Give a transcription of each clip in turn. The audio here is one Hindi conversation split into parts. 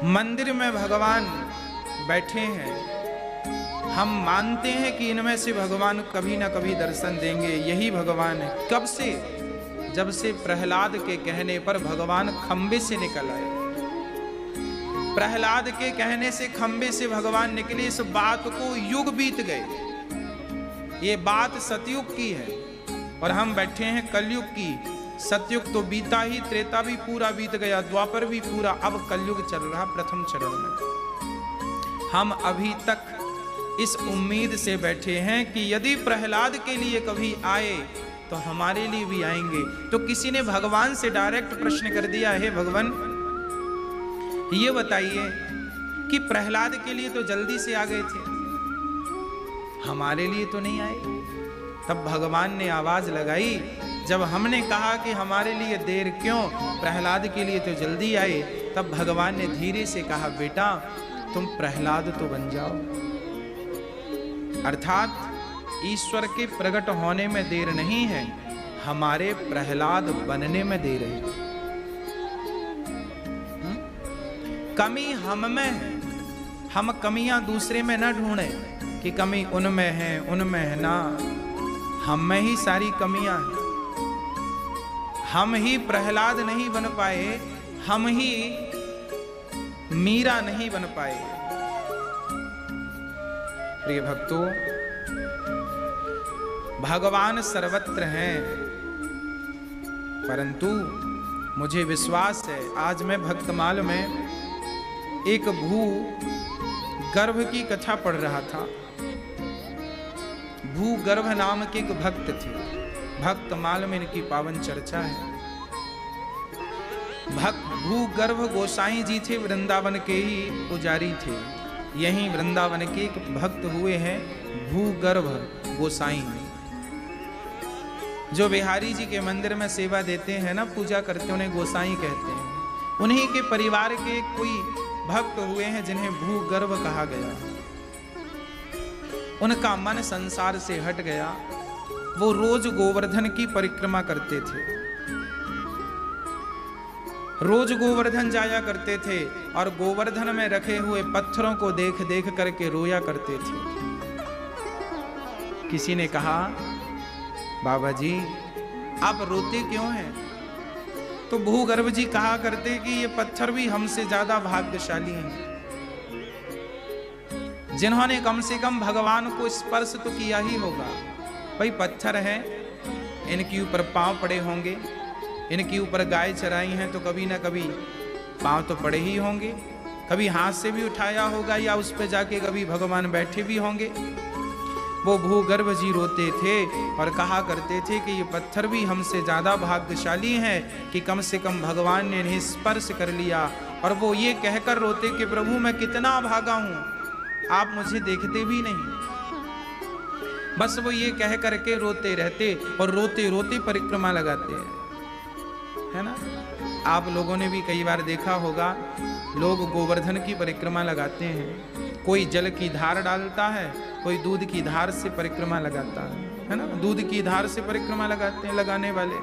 मंदिर में भगवान बैठे हैं, हम मानते हैं कि इनमें से भगवान कभी ना कभी दर्शन देंगे, यही भगवान है। कब से? जब से प्रहलाद के कहने पर भगवान खंबे से निकल आए। प्रहलाद के कहने से खंबे से भगवान निकले, इस बात को युग बीत गए। ये बात सतयुग की है और हम बैठे हैं कलयुग की। सतयुग तो बीता ही, त्रेता भी पूरा बीत गया, द्वापर भी पूरा, अब कलयुग चल रहा प्रथम चरण में। हम अभी तक इस उम्मीद से बैठे हैं कि यदि प्रहलाद के लिए कभी आए तो हमारे लिए भी आएंगे। तो किसी ने भगवान से डायरेक्ट प्रश्न कर दिया, हे भगवान ये बताइए कि प्रहलाद के लिए तो जल्दी से आ गए थे, हमारे लिए तो नहीं आए। तब भगवान ने आवाज लगाई, जब हमने कहा कि हमारे लिए देर क्यों, प्रहलाद के लिए तो जल्दी आए, तब भगवान ने धीरे से कहा, बेटा तुम प्रहलाद तो बन जाओ। अर्थात ईश्वर के प्रकट होने में देर नहीं है, हमारे प्रहलाद बनने में देर है। कमी हम में है, हम कमियां दूसरे में न ढूंढें कि कमी उनमें है उनमें है ना, हम में ही सारी कमियां हैं। हम ही प्रहलाद नहीं बन पाए, हम ही मीरा नहीं बन पाए। प्रिय भक्तों, भगवान सर्वत्र हैं, परंतु मुझे विश्वास है, आज मैं भक्तमाल में एक भू गर्भ की कथा पढ़ रहा था। भू गर्भ नाम के एक भक्त थे, भक्तमाल में इनकी पावन चर्चा है। भक्त भू गर्भ गोसाई जी थे, वृंदावन के ही पुजारी थे। यहीं वृंदावन के एक भक्त हुए हैं भूगर्भ गोसाई, जो बिहारी जी के मंदिर में सेवा देते हैं ना, पूजा करते, उन्हें गोसाई कहते हैं। उन्हीं के परिवार के कोई भक्त हुए हैं जिन्हें भूगर्भ कहा गया। उनका मन संसार से हट गया, वो रोज गोवर्धन की परिक्रमा करते थे, रोज गोवर्धन जाया करते थे और गोवर्धन में रखे हुए पत्थरों को देख देख करके रोया करते थे। किसी ने कहा, बाबा जी आप रोते क्यों हैं? तो भूगर्भ जी कहा करते कि ये पत्थर भी हमसे ज्यादा भाग्यशाली हैं, जिन्होंने कम से कम भगवान को स्पर्श तो किया ही होगा। भाई पत्थर हैं, इनके ऊपर पांव पड़े होंगे, इनके ऊपर गाय चराई हैं तो कभी ना कभी पांव तो पड़े ही होंगे, कभी हाथ से भी उठाया होगा या उस पर जाके कभी भगवान बैठे भी होंगे। वो भूगर्भ जी रोते थे और कहा करते थे कि ये पत्थर भी हमसे ज्यादा भाग्यशाली हैं कि कम से कम भगवान ने इन्हें स्पर्श कर लिया। और वो ये कहकर रोते कि प्रभु मैं कितना भागा हूं, आप मुझे देखते भी नहीं। बस वो ये कह करके रोते रहते और रोते रोते परिक्रमा लगाते हैं, है ना। आप लोगों ने भी कई बार देखा होगा, लोग गोवर्धन की परिक्रमा लगाते हैं, कोई जल की धार डालता है, कोई दूध की धार से परिक्रमा लगाता है ना। दूध की धार से परिक्रमा लगाते हैं लगाने वाले।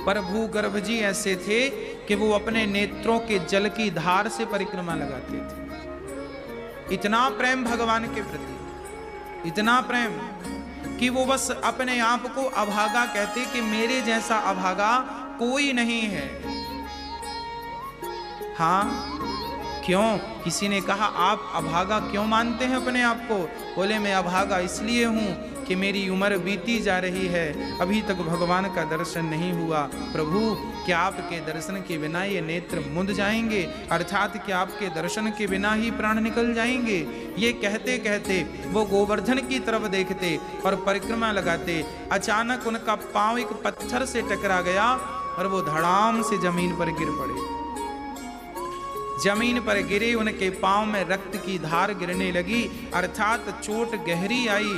पर भूगर्भ जी ऐसे थे कि वो अपने नेत्रों के जल की धार से परिक्रमा लगाते थे। इतना प्रेम भगवान के प्रति, इतना प्रेम कि वो बस अपने आप को अभागा कहते कि मेरे जैसा अभागा कोई नहीं है। हाँ, क्यों? किसी ने कहा आप अभागा क्यों मानते हैं अपने आप को? बोले मैं अभागा इसलिए हूं कि मेरी उम्र बीती जा रही है, अभी तक भगवान का दर्शन नहीं हुआ। प्रभु क्या आपके दर्शन के बिना ये नेत्र मुंद जाएंगे, अर्थात क्या आपके दर्शन के बिना ही प्राण निकल जाएंगे? ये कहते कहते वो गोवर्धन की तरफ देखते और परिक्रमा लगाते। अचानक उनका पांव एक पत्थर से टकरा गया और वो धड़ाम से जमीन पर गिर पड़े। जमीन पर गिरे, उनके पांव में रक्त की धार गिरने लगी, अर्थात चोट गहरी आई।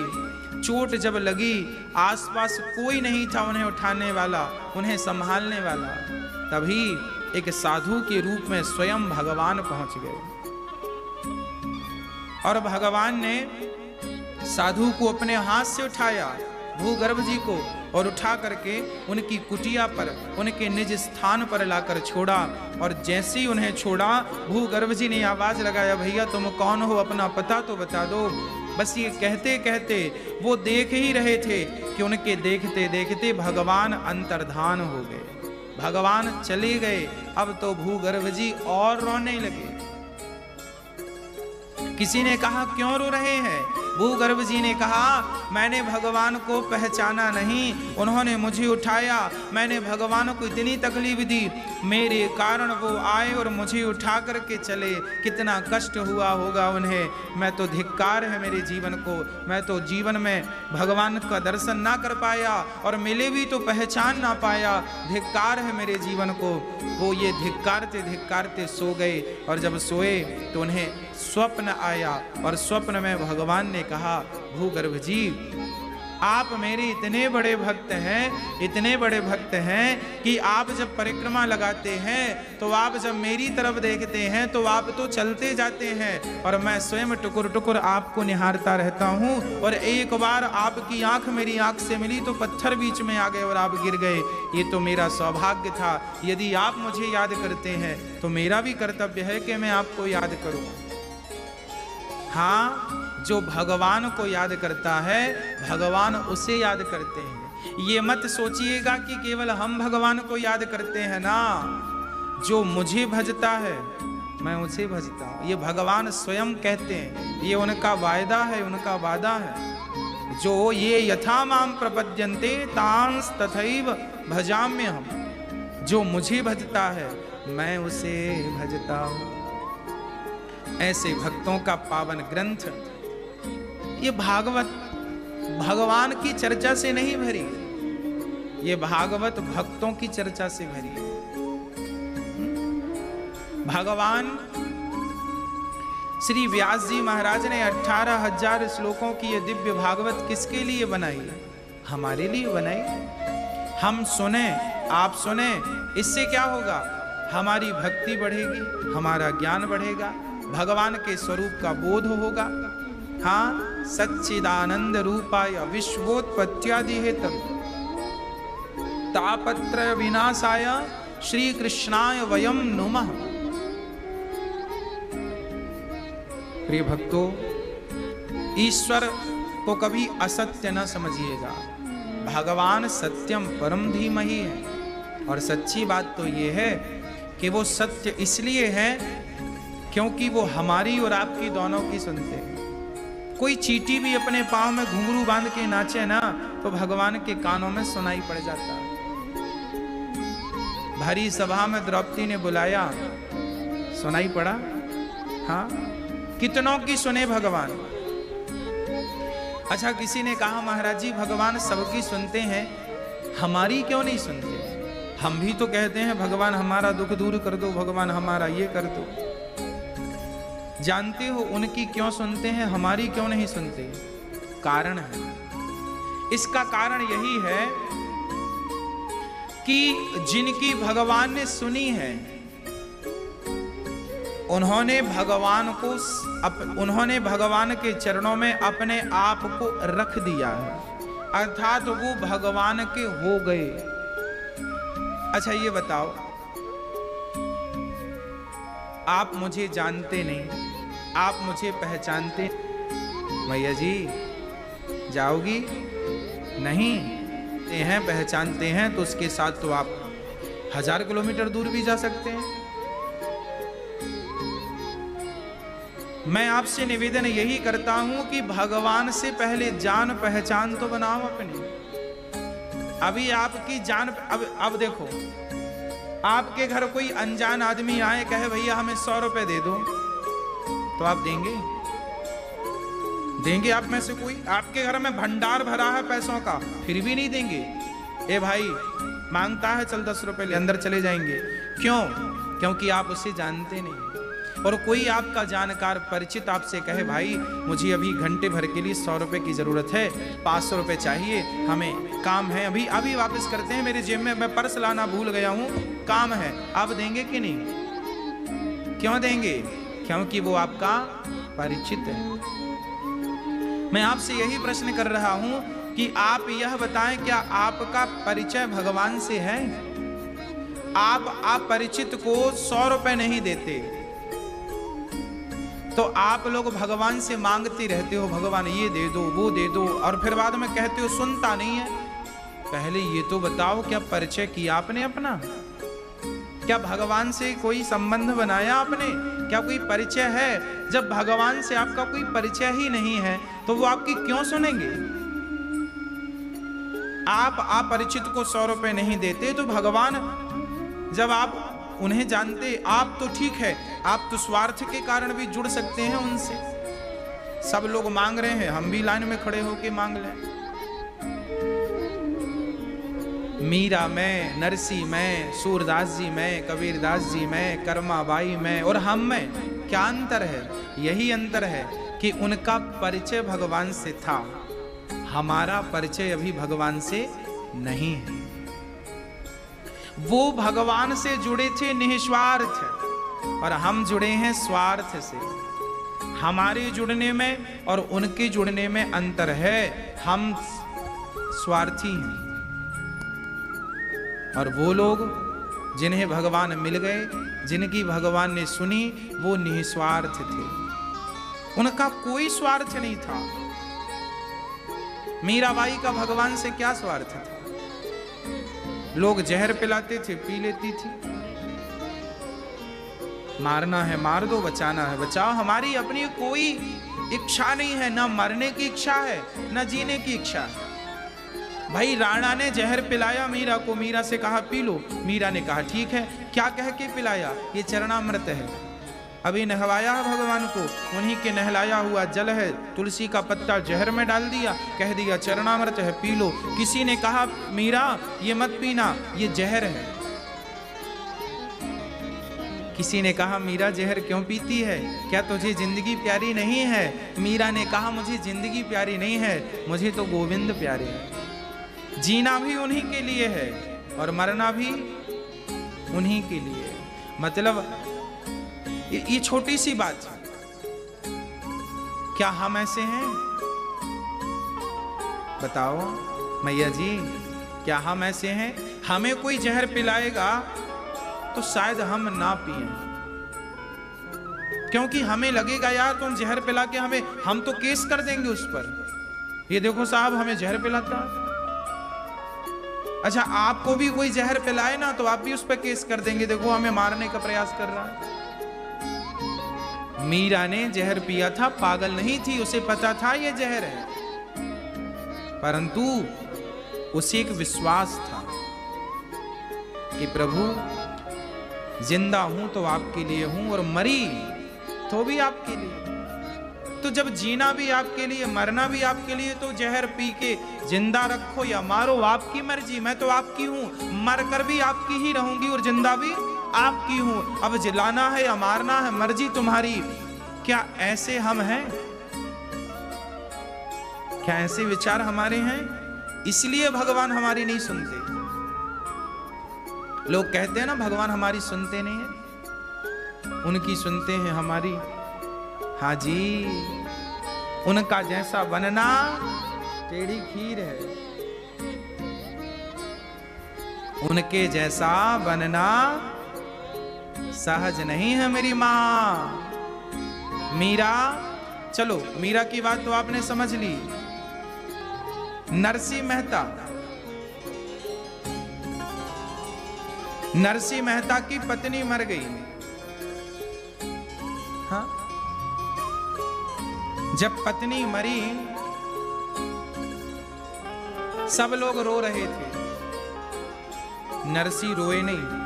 चोट जब लगी, आसपास कोई नहीं था उन्हें उठाने वाला, उन्हें संभालने वाला। तभी एक साधु के रूप में स्वयं भगवान पहुंच गए और भगवान ने साधु को अपने हाथ से उठाया, भूगर्भ जी को, और उठा करके उनकी कुटिया पर, उनके निज स्थान पर लाकर छोड़ा। और जैसे ही उन्हें छोड़ा, भूगर्भ जी ने आवाज लगाया, भैया तुम कौन हो, अपना पता तो बता दो। बस ये कहते कहते वो देख ही रहे थे कि उनके देखते देखते भगवान अंतर्धान हो गए, भगवान चले गए। अब तो भूगर्भ जी और रोने लगे। किसी ने कहा क्यों रो रहे हैं? भूगर्भ जी ने कहा, मैंने भगवान को पहचाना नहीं, उन्होंने मुझे उठाया, मैंने भगवान को इतनी तकलीफ दी, मेरे कारण वो आए और मुझे उठा करके चले, कितना कष्ट हुआ होगा उन्हें। मैं तो धिक्कार है मेरे जीवन को, मैं तो जीवन में भगवान का दर्शन ना कर पाया और मिले भी तो पहचान ना पाया, धिक्कार है मेरे जीवन को। वो ये धिक्कारते धिक्कारते सो गए और जब सोए तो उन्हें स्वप्न आया और स्वप्न में भगवान ने कहा, भूगर्भ जी आप मेरे इतने बड़े भक्त हैं, इतने बड़े भक्त हैं कि आप जब परिक्रमा लगाते हैं तो आप जब मेरी तरफ देखते हैं तो आप तो चलते जाते हैं और मैं स्वयं टुकुर टुकुर आपको निहारता रहता हूं। और एक बार आपकी आंख मेरी आंख से मिली तो पत्थर बीच में आ गए और आप गिर गए। ये तो मेरा सौभाग्य था। यदि आप मुझे याद करते हैं तो मेरा भी कर्तव्य है कि मैं आपको याद करूं। हाँ, जो भगवान को याद करता है भगवान उसे याद करते हैं। ये मत सोचिएगा कि केवल हम भगवान को याद करते हैं ना, जो मुझे भजता है मैं उसे भजता हूं। ये भगवान स्वयं कहते हैं, ये उनका वायदा है, उनका वादा है। जो ये यथा माम प्रपद्यन्ते तांस तथैव भजाम्यहम्। जो मुझे भजता है मैं उसे भजता हूं। ऐसे भक्तों का पावन ग्रंथ ये भागवत भगवान की चर्चा से नहीं भरी, ये भागवत भक्तों की चर्चा से भरी है। भगवान श्री व्यास जी महाराज ने 18,000 श्लोकों की ये दिव्य भागवत किसके लिए बनाई? हमारे लिए बनाई। हम सुने, आप सुने, इससे क्या होगा? हमारी भक्ति बढ़ेगी, हमारा ज्ञान बढ़ेगा, भगवान के स्वरूप का बोध होगा। हाँ, सच्चिदानंद रूपाय विश्वोत्पत्त्यादि हेतु तापत्रय विनाशाय श्री कृष्णाय वयम नुमः। प्रिय भक्तों, ईश्वर को कभी असत्य न समझिएगा। भगवान सत्यम परम धीमहि है और सच्ची बात तो ये है कि वो सत्य इसलिए है क्योंकि वो हमारी और आपकी दोनों की सुनते हैं। कोई चींटी भी अपने पांव में घुंघरू बांध के नाचे ना तो भगवान के कानों में सुनाई पड़ जाता है। भरी सभा में द्रौपदी ने बुलाया, सुनाई पड़ा। हाँ, कितनों की सुने भगवान। अच्छा, किसी ने कहा महाराज जी भगवान सबकी सुनते हैं, हमारी क्यों नहीं सुनते? हम भी तो कहते हैं भगवान हमारा दुख दूर कर दो, भगवान हमारा ये कर दो। जानते हो उनकी क्यों सुनते हैं, हमारी क्यों नहीं सुनते? कारण है। इसका कारण यही है कि जिनकी भगवान ने सुनी है उन्होंने भगवान के चरणों में अपने आप को रख दिया है, अर्थात वो भगवान के हो गए। अच्छा ये बताओ, आप मुझे जानते नहीं, आप मुझे पहचानते, मैया जी जाओगी नहीं? हैं पहचानते हैं तो उसके साथ तो आप 1000 किलोमीटर दूर भी जा सकते हैं। मैं आपसे निवेदन यही करता हूं कि भगवान से पहले जान पहचान तो बनाओ अपनी। अभी आपकी जान, अब देखो, आपके घर कोई अनजान आदमी आए कहे भैया हमें 100 रुपए दे दो, तो आप देंगे? देंगे आप में से कोई? आपके घर में भंडार भरा है पैसों का, फिर भी नहीं देंगे? ए भाई मांगता है चल 10 रुपए ले, अंदर चले जाएंगे। क्यों? क्योंकि आप उसे जानते नहीं। और कोई आपका जानकार परिचित आपसे कहे भाई मुझे अभी घंटे भर के लिए 100 रुपए की जरूरत है, 500 रुपए चाहिए, हमें काम है, अभी अभी वापस करते हैं, मेरे जेब में मैं पर्स लाना भूल गया हूं, काम है। आप देंगे कि नहीं? क्यों देंगे? क्योंकि वो आपका परिचित है। मैं आपसे यही प्रश्न कर रहा हूं कि आप यह बताएं, क्या आपका परिचय भगवान से है? आप अपरिचित को 100 रुपए नहीं देते, तो आप लोग भगवान से मांगते रहते हो, भगवान ये दे दो वो दे दो, और फिर बाद में कहते हो सुनता नहीं है। पहले ये तो बताओ, क्या परिचय किया आपने अपना? क्या भगवान से कोई संबंध बनाया आपने? क्या कोई परिचय है? जब भगवान से आपका कोई परिचय ही नहीं है तो वो आपकी क्यों सुनेंगे? आप अपरिचित को 100 रुपए नहीं देते, तो भगवान, जब आप उन्हें जानते, आप तो ठीक है, आप तो स्वार्थ के कारण भी जुड़ सकते हैं उनसे। सब लोग मांग रहे हैं, हम भी लाइन में खड़े होके मांग लें। मीरा में, नरसी में, सूरदास जी में, कबीरदास जी में, कर्माबाई में, और हम में क्या अंतर है? यही अंतर है कि उनका परिचय भगवान से था, हमारा परिचय अभी भगवान से नहीं है। वो भगवान से जुड़े थे निस्वार्थ, और हम जुड़े हैं स्वार्थ से। हमारे जुड़ने में और उनके जुड़ने में अंतर है, हम स्वार्थी हैं, और वो लोग जिन्हें भगवान मिल गए, जिनकी भगवान ने सुनी, वो निस्वार्थ थे, उनका कोई स्वार्थ नहीं था। मीराबाई का भगवान से क्या स्वार्थ था? लोग जहर पिलाते थे, पी लेती थी। मारना है मार दो, बचाना है बचाओ, हमारी अपनी कोई इच्छा नहीं है, ना मरने की इच्छा है ना जीने की इच्छा है। भाई राणा ने जहर पिलाया मीरा को, मीरा से कहा पी लो, मीरा ने कहा ठीक है। क्या कह के पिलाया? ये चरणामृत है, अभी नहवाया है भगवान को, उन्हीं के नहलाया हुआ जल है, तुलसी का पत्ता जहर में डाल दिया, कह दिया चरणामृत है पी लो। किसी ने कहा मीरा ये मत पीना, ये जहर है। किसी ने कहा मीरा जहर क्यों पीती है, क्या तुझे जिंदगी प्यारी नहीं है? मीरा ने कहा मुझे जिंदगी प्यारी नहीं है, मुझे तो गोविंद प्यारे है। जीना भी उन्हीं के लिए है और मरना भी उन्हीं के लिए। मतलब ये छोटी सी बात है, क्या हम ऐसे हैं? बताओ मैया जी, क्या हम ऐसे हैं? हमें कोई जहर पिलाएगा तो शायद हम ना पिएं, क्योंकि हमें लगेगा यार तुम जहर पिला के हम तो केस कर देंगे उस पर, ये देखो साहब हमें जहर पिलाता। अच्छा आपको भी कोई जहर पिलाए ना तो आप भी उस पर केस कर देंगे, देखो हमें मारने का प्रयास कर रहा है। मीरा ने जहर पिया था, पागल नहीं थी, उसे पता था ये जहर है, परंतु उसे एक विश्वास था कि प्रभु जिंदा हूं तो आपके लिए हूं और मरी तो भी आपके लिए। तो जब जीना भी आपके लिए, मरना भी आपके लिए, तो जहर पी के जिंदा रखो या मारो आपकी मर्जी, मैं तो आपकी हूं, मरकर भी आपकी ही रहूंगी और जिंदा भी आपकी हूं। अब जिलाना है या मारना है मर्जी तुम्हारी। क्या ऐसे हम हैं? क्या ऐसे विचार हमारे हैं? इसलिए भगवान हमारी नहीं सुनते। लोग कहते हैं ना भगवान हमारी सुनते नहीं है, उनकी सुनते हैं हमारी। हाँ जी, उनका जैसा बनना टेढ़ी खीर है, उनके जैसा बनना सहज नहीं है मेरी मां। मीरा, चलो मीरा की बात तो आपने समझ ली। नरसिंह मेहता, नरसिंह मेहता की पत्नी मर गई। हाँ, जब पत्नी मरी सब लोग रो रहे थे, नरसिंह रोए नहीं।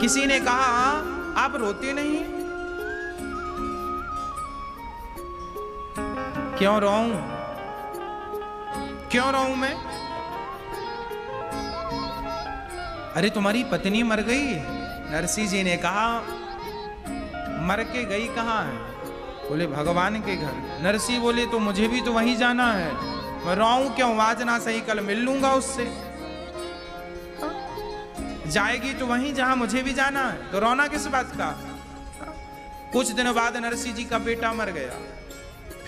किसी ने कहा आप रोते नहीं? क्यों रोऊं? क्यों रोऊं मैं? अरे तुम्हारी पत्नी मर गई। नरसिंह जी ने कहा मर के गई कहां है? बोले भगवान के घर। नरसिंह बोले तो मुझे भी तो वहीं जाना है, मैं रोऊं क्यों? आज ना सही कल मिल लूंगा उससे। जाएगी तो वहीं जहां मुझे भी जाना है, तो रोना किस बात का? कुछ दिनों बाद नरसिंह जी का बेटा मर गया।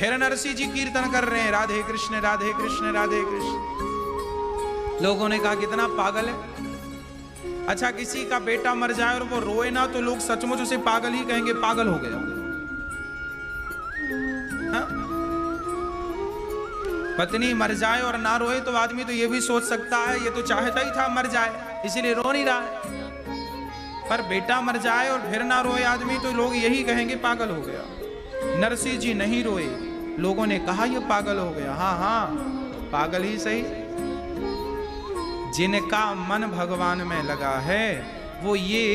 फिर नरसिंह जी कीर्तन कर रहे हैं, राधे कृष्ण राधे कृष्ण राधे कृष्ण। लोगों ने कहा कितना पागल है। अच्छा, किसी का बेटा मर जाए और वो रोए ना तो लोग सचमुच उसे पागल ही कहेंगे, पागल हो गया। हा? पत्नी मर जाए और ना रोए तो आदमी तो ये भी सोच सकता है ये तो चाहता ही था मर जाए इसीलिए रो नहीं रहा है। पर बेटा मर जाए और फिर ना रोए आदमी तो लोग यही कहेंगे पागल हो गया। नरसिंह जी नहीं रोए, लोगों ने कहा ये पागल हो गया। हाँ हाँ, पागल ही सही। जिनका मन भगवान में लगा है वो ये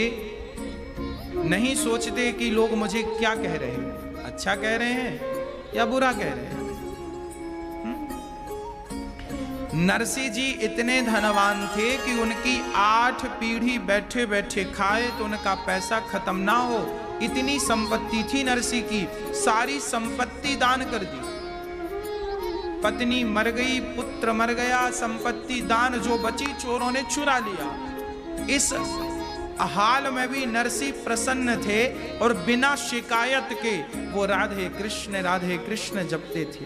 नहीं सोचते कि लोग मुझे क्या कह रहे हैं, अच्छा कह रहे हैं या बुरा कह रहे हैं। नरसिंह जी इतने धनवान थे कि उनकी 8 पीढ़ी बैठे बैठे खाए तो उनका पैसा खत्म ना हो, इतनी संपत्ति थी नरसिंह की। सारी संपत्ति दान कर दी। पत्नी मर गई, पुत्र मर गया, संपत्ति दान, जो बची चोरों ने चुरा लिया। इस हाल में भी नरसिंह प्रसन्न थे और बिना शिकायत के वो राधे कृष्ण जपते थे।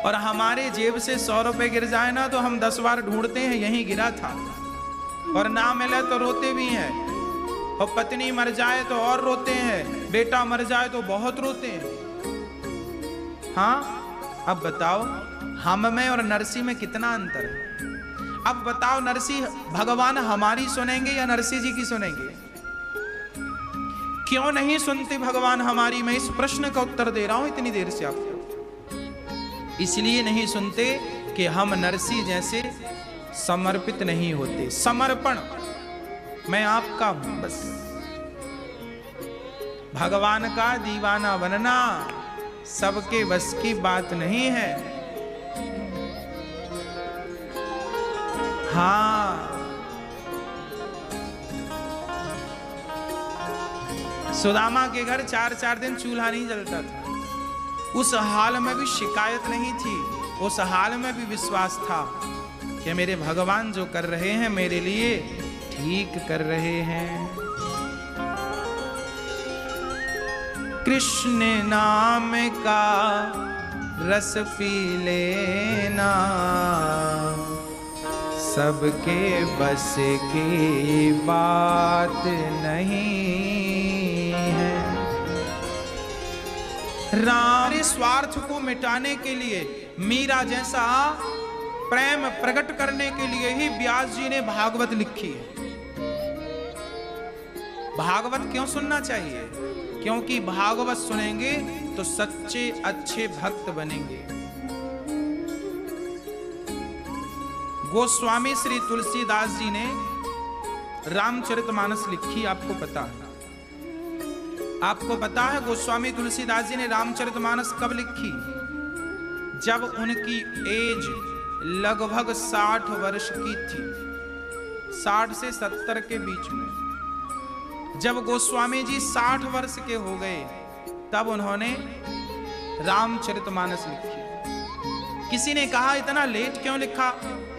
और हमारे जेब से 100 रुपए गिर जाए ना तो हम 10 बार ढूंढते हैं यहीं गिरा था, और ना मिले तो रोते भी हैं। और पत्नी मर जाए तो और रोते हैं, बेटा मर जाए तो बहुत रोते हैं। हाँ, अब बताओ हम में और नरसिंह में कितना अंतर है। अब बताओ नरसिंह भगवान हमारी सुनेंगे या नरसिंह जी की सुनेंगे? क्यों नहीं सुनते भगवान हमारी? मैं इस प्रश्न का उत्तर दे रहा हूं इतनी देर से आपको। इसलिए नहीं सुनते कि हम नरसिंह जैसे समर्पित नहीं होते। समर्पण, मैं आपका हूं बस। भगवान का दीवाना बनना सबके बस की बात नहीं है। हाँ, सुदामा के घर 4-4 दिन चूल्हा नहीं जलता था। उस हाल में भी शिकायत नहीं थी, उस हाल में भी विश्वास था कि मेरे भगवान जो कर रहे हैं मेरे लिए ठीक कर रहे हैं। कृष्ण नाम का रस पी लेना सबके बस की बात नहीं है। राम स्वार्थ को मिटाने के लिए, मीरा जैसा प्रेम प्रकट करने के लिए ही व्यास जी ने भागवत लिखी है। भागवत क्यों सुनना चाहिए? क्योंकि भागवत सुनेंगे तो सच्चे अच्छे भक्त बनेंगे। गोस्वामी श्री तुलसीदास जी ने रामचरितमानस लिखी, आपको पता है? आपको पता है गोस्वामी तुलसीदास जी ने रामचरितमानस कब लिखी? जब उनकी एज लगभग 60 वर्ष की थी, 60 से 70 के बीच में। जब गोस्वामी जी 60 वर्ष के हो गए तब उन्होंने रामचरितमानस लिखी। किसी ने कहा इतना लेट क्यों लिखा,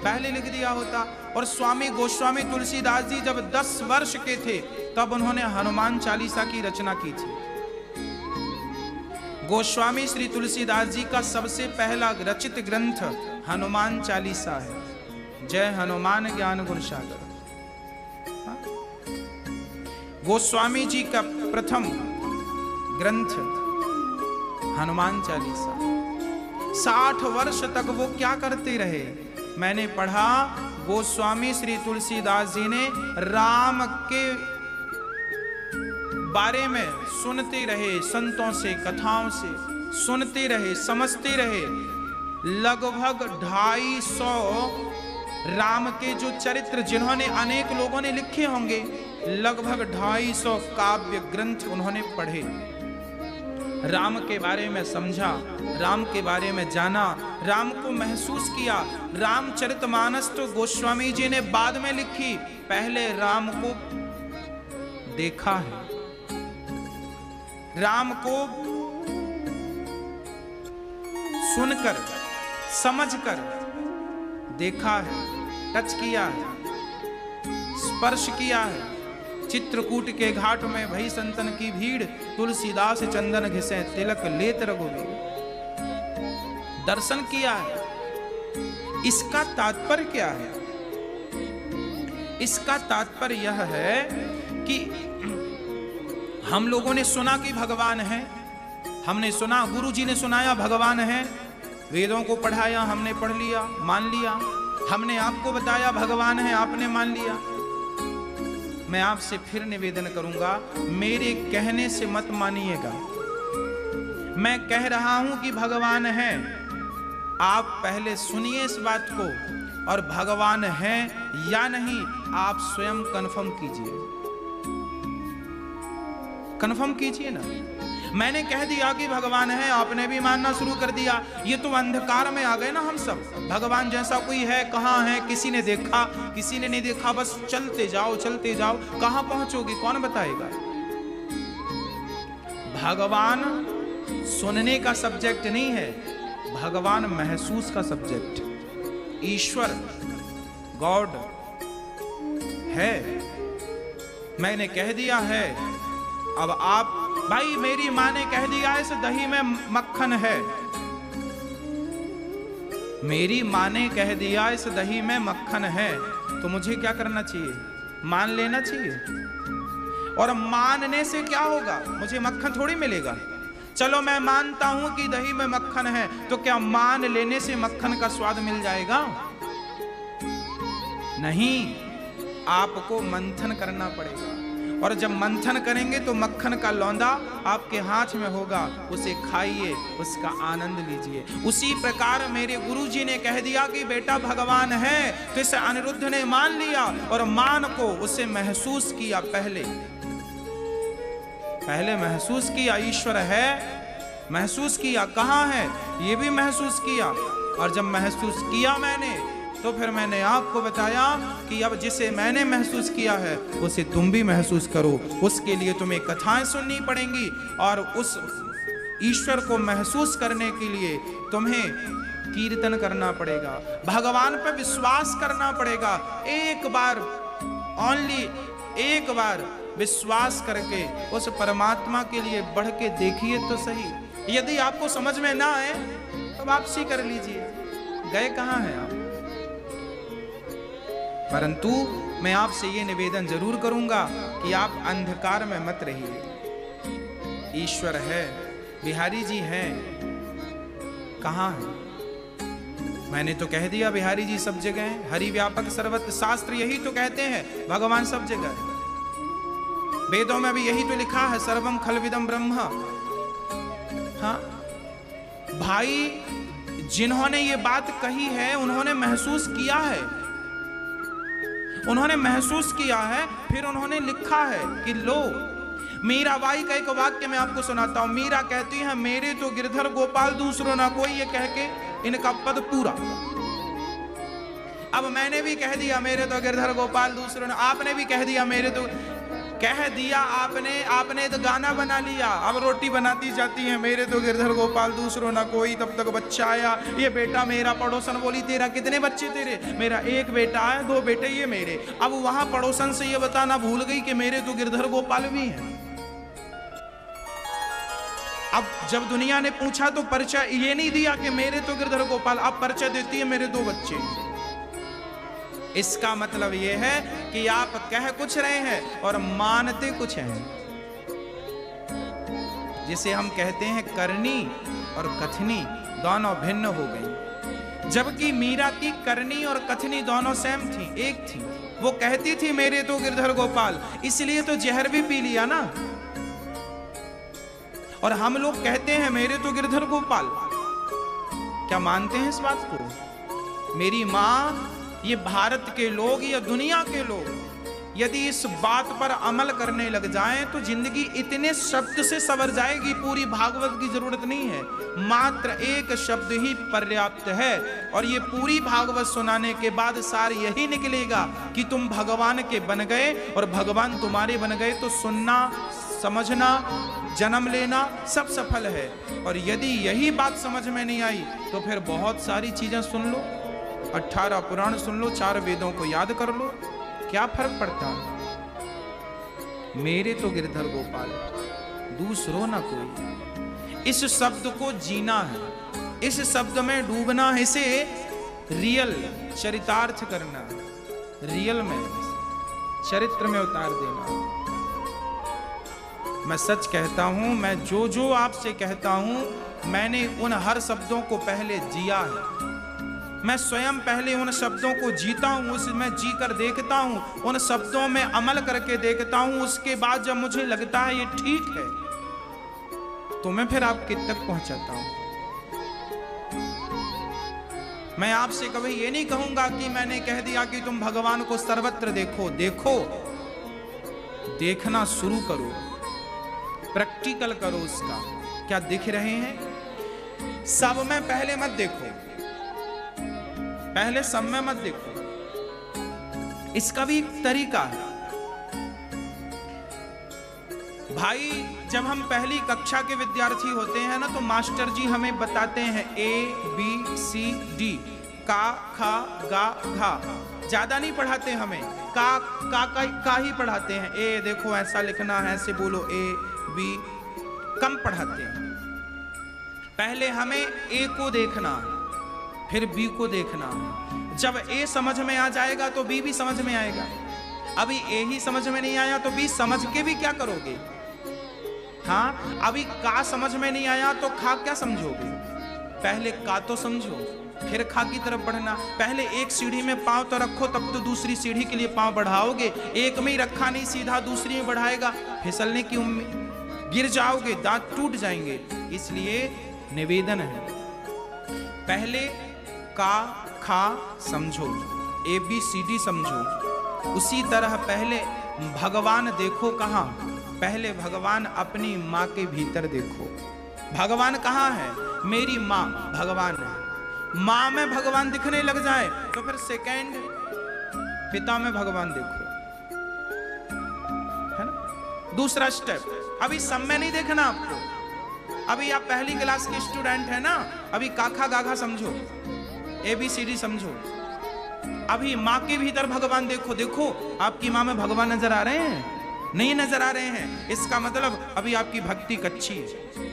पहले लिख दिया होता। और स्वामी गोस्वामी तुलसीदास जी जब 10 वर्ष के थे तब उन्होंने हनुमान चालीसा की रचना की थी। गोस्वामी श्री तुलसीदास जी का सबसे पहला रचित ग्रंथ हनुमान चालीसा है। जय हनुमान ज्ञान गुण सागर। गोस्वामी जी का प्रथम ग्रंथ हनुमान चालीसा। 60 वर्ष तक वो क्या करते रहे? मैंने पढ़ा गोस्वामी श्री तुलसीदास जी ने राम के बारे में सुनते रहे, संतों से कथाओं से सुनते रहे, समझते रहे। लगभग 250 राम के जो चरित्र जिन्होंने अनेक लोगों ने लिखे होंगे, लगभग 250 काव्य ग्रंथ उन्होंने पढ़े। राम के बारे में समझा, राम के बारे में जाना, राम को महसूस किया। रामचरितमानस तो गोस्वामी जी ने बाद में लिखी, पहले राम को देखा है, राम को सुनकर समझकर देखा है, टच किया है, स्पर्श किया है, चित्रकूट के घाट में भई संतन की भीड़, तुलसीदास चंदन घिसे तिलक लेत रघुवीर। दर्शन किया है, इसका तात्पर्य क्या है? इसका तात्पर्य यह है कि हम लोगों ने सुना कि भगवान है, हमने सुना, गुरु जी ने सुनाया भगवान है, वेदों को पढ़ाया, हमने पढ़ लिया, मान लिया, हमने आपको बताया भगवान है, आपने मान लिया। मैं आपसे फिर निवेदन करूंगा, मेरे कहने से मत मानिएगा। मैं कह रहा हूं कि भगवान है, आप पहले सुनिए इस बात को, और भगवान है या नहीं आप स्वयं कंफर्म कीजिए, कंफर्म कीजिए ना। मैंने कह दिया कि भगवान है, आपने भी मानना शुरू कर दिया, ये तो अंधकार में आ गए ना हम सब। भगवान जैसा कोई है, कहाँ है, किसी ने देखा, किसी ने नहीं देखा, बस चलते जाओ चलते जाओ, कहाँ पहुंचोगे कौन बताएगा? भगवान सुनने का सब्जेक्ट नहीं है, भगवान महसूस का सब्जेक्ट। ईश्वर गॉड है, मैंने कह दिया है। अब आप, भाई मेरी माँ ने कह दिया इस दही में मक्खन है, मेरी माँ ने कह दिया इस दही में मक्खन है, तो मुझे क्या करना चाहिए? मान लेना चाहिए। और मानने से क्या होगा? मुझे मक्खन थोड़ी मिलेगा। चलो मैं मानता हूं कि दही में मक्खन है, तो क्या मान लेने से मक्खन का स्वाद मिल जाएगा? नहीं, आपको मंथन करना पड़ेगा, और जब मंथन करेंगे तो मक्खन का लौंदा आपके हाथ में होगा, उसे खाइए, उसका आनंद लीजिए। उसी प्रकार मेरे गुरुजी ने कह दिया कि बेटा भगवान है, तो इसे अनिरुद्ध ने मान लिया, और मान को उसे महसूस किया। पहले महसूस किया ईश्वर है, महसूस किया कहाँ है ये भी महसूस किया, और जब महसूस किया मैंने, तो फिर मैंने आपको बताया कि अब जिसे मैंने महसूस किया है उसे तुम भी महसूस करो। उसके लिए तुम्हें कथाएं सुननी पड़ेंगी, और उस ईश्वर को महसूस करने के लिए तुम्हें कीर्तन करना पड़ेगा, भगवान पर विश्वास करना पड़ेगा। एक बार, ओनली एक बार विश्वास करके उस परमात्मा के लिए बढ़ के देखिए तो सही। यदि आपको समझ में ना आए तो वापसी कर लीजिए, गए कहाँ हैं आप? परंतु मैं आपसे ये निवेदन जरूर करूंगा कि आप अंधकार में मत रहिए। ईश्वर है, बिहारी जी हैं, कहाँ हैं? मैंने तो कह दिया बिहारी जी सब जगह हैं, हरि व्यापक सर्वत्र, शास्त्र यही तो कहते हैं भगवान सब जगह है। वेदों में भी यही तो लिखा है, सर्वम खलविदम ब्रह्म। हाँ भाई, जिन्होंने ये बात कही है उन्होंने महसूस किया है, उन्होंने महसूस किया है, फिर उन्होंने लिखा है कि लो। मीराबाई का एक वाक्य मैं आपको सुनाता हूं। मीरा कहती है, मेरे तो गिरधर गोपाल दूसरो ना कोई, ये कह के इनका पद पूरा। अब मैंने भी कह दिया मेरे तो गिरधर गोपाल दूसरो ना, आपने भी कह दिया मेरे तो, कह दिया आपने तो गाना बना लिया। अब रोटी बनाती जाती है, मेरे तो गिरधर गोपाल दूसरो ना कोई। तब तक बच्चा आया, ये बेटा मेरा। पड़ोसन बोली, तेरा कितने बच्चे? तेरे? मेरा एक बेटा है, 2 बेटे ये मेरे। अब वहां पड़ोसन से ये बताना भूल गई कि मेरे तो गिरधर गोपाल भी हैं। अब जब दुनिया ने पूछा तो परिचय ये नहीं दिया कि मेरे तो गिरधर गोपाल, अब परिचय देती है मेरे 2 बच्चे। इसका मतलब यह है कि आप कह कुछ रहे हैं और मानते कुछ हैं, जिसे हम कहते हैं करनी और कथनी दोनों भिन्न हो गई। जबकि मीरा की करनी और कथनी दोनों सेम थी, एक थी। वो कहती थी मेरे तो गिरधर गोपाल, इसलिए तो जहर भी पी लिया ना। और हम लोग कहते हैं मेरे तो गिरधर गोपाल, क्या मानते हैं इस बात को? मेरी मां, ये भारत के लोग या दुनिया के लोग यदि इस बात पर अमल करने लग जाएं तो जिंदगी इतने शब्द से संवर जाएगी, पूरी भागवत की जरूरत नहीं है, मात्र एक शब्द ही पर्याप्त है। और ये पूरी भागवत सुनाने के बाद सार यही निकलेगा कि तुम भगवान के बन गए और भगवान तुम्हारे बन गए, तो सुनना, समझना, जन्म लेना सब सफल है। और यदि यही बात समझ में नहीं आई तो फिर बहुत सारी चीजें सुन लो, 18 पुराण सुन लो, 4 वेदों को याद कर लो, क्या फर्क पड़ता है? मेरे तो गिरधर गोपाल दूसरो ना कोई। इस शब्द को जीना है, इस शब्द में डूबना है, इसे रियल चरितार्थ करना, रियल में चरित्र में उतार देना। मैं सच कहता हूं, मैं जो जो आपसे कहता हूं, मैंने उन हर शब्दों को पहले जिया है। मैं स्वयं पहले उन शब्दों को जीता हूं, उसमें जी कर देखता हूं, उन शब्दों में अमल करके देखता हूं। उसके बाद जब मुझे लगता है ये ठीक है, तो मैं फिर आपके तक पहुंचाता हूं। मैं आपसे कभी ये नहीं कहूंगा कि मैंने कह दिया कि तुम भगवान को सर्वत्र देखो। देखो, देखना शुरू करो, प्रैक्टिकल करो उसका। क्या दिख रहे हैं? सब में पहले मत देखो, पहले सब में मत देखो। इसका भी एक तरीका है भाई। जब हम पहली कक्षा के विद्यार्थी होते हैं ना, तो मास्टर जी हमें बताते हैं ABCD, का खा गा घा। ज्यादा नहीं पढ़ाते हमें, का ही पढ़ाते हैं। ए देखो ऐसा लिखना है, ऐसे बोलो, A B, कम पढ़ाते हैं। पहले हमें ए को देखना, फिर बी को देखना। जब ए समझ में आ जाएगा तो बी भी समझ में आएगा। अभी ए ही समझ में नहीं आया तो बी समझ के भी क्या करोगे? हाँ, अभी का समझ में नहीं आया तो खा क्या समझोगे? पहले का तो समझो, फिर खा की तरफ बढ़ना। पहले एक सीढ़ी में पांव तो रखो, तब तो दूसरी सीढ़ी के लिए पांव बढ़ाओगे। एक में ही रखा नहीं सीधा, दूसरी में बढ़ाएगा, फिसलने की उम्मीद, गिर जाओगे, दांत टूट जाएंगे। इसलिए निवेदन है, पहले का खा समझो, ABCD समझो। उसी तरह पहले भगवान देखो। कहाँ? पहले भगवान अपनी माँ के भीतर देखो। भगवान कहाँ है? मेरी माँ भगवान है। माँ में भगवान दिखने लग जाए तो फिर सेकंड पिता में भगवान देखो, है ना? दूसरा स्टेप, अभी सब में नहीं देखना आपको। अभी आप पहली क्लास के स्टूडेंट है ना, अभी काखा गाघा समझो, ABCD समझो। अभी माँ के भीतर भगवान देखो। देखो आपकी माँ में भगवान नजर आ रहे हैं? नहीं नजर आ रहे हैं, इसका मतलब अभी आपकी भक्ति कच्ची है।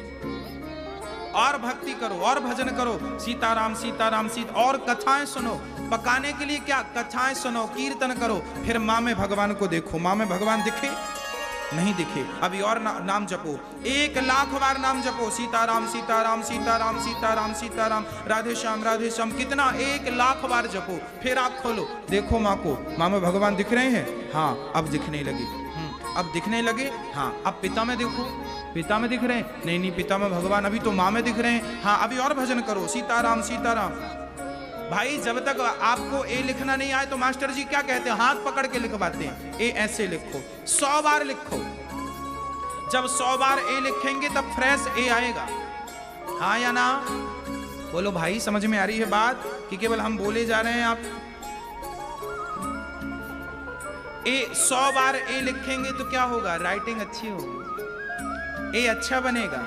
और भक्ति करो और भजन करो, सीताराम सीताराम सीता, और कथाएं सुनो। पकाने के लिए क्या? कथाएं सुनो, कीर्तन करो। फिर माँ में भगवान को देखो। माँ में भगवान दिखे? नहीं दिखे। अभी और नाम जपो, 1,00,000 बार नाम जपो, सीताराम सीताराम सीताराम सीताराम सीताराम, राधे श्याम, कितना? 1,00,000 बार जपो। फिर आँख खोलो, देखो माँ को। माँ में भगवान दिख रहे हैं? हाँ, अब दिखने लगे। अब दिखने लगे? हाँ। अब पिता में देखो, पिता में दिख रहे हैं? नहीं, पिता में भगवान, अभी तो माँ में दिख रहे हैं। हाँ, अभी और भजन करो, सीताराम सीताराम। भाई जब तक आपको ए लिखना नहीं आए तो मास्टर जी क्या कहते हैं? हाथ पकड़ के लिखवाते हैं, ए ऐसे लिखो, 100 बार लिखो। जब 100 बार ए लिखेंगे तब फ्रेश ए आएगा। हाँ या ना? बोलो भाई, समझ में आ रही है बात कि केवल हम बोले जा रहे हैं? आप 100 बार ए लिखेंगे तो क्या होगा? राइटिंग अच्छी होगी, ए अच्छा बनेगा।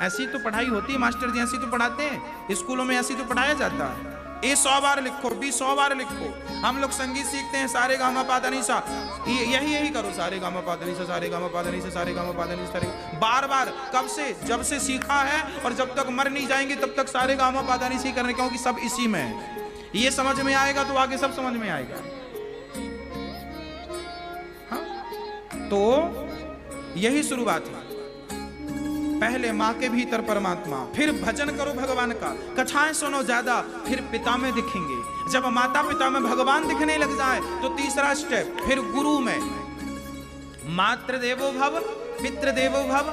ऐसी तो पढ़ाई होती है, मास्टर जी ऐसी तो पढ़ाते हैं, स्कूलों में ऐसी तो पढ़ाया जाता है। ए 100 बार लिखो, बी 100 बार लिखो। हम लोग संगीत सीखते हैं, सारे गामा पाधा नी सा, यही करो, सारे गामा पाधा नी सा, सारे गामा पाधा नी सा, सारे गामा पाधा नी सा, बार बार। कब से? जब से सीखा है, और जब तक मर नहीं जाएंगे तब तक सारे गामा पाधा नी सी करने, क्योंकि सब इसी में है। ये समझ में आएगा तो आगे सब समझ में आएगा। हाँ? तो यही शुरुआत है। पहले माँ के भीतर परमात्मा, फिर भजन करो भगवान का, कथाएं सुनो ज्यादा, फिर पिता में दिखेंगे। जब माता पिता में भगवान दिखने लग जाए तो तीसरा स्टेप, फिर गुरु में। मातृ देवो भव, पितृ देवो भव,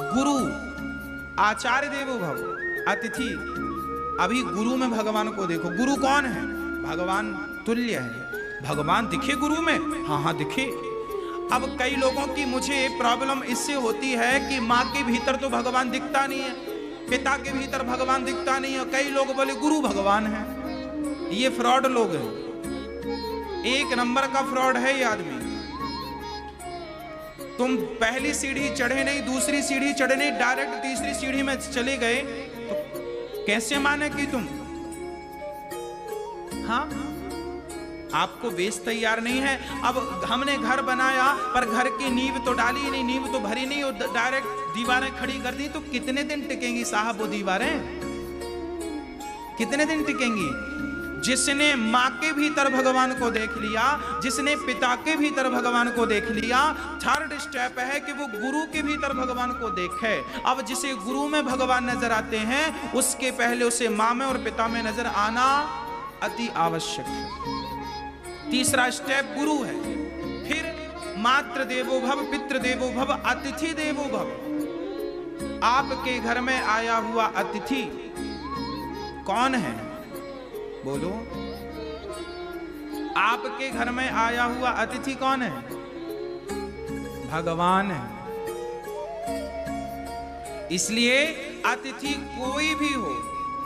गुरु आचार्य देवो भव, अतिथि। अभी गुरु में भगवान को देखो। गुरु कौन है? भगवान तुल्य है। भगवान दिखे गुरु में? हाँ दिखे। अब कई लोगों की मुझे प्रॉब्लम इससे होती है कि माँ के भीतर तो भगवान दिखता नहीं है, पिता के भीतर भगवान दिखता नहीं है। कई लोग बोले गुरु भगवान है। ये फ्रॉड लोग हैं, एक नंबर का फ्रॉड है ये आदमी। तुम पहली सीढ़ी चढ़े नहीं, दूसरी सीढ़ी चढ़े नहीं, डायरेक्ट तीसरी सीढ़ी में चले गए तो कैसे माने कि तुम? हाँ, आपको बेस तैयार नहीं है। अब हमने घर बनाया पर घर की नींव तो डाली नहीं, नींव तो भरी नहीं और डायरेक्ट दीवारें खड़ी कर दी, तो कितने दिन टिकेंगी साहब वो दीवारें? कितने दिन टिकेंगी? जिसने माँ के भीतर भगवान को देख लिया, जिसने पिता के भीतर भगवान को देख लिया, थर्ड स्टेप है कि वो गुरु के भीतर भगवान को देखे। अब जिसे गुरु में भगवान नजर आते हैं, उसके पहले उसे माँ में और पिता में नजर आना अति आवश्यक है। तीसरा स्टेप गुरु है। फिर मातृ देवो भव, पितृ देवो भव, अतिथि देवो भव। आपके घर में आया हुआ अतिथि कौन है? बोलो। आपके घर में आया हुआ अतिथि कौन है? भगवान है। इसलिए अतिथि कोई भी हो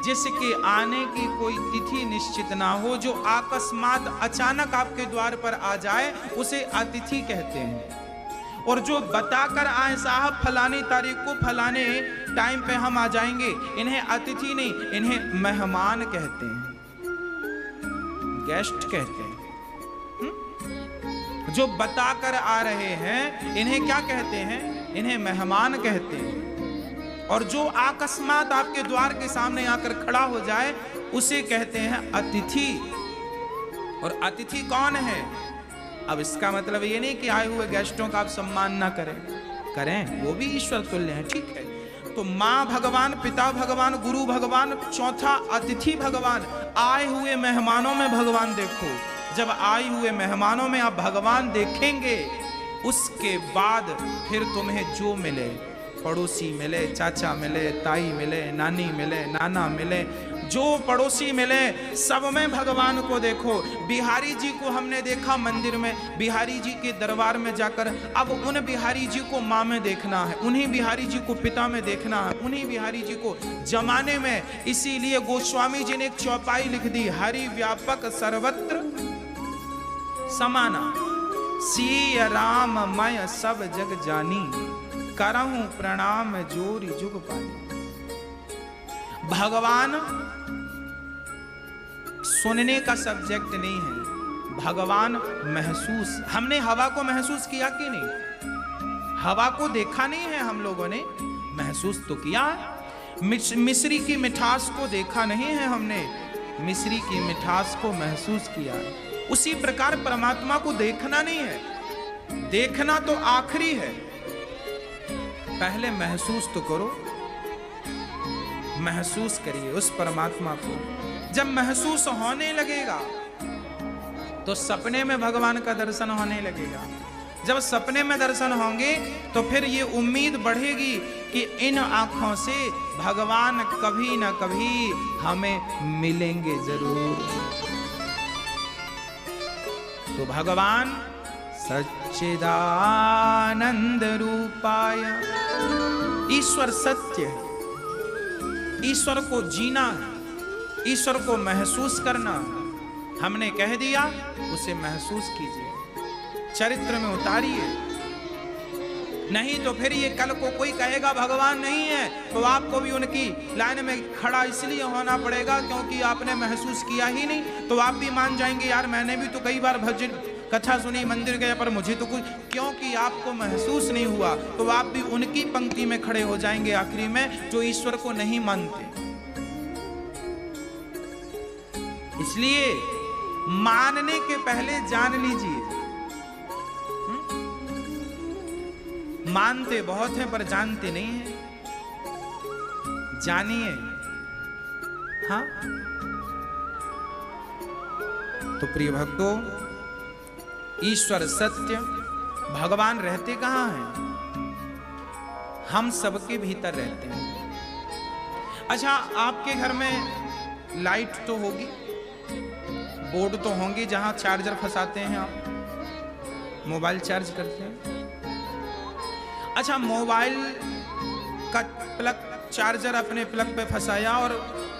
जिसके आने की कोई तिथि निश्चित ना हो, जो अकस्मात अचानक आपके द्वार पर आ जाए, उसे अतिथि कहते हैं। और जो बताकर आए साहब फलानी तारीख को फलाने टाइम पे हम आ जाएंगे, इन्हें अतिथि नहीं, इन्हें मेहमान कहते हैं, गेस्ट कहते हैं। जो बताकर आ रहे हैं इन्हें क्या कहते हैं? इन्हें मेहमान कहते हैं। और जो अकस्मात आपके द्वार के सामने आकर खड़ा हो जाए, उसे कहते हैं अतिथि। और अतिथि कौन है? अब इसका मतलब ये नहीं कि आए हुए गेस्टों का आप सम्मान ना करें, करें, वो भी ईश्वर तुल्य हैं, ठीक है। तो माँ भगवान, पिता भगवान, गुरु भगवान, चौथा अतिथि भगवान। आए हुए मेहमानों में भगवान देखो। जब आए हुए मेहमानों में आप भगवान देखेंगे, उसके बाद फिर तुम्हें जो मिले, पड़ोसी मिले, चाचा मिले, ताई मिले, नानी मिले, नाना मिले, जो पड़ोसी मिले, सब में भगवान को देखो। बिहारी जी को हमने देखा मंदिर में, बिहारी जी के दरबार में जाकर, अब उन बिहारी जी को माँ में देखना है, उन्हीं बिहारी जी को पिता में देखना है, उन्हीं बिहारी जी को जमाने में। इसीलिए गोस्वामी जी ने एक चौपाई लिख दी, हरि व्यापक सर्वत्र समाना, सिय राम मय सब जग जानी, करहूं प्रणाम जोरी जुग पानी। भगवान सुनने का सब्जेक्ट नहीं है, भगवान महसूस। हमने हवा को महसूस किया कि नहीं? हवा को देखा नहीं है, हम लोगों ने महसूस तो किया। मिश्री की मिठास को देखा नहीं है हमने, मिश्री की मिठास को महसूस किया। उसी प्रकार परमात्मा को देखना नहीं है, देखना तो आखिरी है, पहले महसूस तो करो। महसूस करिए उस परमात्मा को। जब महसूस होने लगेगा तो सपने में भगवान का दर्शन होने लगेगा। जब सपने में दर्शन होंगे तो फिर ये उम्मीद बढ़ेगी कि इन आंखों से भगवान कभी ना कभी हमें मिलेंगे जरूर। तो भगवान सच्चिदानंद रूपाय, ईश्वर सत्य है, ईश्वर को जीना है, ईश्वर को महसूस करना। हमने कह दिया, उसे महसूस कीजिए, चरित्र में उतारिए। नहीं तो फिर ये कल को कोई कहेगा भगवान नहीं है, तो आपको भी उनकी लाइन में खड़ा इसलिए होना पड़ेगा क्योंकि आपने महसूस किया ही नहीं। तो आप भी मान जाएंगे, यार मैंने भी तो कई बार भजन कथा सुनी, मंदिर गया, पर मुझे तो कुछ, क्योंकि आपको महसूस नहीं हुआ। तो आप भी उनकी पंक्ति में खड़े हो जाएंगे आखिरी में, जो ईश्वर को नहीं मानते। इसलिए मानने के पहले जान लीजिए। मानते बहुत हैं पर जानते नहीं हैं, जानिए। हाँ, तो प्रिय भक्तों, ईश्वर सत्य, भगवान रहते कहाँ हैं? हम सबके भीतर रहते हैं। अच्छा, आपके घर में लाइट तो होगी, बोर्ड तो होंगे जहां चार्जर फंसाते हैं, आप मोबाइल चार्ज करते हैं। अच्छा, मोबाइल का प्लग, चार्जर अपने प्लग पे फंसाया और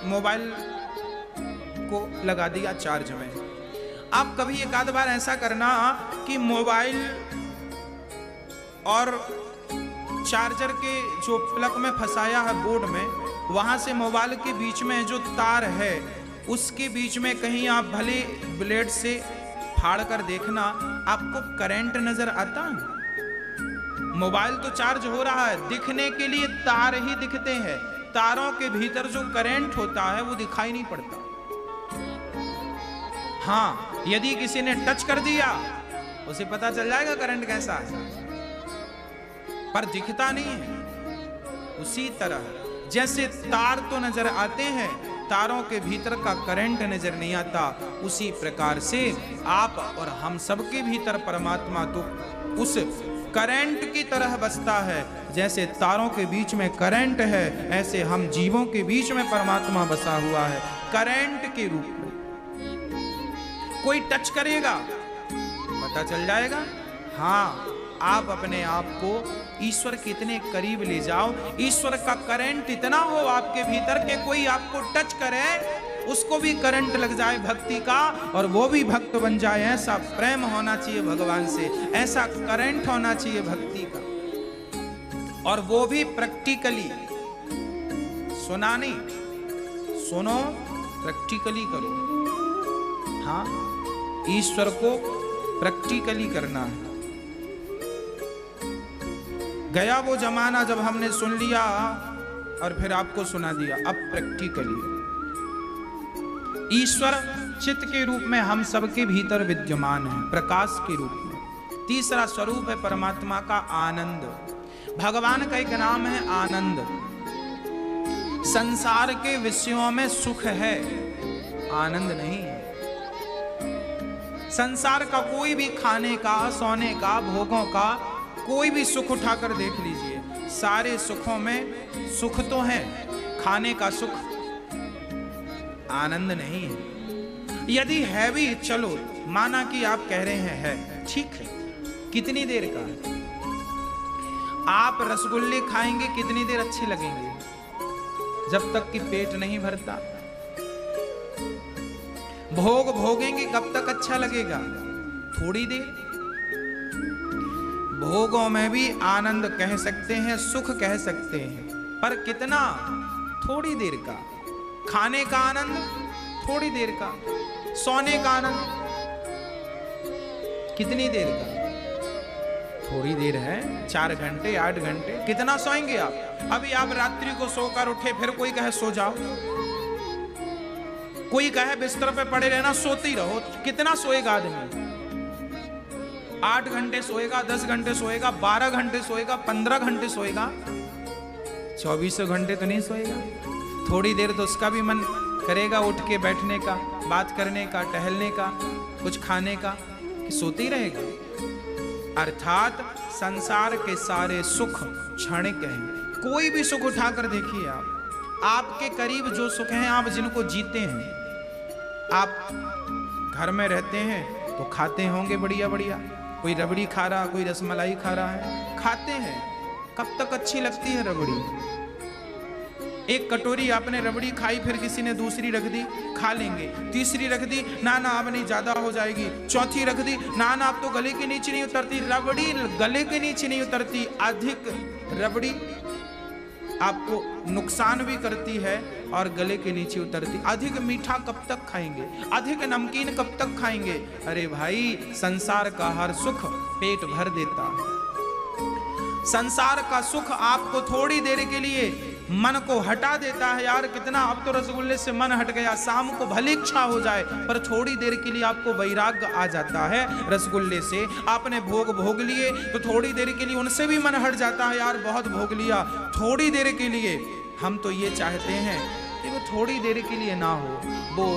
मोबाइल को लगा दिया चार्ज में। आप कभी एक आध बार ऐसा करना कि मोबाइल और चार्जर के जो प्लग में फंसाया है बोर्ड में, वहां से मोबाइल के बीच में जो तार है उसके बीच में कहीं आप भले ब्लेड से फाड़ कर देखना, आपको करंट नजर आता है? मोबाइल तो चार्ज हो रहा है, दिखने के लिए तार ही दिखते हैं, तारों के भीतर जो करंट होता है वो दिखाई नहीं पड़ता। हाँ, यदि किसी ने टच कर दिया उसे पता चल जाएगा करंट कैसा है, पर दिखता नहीं है। उसी तरह जैसे तार तो नजर आते हैं, तारों के भीतर का करंट नजर नहीं आता, उसी प्रकार से आप और हम सब के भीतर परमात्मा तो उस करंट की तरह बसता है। जैसे तारों के बीच में करंट है, ऐसे हम जीवों के बीच में परमात्मा बसा हुआ है करंट के रूप में। कोई टच करेगा पता चल जाएगा। हाँ, आप अपने आप को ईश्वर के इतने करीब ले जाओ, ईश्वर का करंट इतना हो आपके भीतर के कोई आपको टच करे उसको भी करंट लग जाए भक्ति का, और वो भी भक्त बन जाए। ऐसा प्रेम होना चाहिए भगवान से, ऐसा करंट होना चाहिए भक्ति का, और वो भी प्रैक्टिकली। सुना नहीं, सुनो, प्रैक्टिकली करो। हाँ, ईश्वर को प्रैक्टिकली करना है। गया वो जमाना जब हमने सुन लिया और फिर आपको सुना दिया। अब प्रैक्टिकली ईश्वर चित्त के रूप में हम सबके भीतर विद्यमान है, प्रकाश के रूप में। तीसरा स्वरूप है परमात्मा का आनंद। भगवान का एक नाम है आनंद। संसार के विषयों में सुख है, आनंद नहीं है। संसार का कोई भी खाने का, सोने का, भोगों का कोई भी सुख उठाकर देख लीजिए, सारे सुखों में सुख तो है, खाने का सुख आनंद नहीं है। यदि है भी, चलो माना कि आप कह रहे हैं है, ठीक है, कितनी देर का? आप रसगुल्ले खाएंगे कितनी देर अच्छे लगेंगे? जब तक कि पेट नहीं भरता। भोग भोगेंगे कब तक अच्छा लगेगा? थोड़ी देर। भोगों में भी आनंद कह सकते हैं, सुख कह सकते हैं, पर कितना? थोड़ी देर का। खाने का आनंद थोड़ी देर का, सोने का आनंद कितनी देर का? थोड़ी देर है, 4 घंटे 8 घंटे। कितना सोएंगे आप? अभी आप रात्रि को सोकर उठे, फिर कोई कहे सो जाओ, कोई कहे बिस्तर पे पड़े रहना, सोते ही रहो। कितना सोएगा आदमी? 8 घंटे सोएगा, 10 घंटे सोएगा, 12 घंटे सोएगा, 15 घंटे सोएगा, 24 घंटे तो नहीं सोएगा। थोड़ी देर तो उसका भी मन करेगा उठ के बैठने का, बात करने का, टहलने का, कुछ खाने का, कि सोते ही रहेगा। अर्थात संसार के सारे सुख क्षणिक हैं। कोई भी सुख उठाकर देखिए आप, आपके करीब जो सुख हैं, आप जिनको जीते हैं, आप घर में रहते हैं तो खाते होंगे बढ़िया बढ़िया, कोई रबड़ी खा रहा, कोई रसमलाई खा रहा है, खाते हैं। कब तक अच्छी लगती है रबड़ी? एक कटोरी आपने रबड़ी खाई, फिर किसी ने दूसरी रख दी, खा लेंगे। तीसरी रख दी, ना ना अब नहीं, ज्यादा हो जाएगी। चौथी रख दी, ना ना अब तो गले के नीचे नहीं उतरती। रबड़ी गले के नीचे नहीं उतरती। अधिक रबड़ी आपको नुकसान भी करती है और गले के नीचे उतरती। अधिक मीठा कब तक खाएंगे? अधिक नमकीन कब तक खाएंगे? अरे भाई, संसार का हर सुख पेट भर देता है। संसार का सुख आपको थोड़ी देर के लिए मन को हटा देता है। यार कितना, अब तो रसगुल्ले से मन हट गया, शाम को भले इच्छा हो जाए, पर थोड़ी देर के लिए आपको वैराग्य आ जाता है रसगुल्ले से। आपने भोग लिए तो थोड़ी देर के लिए उनसे भी मन हट जाता है, यार बहुत भोग लिया, थोड़ी देर के लिए। हम तो ये चाहते हैं कि वो थोड़ी देर के लिए ना हो, वो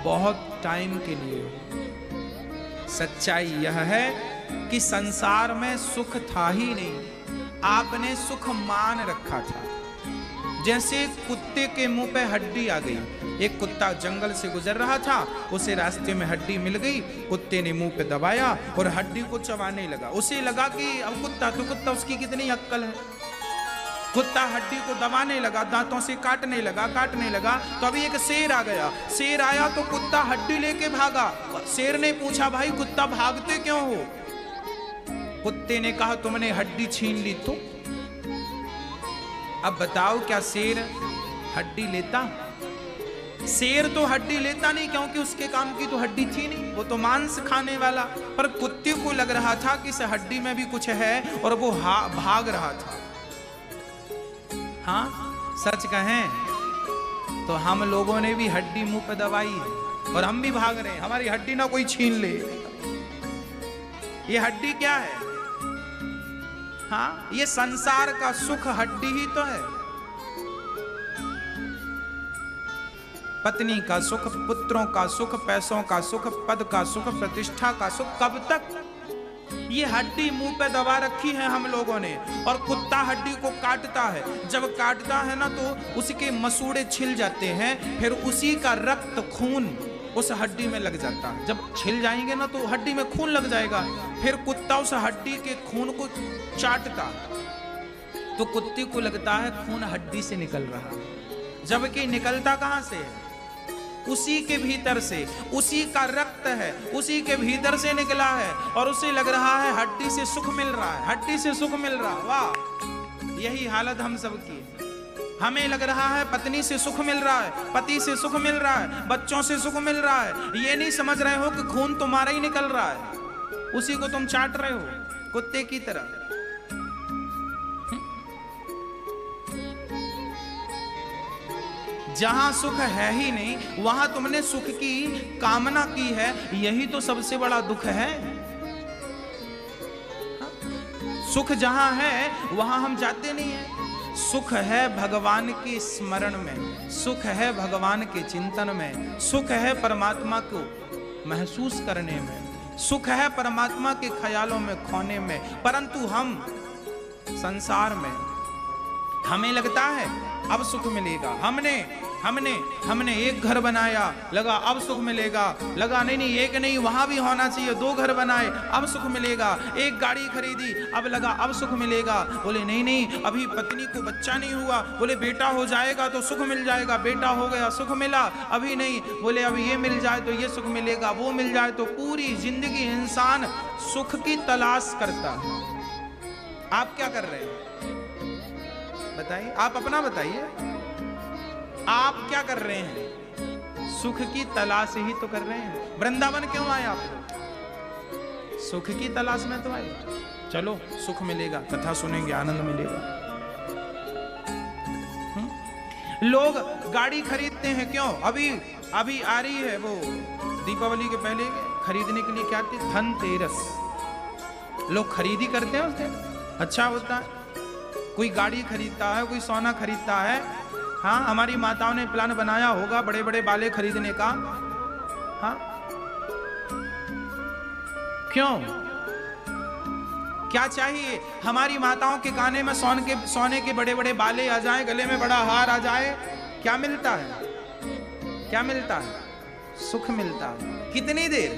बहुत टाइम के लिए हो। सच्चाई यह है कि संसार में सुख था ही नहीं, आपने सुख मान रखा था। जैसे कुत्ते के मुंह पे हड्डी आ गई। एक कुत्ता जंगल से गुजर रहा था, उसे रास्ते में हड्डी मिल गई, कुत्ते ने मुंह पे दबाया और हड्डी को चबाने लगा। उसे लगा कि अब कुत्ता तो कुत्ता, उसकी कितनी अक्ल है। कुत्ता हड्डी को दबाने लगा, दांतों से काटने लगा। तो अभी एक शेर आ गया। शेर आया तो कुत्ता हड्डी लेके भागा। शेर ने पूछा, भाई कुत्ता भागते क्यों हो? कुत्ते ने कहा, तुमने हड्डी छीन ली तो। अब बताओ, क्या शेर हड्डी लेता? शेर तो हड्डी लेता नहीं, क्योंकि उसके काम की तो हड्डी थी नहीं, वो तो मांस खाने वाला। पर कुत्ते को लग रहा था कि इस हड्डी में भी कुछ है, और वो भाग रहा था। हाँ, सच कहें तो हम लोगों ने भी हड्डी मुंह पे दबाई है, और हम भी भाग रहे हैं, हमारी हड्डी ना कोई छीन ले। ये हड्डी क्या है? हाँ, ये संसार का सुख हड्डी ही तो है। पत्नी का सुख, पुत्रों का सुख, पैसों का सुख, पद का सुख, प्रतिष्ठा का सुख, कब तक? ये हड्डी मुंह पे दबा रखी है हम लोगों ने। और कुत्ता हड्डी को काटता है, जब काटता है ना तो उसके मसूड़े छिल जाते हैं, फिर उसी का रक्त खून उस हड्डी में लग जाता है। जब छिल जाएंगे ना तो हड्डी में खून लग जाएगा, फिर कुत्ता उस हड्डी के खून को चाटता, तो कुत्ते को लगता है खून हड्डी से निकल रहा है, जबकि निकलता कहां से है? उसी के भीतर से, उसी का रक्त है, उसी के भीतर से निकला है, और उसे लग रहा है हड्डी से सुख मिल रहा है, हड्डी से सुख मिल रहा। वाह, यही हालत हम सबकी है। हमें लग रहा है पत्नी से सुख मिल रहा है, पति से सुख मिल रहा है, बच्चों से सुख मिल रहा है। ये नहीं समझ रहे हो कि खून तुम्हारा ही निकल रहा है, उसी को तुम चाट रहे हो कुत्ते की तरह। जहां सुख है ही नहीं, वहां तुमने सुख की कामना की है, यही तो सबसे बड़ा दुख है। सुख जहां है वहां हम जाते नहीं है। सुख है भगवान के स्मरण में, सुख है भगवान के चिंतन में, सुख है परमात्मा को महसूस करने में, सुख है परमात्मा के ख्यालों में खोने में। परंतु हम संसार में हमें लगता है अब सुख मिलेगा। हमने एक घर बनाया, लगा अब सुख मिलेगा, लगा नहीं एक नहीं वहां भी होना चाहिए, 2 घर बनाए अब सुख मिलेगा, एक गाड़ी खरीदी अब लगा अब सुख मिलेगा, बोले नहीं अभी पत्नी को बच्चा नहीं हुआ, बोले बेटा हो जाएगा तो सुख मिल जाएगा, बेटा हो गया सुख मिला, अभी नहीं, बोले अब ये मिल जाए तो ये सुख मिलेगा, वो मिल जाए तो। पूरी जिंदगी इंसान सुख की तलाश करता है। आप क्या कर रहे हैं बताइए, आप अपना बताइए, आप क्या कर रहे हैं? सुख की तलाश ही तो कर रहे हैं। वृंदावन क्यों आए आप? सुख की तलाश में तो आए। चलो सुख मिलेगा, कथा सुनेंगे, आनंद मिलेगा। लोग गाड़ी खरीदते हैं क्यों? अभी आ रही है वो दीपावली के पहले खरीदने के लिए क्या थी? धनतेरस। लोग खरीदी करते हैं उस दिन, अच्छा होता है। कोई गाड़ी खरीदता है, कोई सोना खरीदता है। हाँ, हमारी माताओं ने प्लान बनाया होगा बड़े बड़े बाले खरीदने का। हाँ, क्यों? क्या चाहिए? हमारी माताओं के काने में सोने के बड़े बड़े बाले आ जाए, गले में बड़ा हार आ जाए। क्या मिलता है? क्या मिलता है? सुख मिलता है। कितनी देर?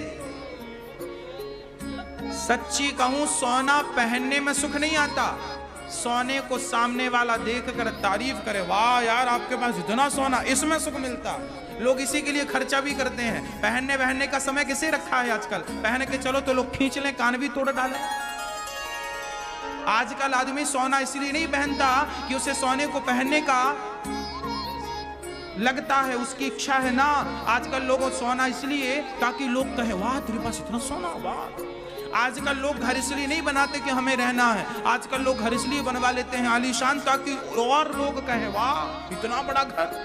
सच्ची कहूं, सोना पहनने में सुख नहीं आता। सोने को सामने वाला देखकर तारीफ करे, वाह यार आपके पास इतना सोना, इसमें सुख मिलता। लोग इसी के लिए खर्चा भी करते हैं। पहनने का समय किसे रखा है आजकल? पहन के चलो तो लोग खींच लें, कान भी तोड़ डालें। आजकल आदमी सोना इसलिए नहीं पहनता कि उसे सोने को पहनने का लगता है, उसकी इच्छा है ना। आजकल लोगों सोना इसलिए ताकि लोग कहे, वाह तेरे पास इतना सोना, वाह। आजकल लोग घर इसलिए नहीं बनाते कि हमें रहना है, आजकल लोग घर इसलिए बनवा लेते हैं आलीशान, ताकि और लोग कहें, वाह इतना बड़ा घर।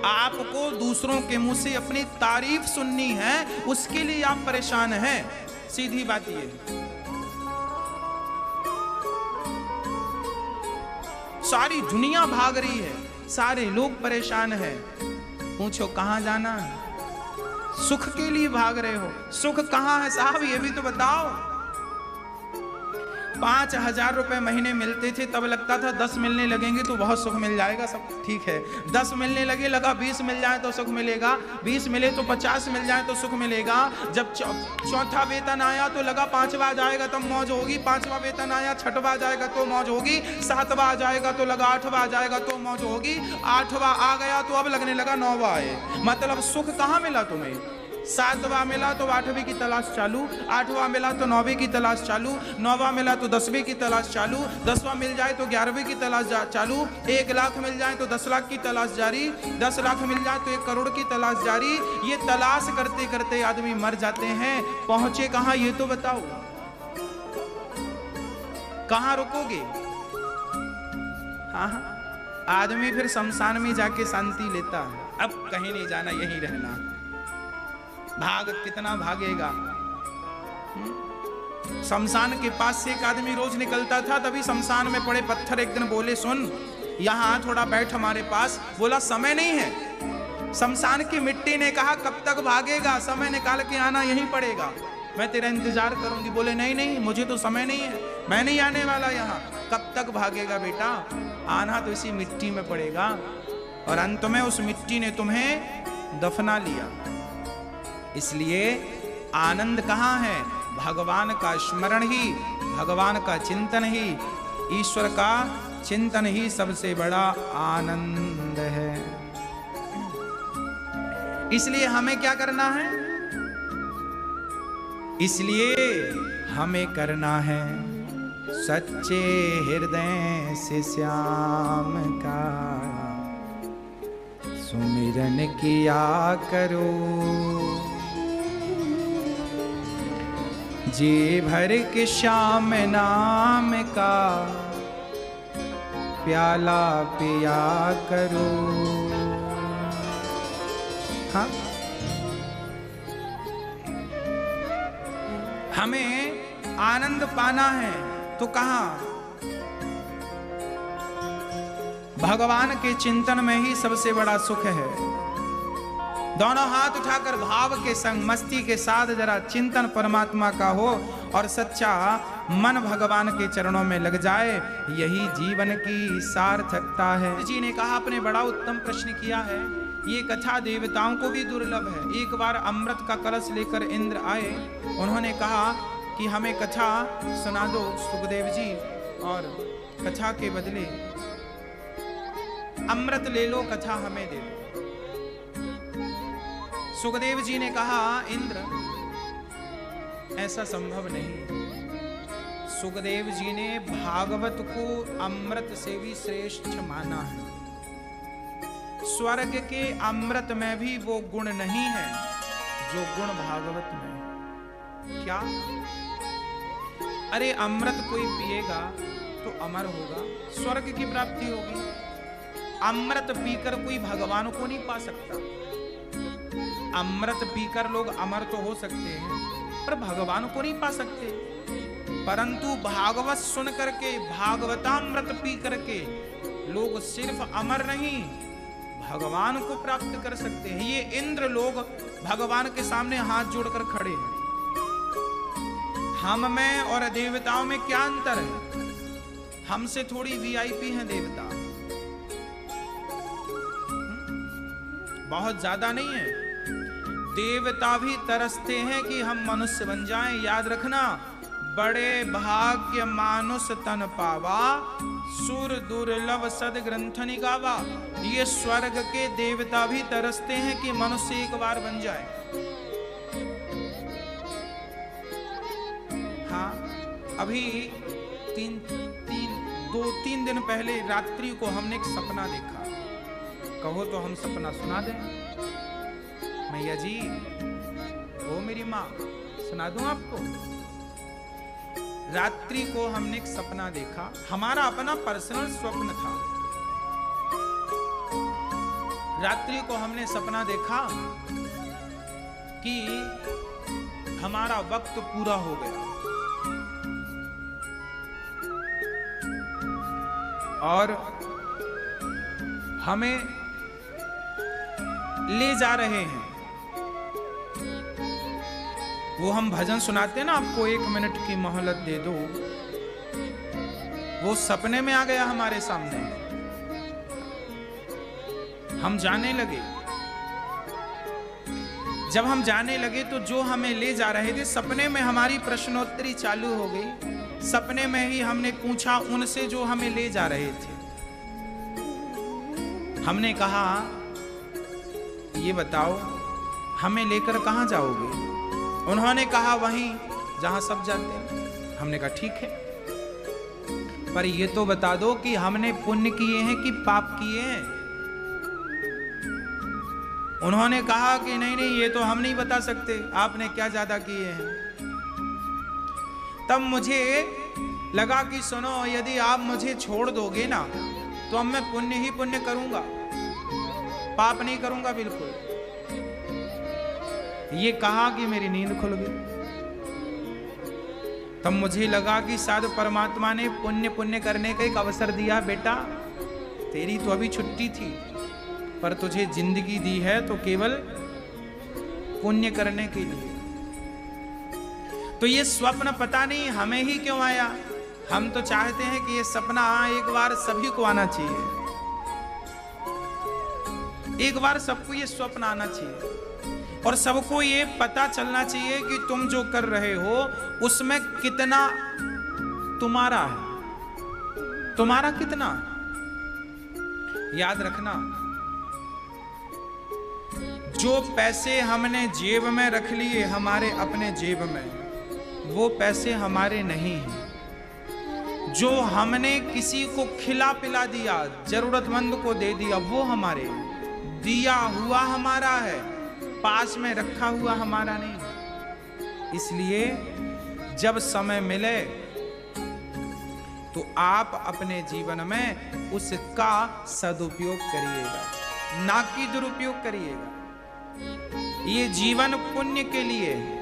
आपको दूसरों के मुंह से अपनी तारीफ सुननी है, उसके लिए आप परेशान हैं। सीधी बात ये। सारी दुनिया भाग रही है, सारे लोग परेशान हैं। पूछो कहां जाना है? सुख के लिए भाग रहे हो। सुख कहां है साहब, ये भी तो बताओ। 5,000 रुपए महीने मिलते थे, तब लगता था 10 मिलने लगेंगे तो बहुत सुख मिल जाएगा, सब ठीक है। 10 मिलने लगे, लगा 20 मिल जाए तो सुख मिलेगा, 20 मिले तो 50 मिल जाए तो सुख मिलेगा। जब चौथा वेतन आया तो लगा 5वां जाएगा तब मौज होगी, 5वां वेतन आया, 6वां जाएगा तो मौज होगी, 7वां जाएगा तो लगा 8वां जाएगा तो मौज होगी, 8वां आ गया तो अब लगने लगा 9वां आए। मतलब सुख कहाँ मिला तुम्हें? 7वां मिला तो 8वीं की तलाश चालू, 8वां मिला तो 9वीं की तलाश चालू, 9वां मिला तो 10वीं की तलाश चालू, 10वां मिल जाए तो 11वीं की तलाश चालू, 1 लाख मिल जाए तो 10 लाख की तलाश जारी, 10 लाख मिल जाए तो 1 करोड़ की तलाश जारी। ये तलाश करते करते आदमी मर जाते हैं। पहुंचे कहां ये तो बताओ, कहां रुकोगे? हाँ, आदमी फिर शमशान में जाके शांति लेता है, अब कहीं नहीं जाना, यहीं रहना। भाग कितना भागेगा? शमशान के पास से एक आदमी रोज निकलता था, तभी शमशान में पड़े पत्थर एक दिन बोले, सुन यहां थोड़ा बैठ हमारे पास। बोला समय नहीं है। शमशान की मिट्टी ने कहा कब तक भागेगा, समय निकाल के आना, यहीं पड़ेगा, मैं तेरा इंतजार करूंगी। बोले नहीं नहीं, मुझे तो समय नहीं है, मैं नहीं आने वाला यहाँ। कब तक भागेगा बेटा, आना तो इसी मिट्टी में पड़ेगा। और अंत में उस मिट्टी ने तुम्हें दफना लिया। इसलिए आनंद कहाँ है? भगवान का स्मरण ही, भगवान का चिंतन ही, ईश्वर का चिंतन ही सबसे बड़ा आनंद है। इसलिए हमें क्या करना है? इसलिए हमें करना है सच्चे हृदय से श्याम का सुमिरन किया करो। जी भर के श्याम नाम का प्याला पिया करो। हाँ, हमें आनंद पाना है तो कहां? भगवान के चिंतन में ही सबसे बड़ा सुख है। दोनों हाथ उठाकर भाव के संग मस्ती के साथ जरा चिंतन परमात्मा का हो और सच्चा मन भगवान के चरणों में लग जाए, यही जीवन की सार्थकता है। जी ने कहा, आपने बड़ा उत्तम प्रश्न किया है। ये कथा देवताओं को भी दुर्लभ है। एक बार अमृत का कलश लेकर इंद्र आए, उन्होंने कहा कि हमें कथा सुना दो सुखदेव जी, और कथा के बदले अमृत ले लो, कथा हमें दे दो। सुखदेव जी ने कहा, इंद्र ऐसा संभव नहीं। सुखदेव जी ने भागवत को अमृत से भी श्रेष्ठ माना है। स्वर्ग के अमृत में भी वो गुण नहीं है जो गुण भागवत में। क्या? अरे अमृत कोई पिएगा तो अमर होगा, स्वर्ग की प्राप्ति होगी। अमृत पीकर कोई भगवान को नहीं पा सकता। अमृत पीकर लोग अमर तो हो सकते हैं, पर भगवान को नहीं पा सकते। परंतु भागवत सुन करके, भागवतामृत पी करके लोग सिर्फ अमर नहीं, भगवान को प्राप्त कर सकते हैं। ये इंद्र लोग भगवान के सामने हाथ जोड़कर खड़े हैं। हम में और देवताओं में क्या अंतर है? हमसे थोड़ी वीआईपी हैं देवता, बहुत ज्यादा नहीं है। देवता भी तरसते हैं कि हम मनुष्य बन जाएं। याद रखना, बड़े भाग्य मानुष तन पावा, सुर दुर्लभ सद ग्रंथ निगावा। ये स्वर्ग के देवता भी तरसते हैं कि मनुष्य एक बार बन जाए। हाँ, अभी 2-3 दिन पहले रात्रि को हमने एक सपना देखा। कहो तो हम सपना सुना दें? मैया जी, ओ मेरी माँ, सुना दूं आपको? रात्रि को हमने एक सपना देखा, हमारा अपना पर्सनल स्वप्न था। रात्रि को हमने सपना देखा कि हमारा वक्त पूरा हो गया और हमें ले जा रहे हैं। वो हम भजन सुनाते हैं ना, आपको 1 मिनट की मोहलत दे दो, वो सपने में आ गया हमारे सामने। हम जाने लगे। जब हम जाने लगे तो जो हमें ले जा रहे थे, सपने में हमारी प्रश्नोत्तरी चालू हो गई। सपने में ही हमने पूछा उनसे जो हमें ले जा रहे थे। हमने कहा, ये बताओ हमें लेकर कहाँ जाओगे? उन्होंने कहा वहीं जहां सब जाते हैं। हमने कहा ठीक है, पर ये तो बता दो कि हमने पुण्य किए हैं कि पाप किए हैं। उन्होंने कहा कि नहीं नहीं, ये तो हम नहीं बता सकते, आपने क्या ज्यादा किए हैं। तब मुझे लगा कि सुनो, यदि आप मुझे छोड़ दोगे ना तो अब मैं पुण्य ही पुण्य करूंगा, पाप नहीं करूंगा बिल्कुल। ये कहा कि मेरी नींद खुल गई। तब मुझे लगा कि शायद परमात्मा ने पुण्य पुण्य करने का एक अवसर दिया। बेटा तेरी तो अभी छुट्टी थी, पर तुझे जिंदगी दी है तो केवल पुण्य करने के लिए। तो ये स्वप्न पता नहीं हमें ही क्यों आया। हम तो चाहते हैं कि ये सपना एक बार सभी को आना चाहिए, एक बार सबको ये स्वप्न आना चाहिए और सबको ये पता चलना चाहिए कि तुम जो कर रहे हो उसमें कितना तुम्हारा है, तुम्हारा कितना। याद रखना, जो पैसे हमने जेब में रख लिए हमारे अपने जेब में, वो पैसे हमारे नहीं हैं। जो हमने किसी को खिला पिला दिया, जरूरतमंद को दे दिया, वो हमारे दिया हुआ हमारा है, पास में रखा हुआ हमारा नहीं। इसलिए जब समय मिले तो आप अपने जीवन में उसका सदुपयोग करिएगा, ना कि दुरुपयोग करिएगा। ये जीवन पुण्य के लिए है,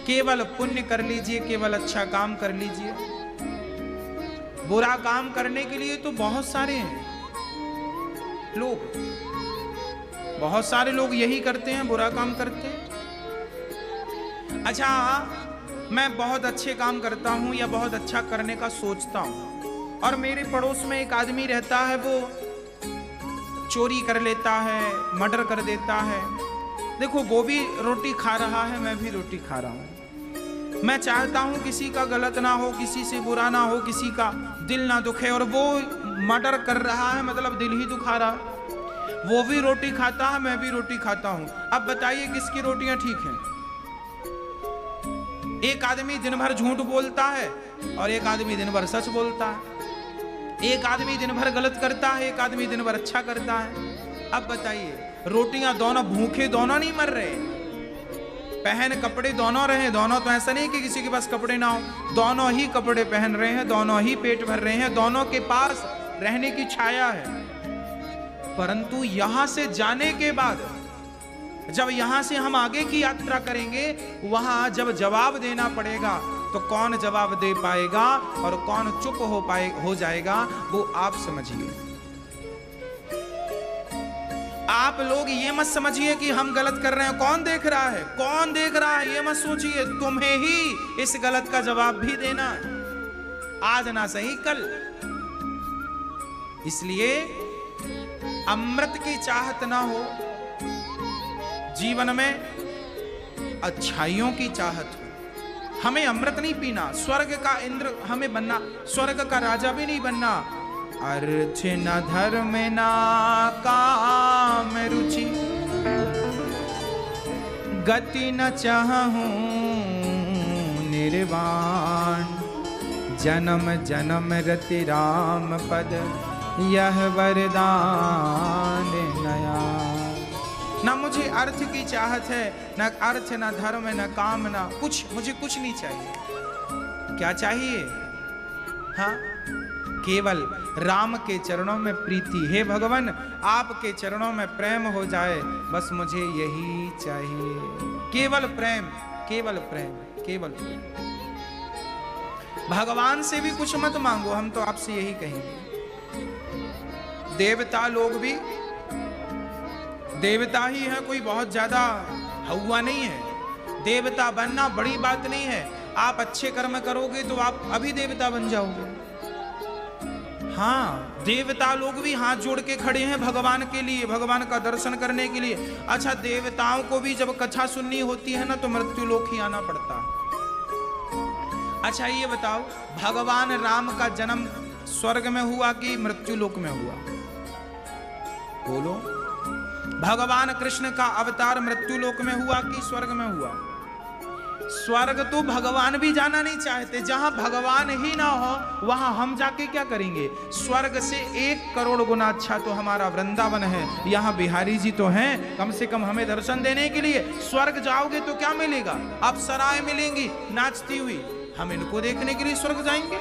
केवल पुण्य कर लीजिए, केवल अच्छा काम कर लीजिए। बुरा काम करने के लिए तो बहुत सारे हैं लोग, बहुत सारे लोग यही करते हैं, बुरा काम करते हैं। अच्छा, मैं बहुत अच्छे काम करता हूं या बहुत अच्छा करने का सोचता हूं और मेरे पड़ोस में एक आदमी रहता है, वो चोरी कर लेता है, मर्डर कर देता है। देखो, वो भी रोटी खा रहा है, मैं भी रोटी खा रहा हूं। मैं चाहता हूं किसी का गलत ना हो, किसी से बुरा ना हो, किसी का दिल ना दुखे, और वो मर्डर कर रहा है, मतलब दिल ही दुखा रहा है। वो भी रोटी खाता है, मैं भी रोटी खाता हूं। अब बताइए किसकी रोटियां ठीक हैं? एक आदमी दिन भर झूठ बोलता है और एक आदमी दिन भर सच बोलता है। एक आदमी दिन भर गलत करता है, एक आदमी दिन भर अच्छा करता है। अब बताइए, रोटियां दोनों भूखे दोनों नहीं मर रहे, पहन कपड़े दोनों रहे, दोनों तो ऐसा नहीं कि किसी के पास कपड़े ना हो, दोनों ही कपड़े पहन रहे हैं, दोनों ही पेट भर रहे हैं, दोनों के पास रहने की छाया है। परंतु यहां से जाने के बाद, जब यहां से हम आगे की यात्रा करेंगे, वहां जब जवाब देना पड़ेगा तो कौन जवाब दे पाएगा और कौन चुप हो जाएगा, वो आप समझिए। आप लोग ये मत समझिए कि हम गलत कर रहे हैं, कौन देख रहा है, कौन देख रहा है, ये मत सोचिए। तुम्हें ही इस गलत का जवाब भी देना है, आज ना सही कल। इसलिए अमृत की चाहत ना हो जीवन में, अच्छाइयों की चाहत हो। हमें अमृत नहीं पीना, स्वर्ग का इंद्र हमें बनना, स्वर्ग का राजा भी नहीं बनना। अर्थ न धर्म ना काम रुचि, गति न चाहूं निर्वाण। जन्म जन्म रति राम पद, यह वरदान नया। ना मुझे अर्थ की चाहत है, ना अर्थ, ना धर्म, ना काम, ना कुछ, मुझे कुछ नहीं चाहिए। क्या चाहिए? हाँ, केवल राम के चरणों में प्रीति। हे भगवान, आपके चरणों में प्रेम हो जाए, बस मुझे यही चाहिए। केवल प्रेम, केवल प्रेम, केवल प्रेम। भगवान से भी कुछ मत मांगो, हम तो आपसे यही कहेंगे। देवता लोग भी देवता ही है, कोई बहुत ज्यादा हवा नहीं है। देवता बनना बड़ी बात नहीं है, आप अच्छे कर्म करोगे तो आप अभी देवता बन जाओगे। हाँ, देवता लोग भी हाथ जोड़ के खड़े हैं भगवान के लिए, भगवान का दर्शन करने के लिए। अच्छा, देवताओं को भी जब कथा सुननी होती है ना तो मृत्यु लोक ही आना पड़ता है। अच्छा ये बताओ, भगवान राम का जन्म स्वर्ग में हुआ कि मृत्यु लोक में हुआ? बोलो। भगवान कृष्ण का अवतार मृत्युलोक में हुआ कि स्वर्ग में हुआ? स्वर्ग तो भगवान भी जाना नहीं चाहते। जहां भगवान ही ना हो वहां हम जाके क्या करेंगे? स्वर्ग से 1 करोड़ गुना अच्छा तो हमारा वृंदावन है। यहाँ बिहारी जी तो हैं, कम से कम हमें दर्शन देने के लिए। स्वर्ग जाओगे तो क्या मिलेगा? अप्सराएं मिलेंगी नाचती हुई। हम इनको देखने के लिए स्वर्ग जाएंगे?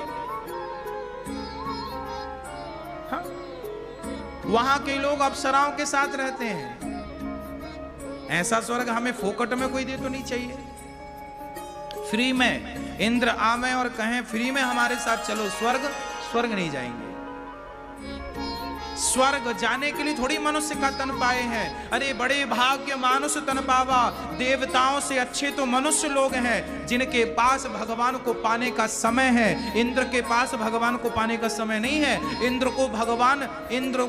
हाँ? वहां के लोग अप्सराओं के साथ रहते हैं। ऐसा स्वर्ग हमें फोकट में कोई दे तो नहीं चाहिए। फ्री में इंद्र आवे और कहें फ्री में हमारे साथ चलो स्वर्ग, स्वर्ग नहीं जाएंगे। स्वर्ग जाने के लिए थोड़ी मनुष्य का तन पाए हैं। अरे बड़े भाग्य मानुष तन पावा, देवताओं से अच्छे तो मनुष्य लोग हैं जिनके पास भगवान को पाने का समय है। इंद्र के पास भगवान को पाने का समय नहीं है। इंद्र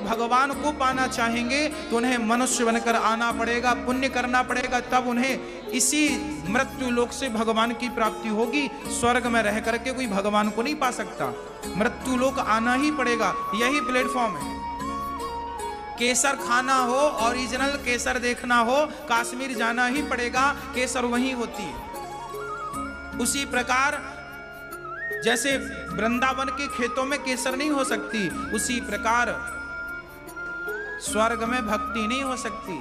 भगवान को पाना चाहेंगे तो उन्हें मनुष्य बनकर आना पड़ेगा, पुण्य करना पड़ेगा, तब उन्हें इसी मृत्यु लोक से भगवान की प्राप्ति होगी। स्वर्ग में रह करके कोई भगवान को नहीं पा सकता, मृत्यु लोक आना ही पड़ेगा। यही प्लेटफॉर्म है। केसर खाना हो, ओरिजिनल केसर देखना हो, कश्मीर जाना ही पड़ेगा, केसर वहीं होती है। उसी प्रकार जैसे वृंदावन के खेतों में केसर नहीं हो सकती, उसी प्रकार स्वर्ग में भक्ति नहीं हो सकती।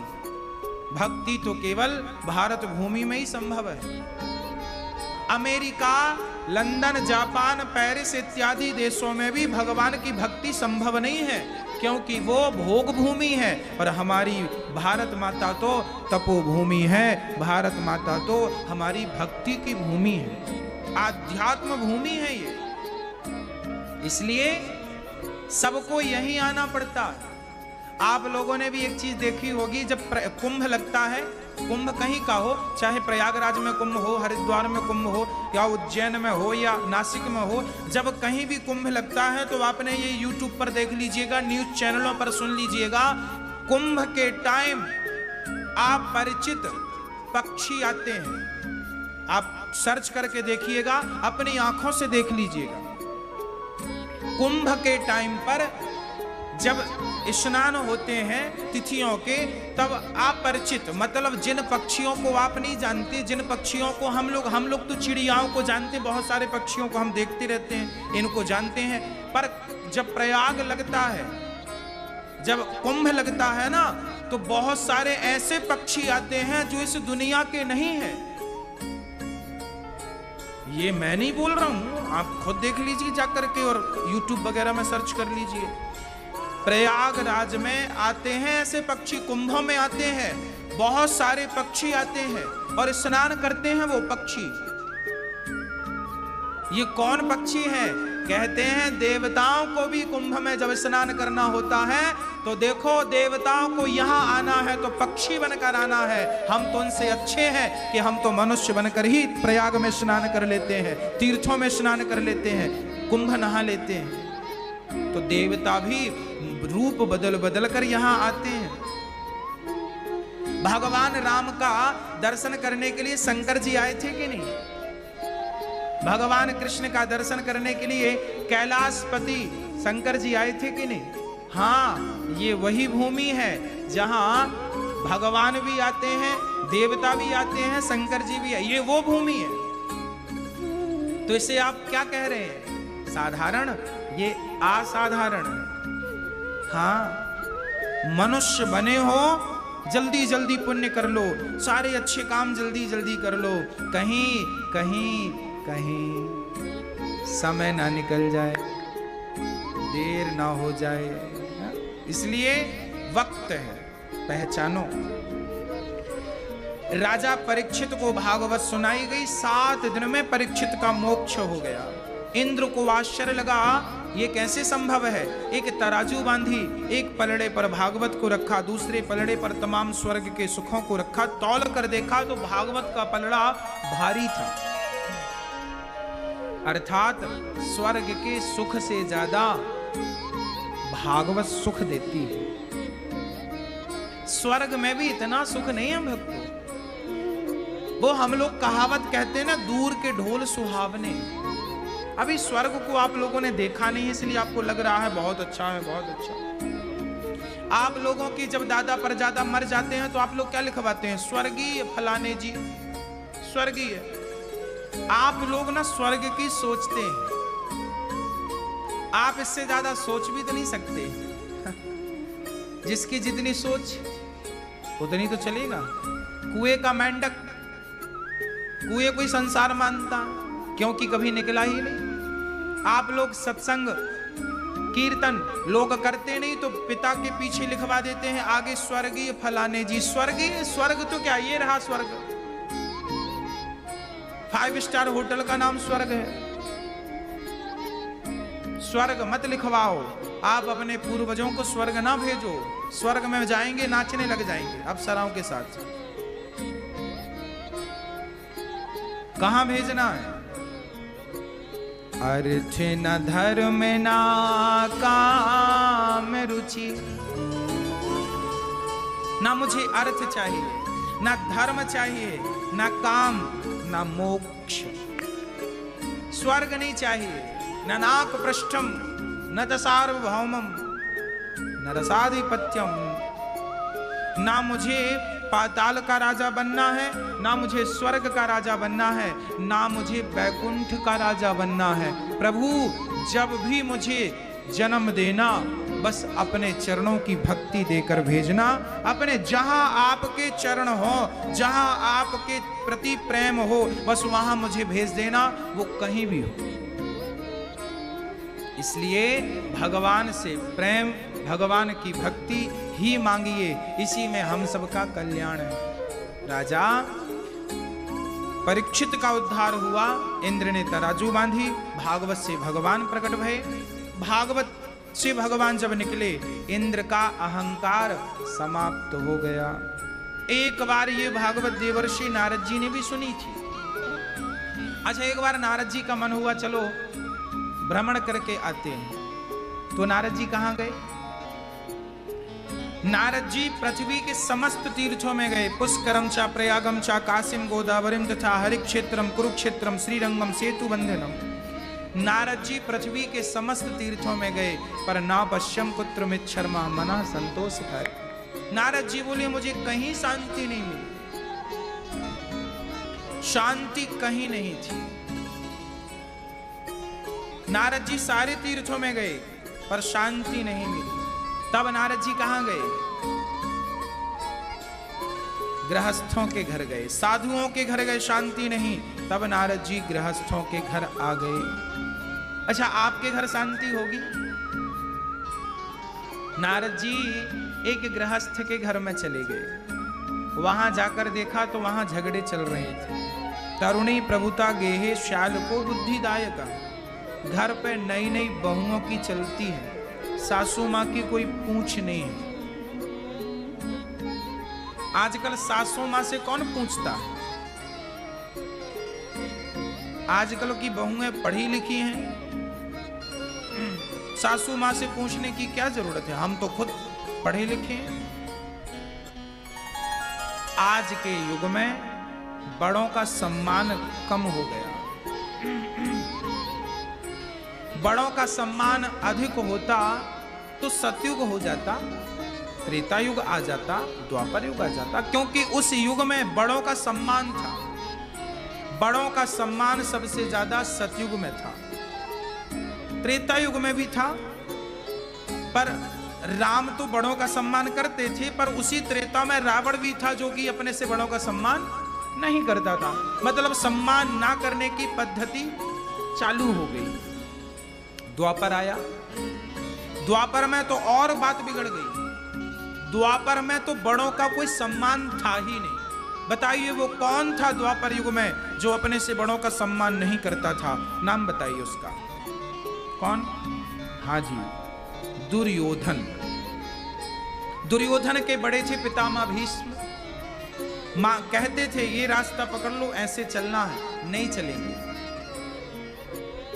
भक्ति तो केवल भारत भूमि में ही संभव है। अमेरिका, लंदन, जापान, पेरिस इत्यादि देशों में भी भगवान की भक्ति संभव नहीं है, क्योंकि वो भोग भूमि है। और हमारी भारत माता तो तपोभूमि है, भारत माता तो हमारी भक्ति की भूमि है, आध्यात्म भूमि है ये। इसलिए सबको यहीं आना पड़ता है। आप लोगों ने भी एक चीज देखी होगी, जब कुंभ लगता है, कुंभ कहीं का हो, चाहे प्रयागराज में कुंभ हो, हरिद्वार में कुंभ हो, या उज्जैन में हो, या नासिक में हो, जब कहीं भी कुंभ लगता है तो आपने ये YouTube पर देख लीजिएगा, न्यूज चैनलों पर सुन लीजिएगा, कुंभ के टाइम अपरिचित पक्षी आते हैं। आप सर्च करके देखिएगा, अपनी आंखों से देख लीजिएगा। कुंभ के टाइम पर जब स्नान होते हैं तिथियों के, तब अपरिचित मतलब जिन पक्षियों को आप नहीं जानते, जिन पक्षियों को हम लोग तो चिड़ियाओं को जानते, बहुत सारे पक्षियों को हम देखते रहते हैं, इनको जानते हैं। पर जब प्रयाग लगता है, जब कुंभ लगता है ना, तो बहुत सारे ऐसे पक्षी आते हैं जो इस दुनिया के नहीं हैं। ये मैं नहीं बोल रहा हूं, आप खुद देख लीजिए जाकर के, और YouTube वगैरह में सर्च कर लीजिए। प्रयागराज में आते हैं ऐसे पक्षी, कुंभों में आते हैं, बहुत सारे पक्षी आते हैं और स्नान करते हैं वो पक्षी। ये कौन पक्षी हैं? कहते हैं देवताओं को भी कुंभ में जब स्नान करना होता है तो देखो, देवताओं को यहाँ आना है तो पक्षी बनकर आना है। हम तो उनसे अच्छे हैं कि हम तो मनुष्य बनकर ही प्रयाग में स्नान कर लेते हैं, तीर्थों में स्नान कर लेते हैं, कुंभ नहा लेते हैं। तो देवता भी रूप बदल बदल कर यहां आते हैं। भगवान राम का दर्शन करने के लिए शंकर जी आए थे कि नहीं? भगवान कृष्ण का दर्शन करने के लिए कैलाशपति शंकर जी आए थे कि नहीं? हाँ, ये वही भूमि है जहां भगवान भी आते हैं, देवता भी आते हैं, शंकर जी भी है। ये वो भूमि है। तो इसे आप क्या कह रहे हैं? साधारण? ये असाधारण। हाँ, मनुष्य बने हो, जल्दी जल्दी पुण्य कर लो, सारे अच्छे काम जल्दी जल्दी कर लो, कहीं कहीं कहीं समय ना निकल जाए, देर ना हो जाए। इसलिए वक्त है, पहचानो। राजा परीक्षित को भागवत सुनाई गई, 7 दिन में परीक्षित का मोक्ष हो गया। इंद्र को आश्चर्य लगा, ये कैसे संभव है? एक तराजू बांधी, एक पलड़े पर भागवत को रखा, दूसरे पलड़े पर तमाम स्वर्ग के सुखों को रखा, तौल कर देखा तो भागवत का पलड़ा भारी था। अर्थात स्वर्ग के सुख से ज्यादा भागवत सुख देती है। स्वर्ग में भी इतना सुख नहीं है भक्तों। वो हम लोग कहावत कहते हैं ना, दूर के ढोल सुहावने। अभी स्वर्ग को आप लोगों ने देखा नहीं, इसलिए आपको लग रहा है बहुत अच्छा है, बहुत अच्छा। आप लोगों की जब दादा परदादा मर जाते हैं तो आप लोग क्या लिखवाते हैं? स्वर्गीय फलाने जी, स्वर्गीय। आप लोग ना स्वर्ग की सोचते हैं, आप इससे ज्यादा सोच भी तो नहीं सकते। जिसकी जितनी सोच उतनी तो चलेगा। कुएं का मेंढक कुएं कोई संसार मानता, क्योंकि कभी निकला ही नहीं। आप लोग सत्संग कीर्तन लोग करते नहीं तो पिता के पीछे लिखवा देते हैं आगे स्वर्गीय फलाने जी। स्वर्गीय, स्वर्ग तो क्या, ये रहा स्वर्ग। 5 स्टार होटल का नाम स्वर्ग है। स्वर्ग मत लिखवाओ, आप अपने पूर्वजों को स्वर्ग ना भेजो। स्वर्ग में जाएंगे नाचने लग जाएंगे अप्सराओं के साथ। कहां भेजना है? अर्थ न धर्म ना काम रुचि। ना मुझे अर्थ चाहिए, ना धर्म चाहिए, ना काम, ना मोक्ष। स्वर्ग नहीं चाहिए, न नाक पृष्ठम, न च सार्वभौमम, न रसाधिपत्यम। ना मुझे पाताल का राजा बनना है, ना मुझे स्वर्ग का राजा बनना है, ना मुझे बैकुंठ का राजा बनना है। प्रभु जब भी मुझे जन्म देना, बस अपने चरणों की भक्ति देकर भेजना। अपने जहां आपके चरण हो, जहां आपके प्रति प्रेम हो, बस वहां मुझे भेज देना, वो कहीं भी हो। इसलिए भगवान से प्रेम, भगवान की भक्ति ही मांगिए, इसी में हम सबका कल्याण है। राजा परीक्षित का उद्धार हुआ, इंद्र ने तराजू बांधी, भागवत से भगवान प्रकट भये। भागवत से भगवान जब निकले, इंद्र का अहंकार समाप्त हो गया। एक बार ये भागवत देवर्षि नारद जी ने भी सुनी थी। अच्छा, एक बार नारद जी का मन हुआ चलो भ्रमण करके आते हैं। तो नारद जी कहां गए? नारद जी पृथ्वी के समस्त तीर्थों में गए। पुष्करम चा, प्रयागम चा, काशीम, गोदावरीम तथा हरिक्षेत्रम, कुरुक्षेत्रम, श्रीरंगम, सेतु बंधनम। नारद जी पृथ्वी के समस्त तीर्थों में गए, पर ना पश्यम पुत्र मिच्छर्मा मना संतोष खाए। नारद जी बोले मुझे कहीं शांति नहीं मिली, शांति कहीं नहीं थी। नारद जी सारे तीर्थों में गए पर शांति नहीं मिली। तब नारद जी कहां गए? गृहस्थों के घर गए, साधुओं के घर गए, शांति नहीं। तब नारद जी गृहस्थों के घर आ गए। अच्छा, आपके घर शांति होगी? नारद जी एक गृहस्थ के घर में चले गए। वहां जाकर देखा तो वहां झगड़े चल रहे थे। तरुणी प्रभुता गेहे श्याल को बुद्धिदायका। घर पे नई नई बहुओं की चलती है, सासू माँ की कोई पूछ नहीं है। आजकल सासू माँ से कौन पूछता है? आजकल की बहुएं पढ़ी लिखी हैं, सासू माँ से पूछने की क्या जरूरत है? हम तो खुद पढ़े लिखे हैं। आज के युग में बड़ों का सम्मान कम हो गया। बड़ों का सम्मान अधिक होता तो सतयुग हो जाता, त्रेता युग आ जाता, द्वापर युग आ जाता। क्योंकि उस युग में बड़ों का सम्मान था। बड़ों का सम्मान सबसे ज्यादा सतयुग में था, त्रेता युग में भी था। पर राम तो बड़ों का सम्मान करते थे, पर उसी त्रेता में रावण भी था जो कि अपने से बड़ों का सम्मान नहीं करता था। मतलब सम्मान ना करने की पद्धति चालू हो गई। द्वापर आया, द्वापर में तो और बात बिगड़ गई। द्वापर में तो बड़ों का कोई सम्मान था ही नहीं। बताइए वो कौन था द्वापर युग में जो अपने से बड़ों का सम्मान नहीं करता था? नाम बताइए उसका। कौन? हाँ जी, दुर्योधन। दुर्योधन के बड़े थे पितामह भीष्म। मां कहते थे ये रास्ता पकड़ लो, ऐसे चलना है, नहीं चलेंगे।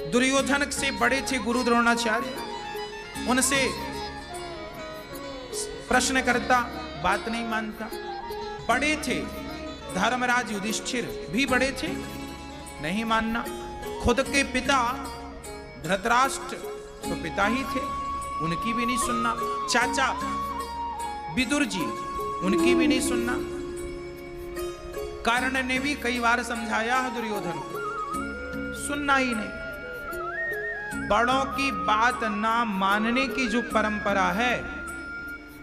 दुर्योधन से बड़े थे गुरु द्रोणाचार्य। उनसे प्रश्न करता, बात नहीं मानता। बड़े थे धर्मराज युधिष्ठिर, भी बड़े थे, नहीं मानना। खुद के पिता धृतराष्ट्र तो पिता ही थे, उनकी भी नहीं सुनना। चाचा विदुर जी, उनकी भी नहीं सुनना। कर्ण ने भी कई बार समझाया है दुर्योधन को, सुनना ही नहीं। बड़ों की बात ना मानने की जो परंपरा है,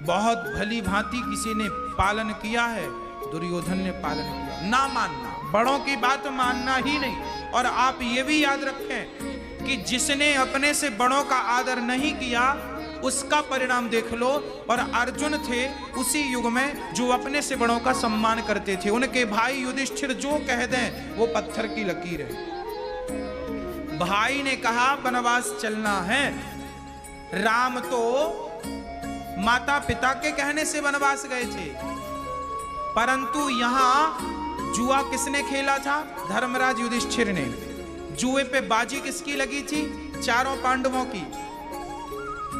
बहुत भली भांति किसी ने पालन किया है, दुर्योधन ने पालन किया। ना मानना, बड़ों की बात मानना ही नहीं। और आप ये भी याद रखें कि जिसने अपने से बड़ों का आदर नहीं किया, उसका परिणाम देख लो। और अर्जुन थे उसी युग में जो अपने से बड़ों का सम्मान करते थे। उनके भाई युधिष्ठिर जो कह दें वो पत्थर की लकीर है। भाई ने कहा वनवास चलना है, राम तो माता पिता के कहने से वनवास गए थे, परंतु यहां जुआ किसने खेला था? धर्मराज युधिष्ठिर ने। जुए पे बाजी किसकी लगी थी? चारों पांडवों की,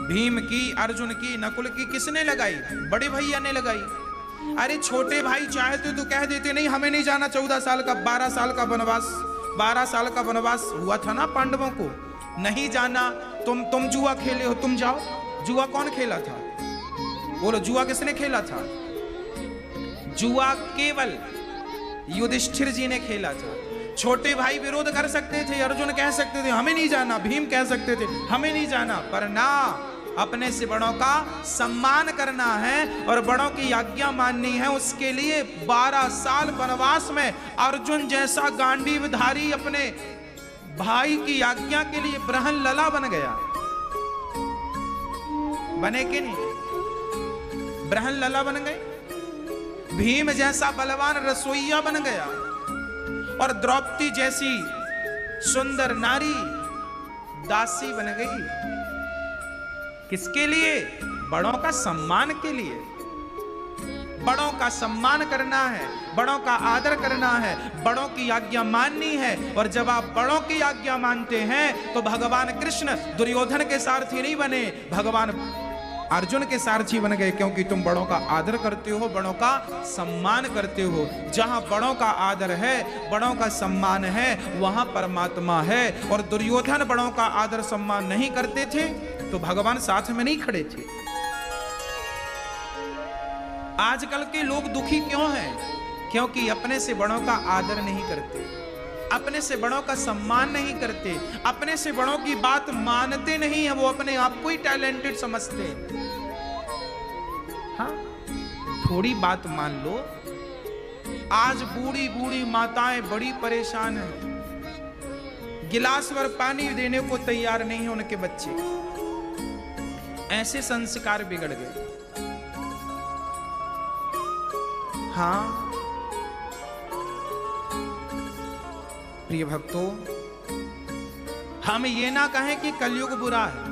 भीम की, अर्जुन की, नकुल की। किसने लगाई? बड़े भैया ने लगाई। अरे छोटे भाई चाहते तो कह देते नहीं हमें नहीं जाना, 14 साल का 12 साल का वनवास, 12 साल का वनवास हुआ था ना पांडवों को, नहीं जाना। तुम जुआ खेले हो, तुम जाओ। जुआ कौन खेला था? बोलो, जुआ किसने खेला था? जुआ केवल युधिष्ठिर जी ने खेला था। छोटे भाई विरोध कर सकते थे, अर्जुन कह सकते थे हमें नहीं जाना, भीम कह सकते थे हमें नहीं जाना, पर ना, अपने से बड़ों का सम्मान करना है और बड़ों की आज्ञा माननी है। उसके लिए 12 साल वनवास में अर्जुन जैसा गांडीवधारी अपने भाई की आज्ञा के लिए ब्रहन लला बन गया। बने कि नहीं? ब्रहन लला बन गए। भीम जैसा बलवान रसोइया बन गया। और द्रौपदी जैसी सुंदर नारी दासी बन गई। किसके लिए? बड़ों का सम्मान के लिए। बड़ों का सम्मान करना है, बड़ों का आदर करना है, बड़ों की आज्ञा माननी है। और जब आप बड़ों की आज्ञा मानते हैं तो भगवान कृष्ण दुर्योधन के सारथी नहीं बने, भगवान अर्जुन के सारथी बन गए, क्योंकि तुम बड़ों का आदर करते हो, बड़ों का सम्मान करते हो। जहां बड़ों का आदर है, बड़ों का सम्मान है, वहां परमात्मा है। और दुर्योधन बड़ों का आदर सम्मान नहीं करते थे तो भगवान साथ में नहीं खड़े थे। आजकल के लोग दुखी क्यों हैं? क्योंकि अपने से बड़ों का आदर नहीं करते, अपने से बड़ों का सम्मान नहीं करते, अपने से बड़ों की बात मानते नहीं है। वो अपने आप को ही टैलेंटेड समझते हैं। हाँ, थोड़ी बात मान लो। आज बूढ़ी बूढ़ी माताएं बड़ी परेशान हैं, गिलास भर पानी देने को तैयार नहीं है उनके बच्चे। ऐसे संस्कार बिगड़ गए। हाँ प्रिय भक्तों, हम ये ना कहें कि कलयुग बुरा है।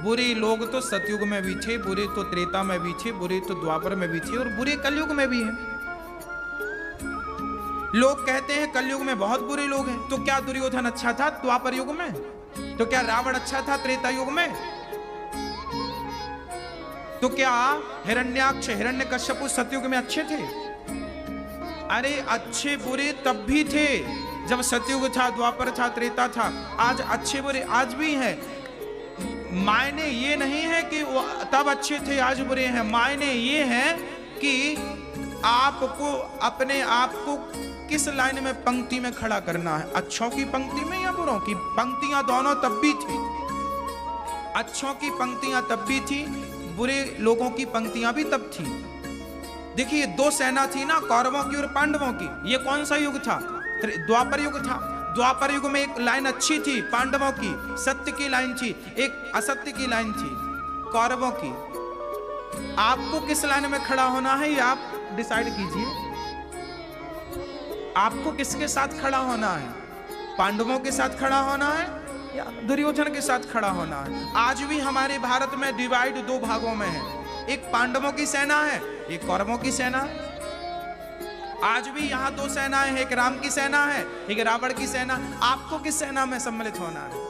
बुरे लोग तो सतयुग में भी थे, बुरे तो त्रेता में भी थे, बुरे तो द्वापर में भी थे और बुरे कलयुग में भी हैं। लोग कहते हैं कलयुग में बहुत बुरे लोग हैं। तो क्या दुर्योधन अच्छा था द्वापर युग में? तो क्या रावण अच्छा था त्रेता युग में? तो क्या हिरण्याक्ष, हिरण्यकश्यप सतयुग में अच्छे थे? अरे अच्छे बुरे तब भी थे जब सतयुग था, द्वापर था, त्रेता था। आज अच्छे बुरे आज भी हैं। मायने ये नहीं है कि वो तब अच्छे थे आज बुरे हैं। मायने ये है कि आपको अपने आप को किस लाइन में, पंक्ति में खड़ा करना है। अच्छों की पंक्ति में या बुरों की? पंक्तियां दोनों तब भी थी। अच्छों की पंक्तियां तब भी थी, बुरे लोगों की पंक्तियां भी तब थी। देखिए, दो सेना थी ना, कौरवों की और पांडवों की। ये कौन सा युग था? द्वापर युग था। द्वापर युग में एक लाइन अच्छी थी पांडवों की, सत्य की लाइन थी, एक असत्य की लाइन थी कौरवों की। आपको किस लाइन में खड़ा होना है ये आप डिसाइड कीजिए। आपको किसके साथ खड़ा होना है? पांडवों के साथ खड़ा होना है या दुर्योधन के साथ खड़ा होना है? आज भी हमारे भारत में डिवाइड दो भागों में है। एक पांडवों की सेना है, एक कौरवों की सेना है। आज भी यहाँ दो सेनाएं हैं, एक राम की सेना है, एक रावण की सेना। आपको किस सेना में सम्मिलित होना है?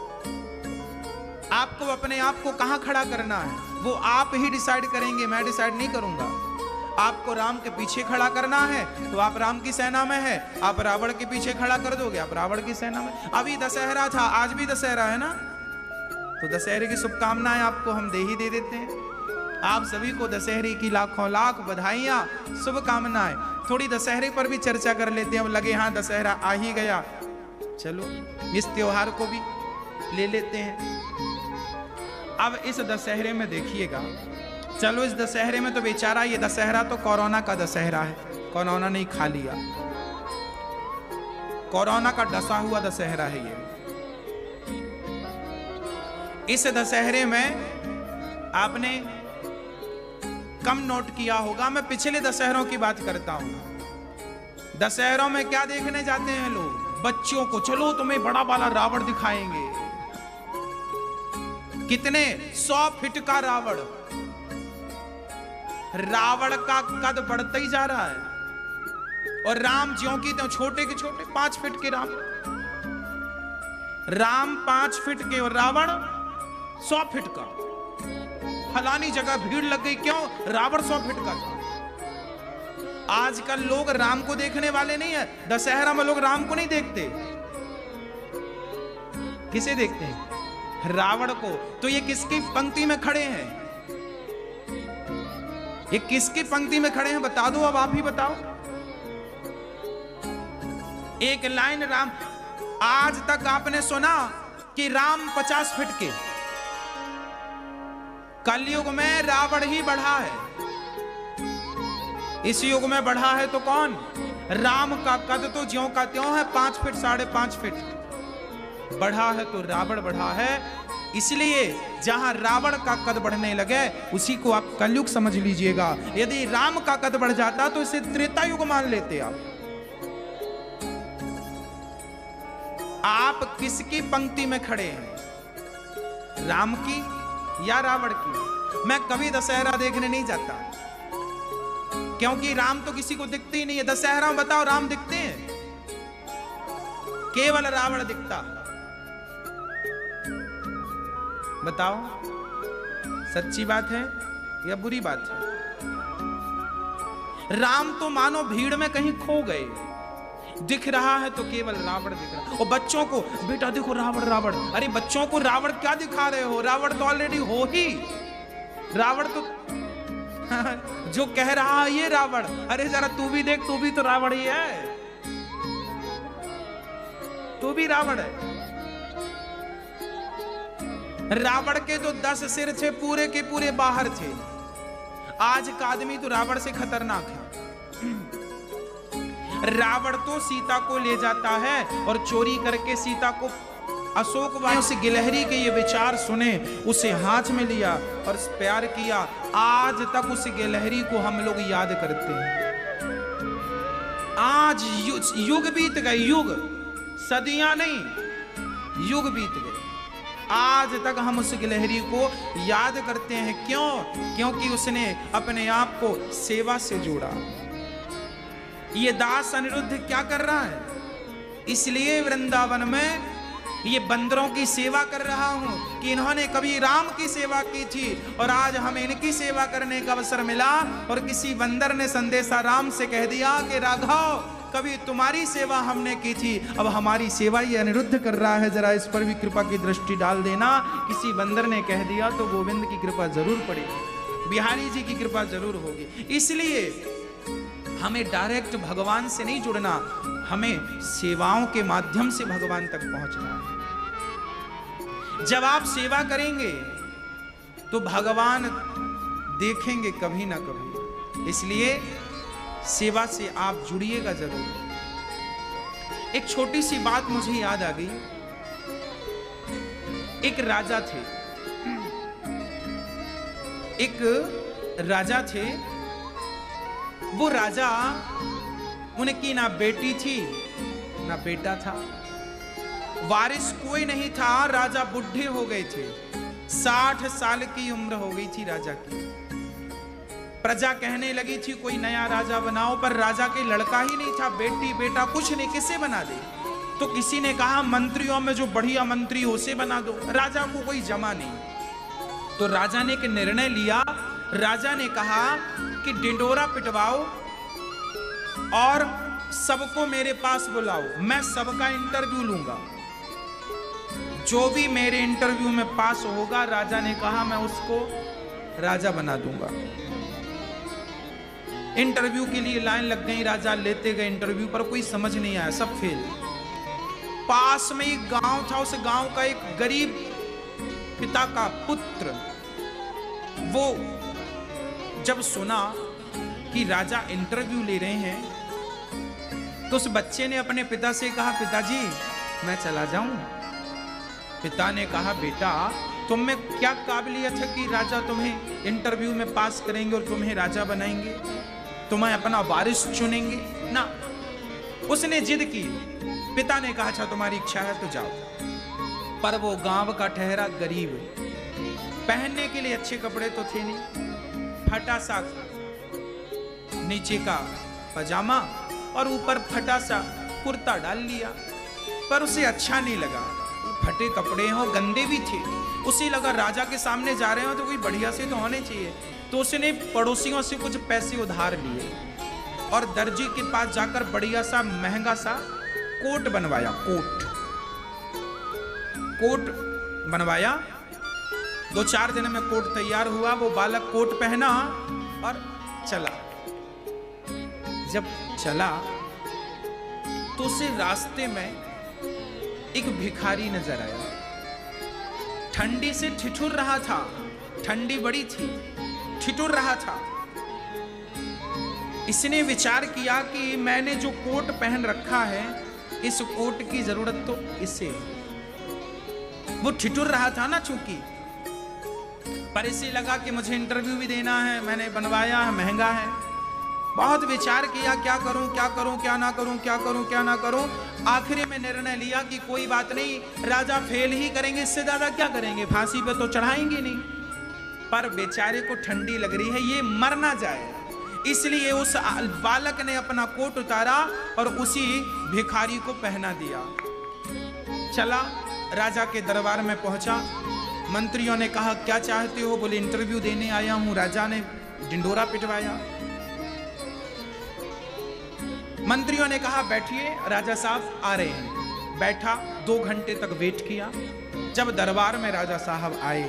आपको अपने आप को कहां खड़ा करना है वो आप ही डिसाइड करेंगे, मैं डिसाइड नहीं करूंगा। आपको राम के पीछे खड़ा करना है तो आप राम की सेना में है, आप रावण के पीछे खड़ा कर दोगे, आप रावण की सेना में। अभी दशहरा था, आज भी दशहरा है ना, तो दशहरे की शुभकामनाएं आपको हम दे ही दे देते हैं। आप सभी को दशहरे की लाखों लाख बधाइयां, शुभकामनाएं। थोड़ी दशहरे पर भी चर्चा कर लेते हैं। अब लगे हाँ दशहरा आ ही गया, चलो इस त्योहार को भी ले लेते हैं। अब इस दशहरे में देखिएगा, चलो इस दशहरे में तो बेचारा, ये दशहरा तो कोरोना का दशहरा है, कोरोना ने खा लिया, कोरोना का डसा हुआ दशहरा है ये। इस दशहरे में आपने कम नोट किया होगा, मैं पिछले दशहरों की बात करता हूं। दशहरों में क्या देखने जाते हैं लोग? बच्चों को, चलो तुम्हें बड़ा वाला रावण दिखाएंगे। कितने 100 फीट का रावण, रावण का कद बढ़ता ही जा रहा है। और राम ज्यों की त्यों छोटे के छोटे, 5 फीट के राम 5 फीट के और रावण 100 फीट का। फलानी जगह भीड़ लग गई, क्यों? रावण 100 फीट का था। आजकल लोग राम को देखने वाले नहीं है। दशहरा में लोग राम को नहीं देखते, किसे देखते हैं? रावण को। तो ये किसकी पंक्ति में खड़े हैं? ये किसकी पंक्ति में खड़े हैं बता दो, अब आप ही बताओ। एक लाइन राम, आज तक आपने सुना कि राम 50 फीट के? कलयुग में रावण ही बढ़ा है, इस युग में बढ़ा है तो कौन? राम का कद तो ज्यों का त्यों है, 5 फीट 5.5 फीट बढ़ा है तो रावण बढ़ा है। इसलिए जहां रावण का कद बढ़ने लगे उसी को आप कलयुग समझ लीजिएगा। यदि राम का कद बढ़ जाता तो इसे त्रेता युग मान लेते आप किसकी पंक्ति में खड़े हैं? राम की या रावण की? मैं कभी दशहरा देखने नहीं जाता, क्योंकि राम तो किसी को दिखते ही नहीं है। दशहरा में बताओ राम दिखते हैं? केवल रावण दिखता। बताओ सच्ची बात है या बुरी बात है? राम तो मानो भीड़ में कहीं खो गए, दिख रहा है तो केवल रावण दिख रहा है। और बच्चों को, बेटा देखो रावण रावण। अरे बच्चों को रावण क्या दिखा रहे हो? रावण तो ऑलरेडी हो ही। रावण तो जो कह रहा है ये रावण, अरे जरा तू भी देख, तू भी तो रावण ही है, तू भी रावण है। रावण के तो 10 सिर थे, पूरे के पूरे बाहर थे। आज का आदमी तो रावण से खतरनाक है। रावण तो सीता को ले जाता है और चोरी करके सीता को, अशोक वायु से गिलहरी के ये विचार सुने, उसे हाथ में लिया और प्यार किया। आज तक उस गिलहरी को हम लोग याद करते हैं। आज युग बीत गए, युग, सदियां नहीं, युग बीत गए। आज तक हम उस गिलहरी को याद करते हैं। क्यों? क्योंकि उसने अपने आप को सेवा से जोड़ा। ये दास अनिरुद्ध क्या कर रहा है? इसलिए वृंदावन में ये बंदरों की सेवा कर रहा हूं कि इन्होंने कभी राम की सेवा की थी और आज हमें इनकी सेवा करने का अवसर मिला। और किसी बंदर ने संदेशा राम से कह दिया कि राघव, कभी तुम्हारी सेवा हमने की थी, अब हमारी सेवा ये अनिरुद्ध कर रहा है, जरा इस पर भी कृपा की दृष्टि डाल देना। किसी बंदर ने कह दिया तो गोविंद की कृपा जरूर पड़ेगी, बिहारी जी की कृपा जरूर होगी। इसलिए हमें डायरेक्ट भगवान से नहीं जुड़ना, हमें सेवाओं के माध्यम से भगवान तक पहुंचना है। जब आप सेवा करेंगे तो भगवान देखेंगे कभी ना कभी। इसलिए सेवा से आप जुड़िएगा जरूर। एक छोटी सी बात मुझे याद आ गई। एक राजा थे, एक राजा थे। वो राजा, उनकी ना बेटी थी ना बेटा था, वारिस कोई नहीं था। राजा बुढ़े हो गए थे, 60 साल की उम्र हो गई थी राजा की। प्रजा कहने लगी थी कोई नया राजा बनाओ, पर राजा के लड़का ही नहीं था, बेटी बेटा कुछ नहीं, किसे बना दे? तो किसी ने कहा मंत्रियों में जो बढ़िया मंत्री हो उसे बना दो। राजा को कोई जमा नहीं। तो राजा ने एक निर्णय लिया। राजा ने कहा कि डिंडोरा पिटवाओ और सबको मेरे पास बुलाओ, मैं सबका इंटरव्यू लूंगा। जो भी मेरे इंटरव्यू में पास होगा, राजा ने कहा मैं उसको राजा बना दूंगा। इंटरव्यू के लिए लाइन लग गई, राजा लेते गए इंटरव्यू, पर कोई समझ नहीं आया, सब फेल। पास में एक गांव था, उस गांव का एक गरीब पिता का पुत्र, वो जब सुना कि राजा इंटरव्यू ले रहे हैं, तो उस बच्चे ने अपने पिता से कहा, पिताजी मैं चला जाऊं? पिता ने कहा, बेटा तुम में क्या काबिलियत है कि राजा तुम्हें इंटरव्यू में पास करेंगे और तुम्हें राजा बनाएंगे, तुम्हें अपना वारिस चुनेंगे ना। उसने जिद की। पिता ने कहा, अच्छा तुम्हारी इच्छा है तो जाओ। पर वो गांव का ठहरा गरीब, पहनने के लिए अच्छे कपड़े तो थे नहीं, फटा सा नीचे का पजामा और ऊपर फटा सा कुर्ता डाल लिया, पर उसे अच्छा नहीं लगा। फटे कपड़े हैं और गंदे भी थे, उसे लगा राजा के सामने जा रहे हो तो कोई बढ़िया से तो होने चाहिए। तो उसने पड़ोसियों से कुछ पैसे उधार लिए और दर्जी के पास जाकर बढ़िया सा महंगा सा कोट बनवाया। कोट बनवाया, 2-4 दिन में कोट तैयार हुआ। वो बालक कोट पहना और चला। जब चला तो उसे रास्ते में एक भिखारी नजर आया, ठंडी से ठिठुर रहा था, ठंडी बड़ी थी, ठिठुर रहा था। इसने विचार किया कि मैंने जो कोट पहन रखा है, इस कोट की जरूरत तो इसे। वो ठिठुर रहा था ना चूंकि, पर इसे लगा कि मुझे इंटरव्यू भी देना है, मैंने बनवाया है, महंगा है। बहुत विचार किया, क्या करूं क्या करूं, क्या ना करूं, क्या करूं क्या ना करूं। आखिरी में निर्णय लिया कि कोई बात नहीं, राजा फेल ही करेंगे, इससे ज्यादा क्या करेंगे, फांसी पे तो चढ़ाएंगे नहीं। पर बेचारे को ठंडी लग रही है, ये मर ना जाए, इसलिए उस बालक ने अपना कोट उतारा और उसी भिखारी को पहना दिया। चला, राजा के दरबार में पहुंचा। मंत्रियों ने कहा, क्या चाहते हो? बोले, इंटरव्यू देने आया हूं। राजा ने डिंडोरा पिटवाया। मंत्रियों ने कहा, बैठिए, राजा साहब आ रहे हैं। बैठा, 2 घंटे तक वेट किया। जब दरबार में राजा साहब आए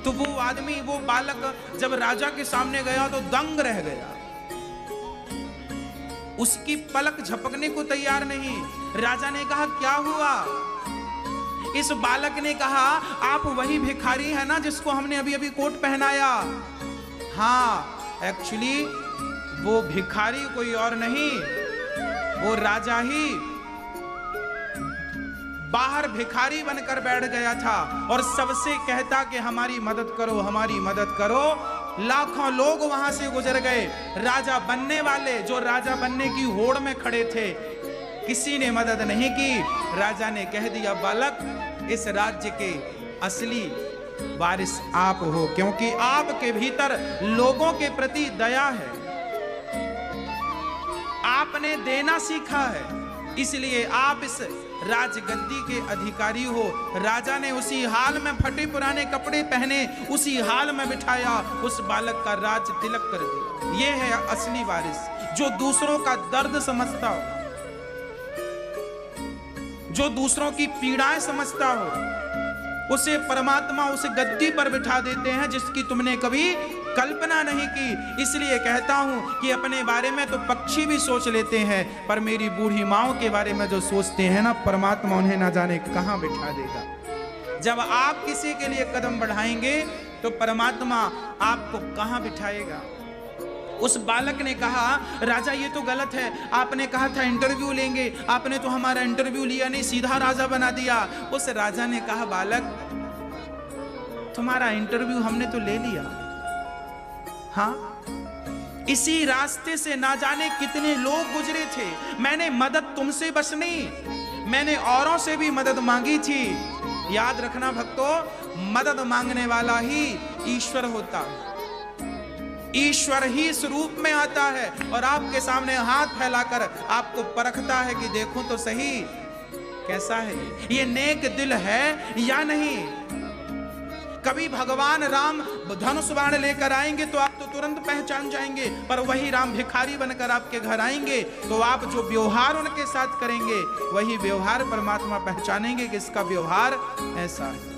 तो वो आदमी, वो बालक जब राजा के सामने गया तो दंग रह गया, उसकी पलक झपकने को तैयार नहीं। राजा ने कहा, क्या हुआ? इस बालक ने कहा, आप वही भिखारी है ना जिसको हमने अभी अभी कोट पहनाया? हाँ, एक्चुअली वो भिखारी कोई और नहीं, वो राजा ही बाहर भिखारी बनकर बैठ गया था और सबसे कहता कि हमारी मदद करो, हमारी मदद करो। लाखों लोग वहां से गुजर गए। राजा बनने वाले, जो राजा बनने की होड़ में खड़े थे, किसी ने मदद नहीं की। राजा ने कह दिया, बालक, इस राज्य के असली वारिस आप हो, क्योंकि आपके भीतर लोगों के प्रति दया है, आपने देना सीखा है, इसलिए आप इस राजगद्दी के अधिकारी हो। राजा ने उसी हाल में फटे पुराने कपड़े पहने, उसी हाल में बिठाया, उस बालक का राज तिलक कर दिया। यह है असली वारिस, जो दूसरों का दर्द समझता हो, जो दूसरों की पीड़ाएं समझता हो, उसे परमात्मा उस गद्दी पर बिठा देते हैं जिसकी तुमने कभी कल्पना नहीं की। इसलिए कहता हूं कि अपने बारे में तो पक्षी भी सोच लेते हैं, पर मेरी बूढ़ी माओ के बारे में जो सोचते हैं ना, परमात्मा उन्हें ना जाने कहां बिठा देगा। जब आप किसी के लिए कदम बढ़ाएंगे तो परमात्मा आपको कहां बिठाएगा। उस बालक ने कहा, राजा ये तो गलत है, आपने कहा था इंटरव्यू लेंगे, आपने तो हमारा इंटरव्यू लिया नहीं, सीधा राजा बना दिया। उस राजा ने कहा, बालक, तुम्हारा इंटरव्यू हमने तो ले लिया, हाँ, इसी रास्ते से ना जाने कितने लोग गुजरे थे। मैंने मदद तुमसे बस नहीं, मैंने औरों से भी मदद मांगी थी। याद रखना भक्तों, मदद मांगने वाला ही ईश्वर होता है, ईश्वर ही इस रूप में आता है और आपके सामने हाथ फैलाकर आपको परखता है कि देखो तो सही कैसा है, ये नेक दिल है या नहीं। कभी भगवान राम धनुष बाण लेकर आएंगे तो आप तो तुरंत पहचान जाएंगे, पर वही राम भिखारी बनकर आपके घर आएंगे तो आप जो व्यवहार उनके साथ करेंगे वही व्यवहार परमात्मा पहचानेंगे कि इसका व्यवहार ऐसा है।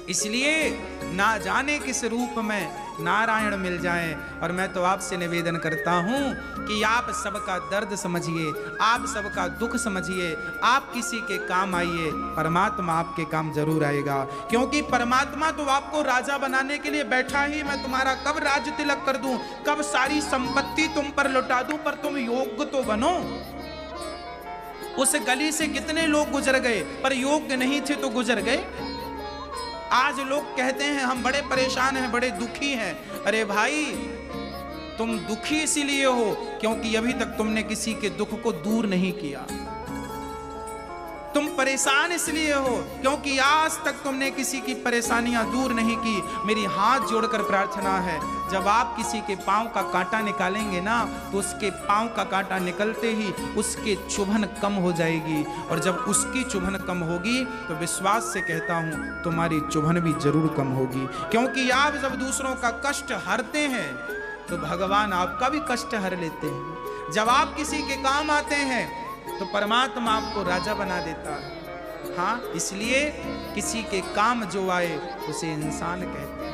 इसलिए ना जाने किस रूप में नारायण मिल जाएं। और मैं तो आपसे निवेदन करता हूं कि आप सबका दर्द समझिए, आप सबका दुख समझिए, आप किसी के काम आइए, परमात्मा आपके काम जरूर आएगा। क्योंकि परमात्मा तो आपको राजा बनाने के लिए बैठा ही। मैं तुम्हारा कब राज तिलक कर दूं, कब सारी संपत्ति तुम पर लौटा दूं, पर तुम योग्य तो बनो। उस गली से कितने लोग गुजर गए, पर योग्य नहीं थे तो गुजर गए। आज लोग कहते हैं हम बड़े परेशान हैं, बड़े दुखी हैं। अरे भाई, तुम दुखी इसीलिए हो क्योंकि अभी तक तुमने किसी के दुख को दूर नहीं किया। तुम परेशान इसलिए हो क्योंकि आज तक तुमने किसी की परेशानियां दूर नहीं की। मेरी हाथ जोड़कर प्रार्थना है, जब आप किसी के पांव का कांटा निकालेंगे ना, तो उसके पांव का कांटा निकलते ही उसके चुभन कम हो जाएगी। और जब उसकी चुभन कम होगी तो विश्वास से कहता हूं तुम्हारी चुभन भी जरूर कम होगी। क्योंकि आप जब दूसरों का कष्ट हरते हैं तो भगवान आपका भी कष्ट हर लेते हैं। जब आप किसी के काम आते हैं तो परमात्मा आपको राजा बना देता है। हाँ, इसलिए किसी के काम जो आए उसे इंसान कहते हैं।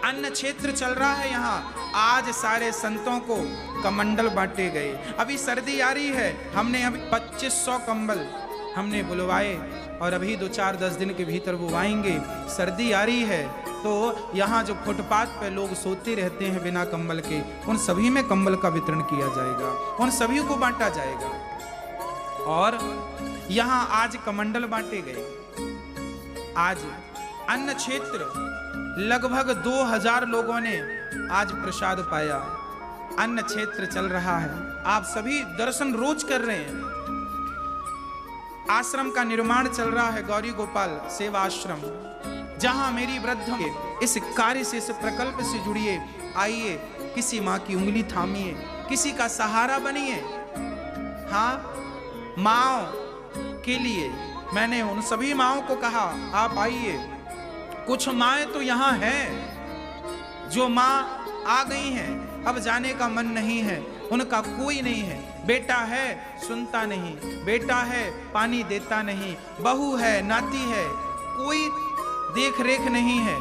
अन्न क्षेत्र चल रहा है यहाँ। आज सारे संतों को कमंडल बांटे गए। अभी सर्दी आ रही है, हमने अभी 2500 कंबल हमने बुलवाए और अभी 2-4-10 दिन के भीतर वो आएंगे। सर्दी आ रही है तो यहाँ जो फुटपाथ पे लोग सोते रहते हैं बिना कंबल के, उन सभी में कंबल का वितरण किया जाएगा, उन सभी को बांटा जाएगा। और यहाँ आज कमंडल बांटे गए। आज अन्न क्षेत्र लगभग 2000 लोगों ने आज प्रसाद पाया। अन्न क्षेत्र चल रहा है, आप सभी दर्शन रोज कर रहे हैं। आश्रम का निर्माण चल रहा है, गौरी गोपाल सेवा आश्रम, जहां मेरी वृद्धों के इस कार्य से, इस प्रकल्प से जुड़िए। आइए, किसी माँ की उंगली थामिए, किसी का सहारा बनिए। हाँ, माँओं के लिए मैंने उन सभी माँओं को कहा आप आइए। कुछ माएँ तो यहाँ हैं जो माँ आ गई हैं, अब जाने का मन नहीं है, उनका कोई नहीं है। बेटा है सुनता नहीं, बेटा है पानी देता नहीं, बहू है नाती है, कोई देख रेख नहीं है।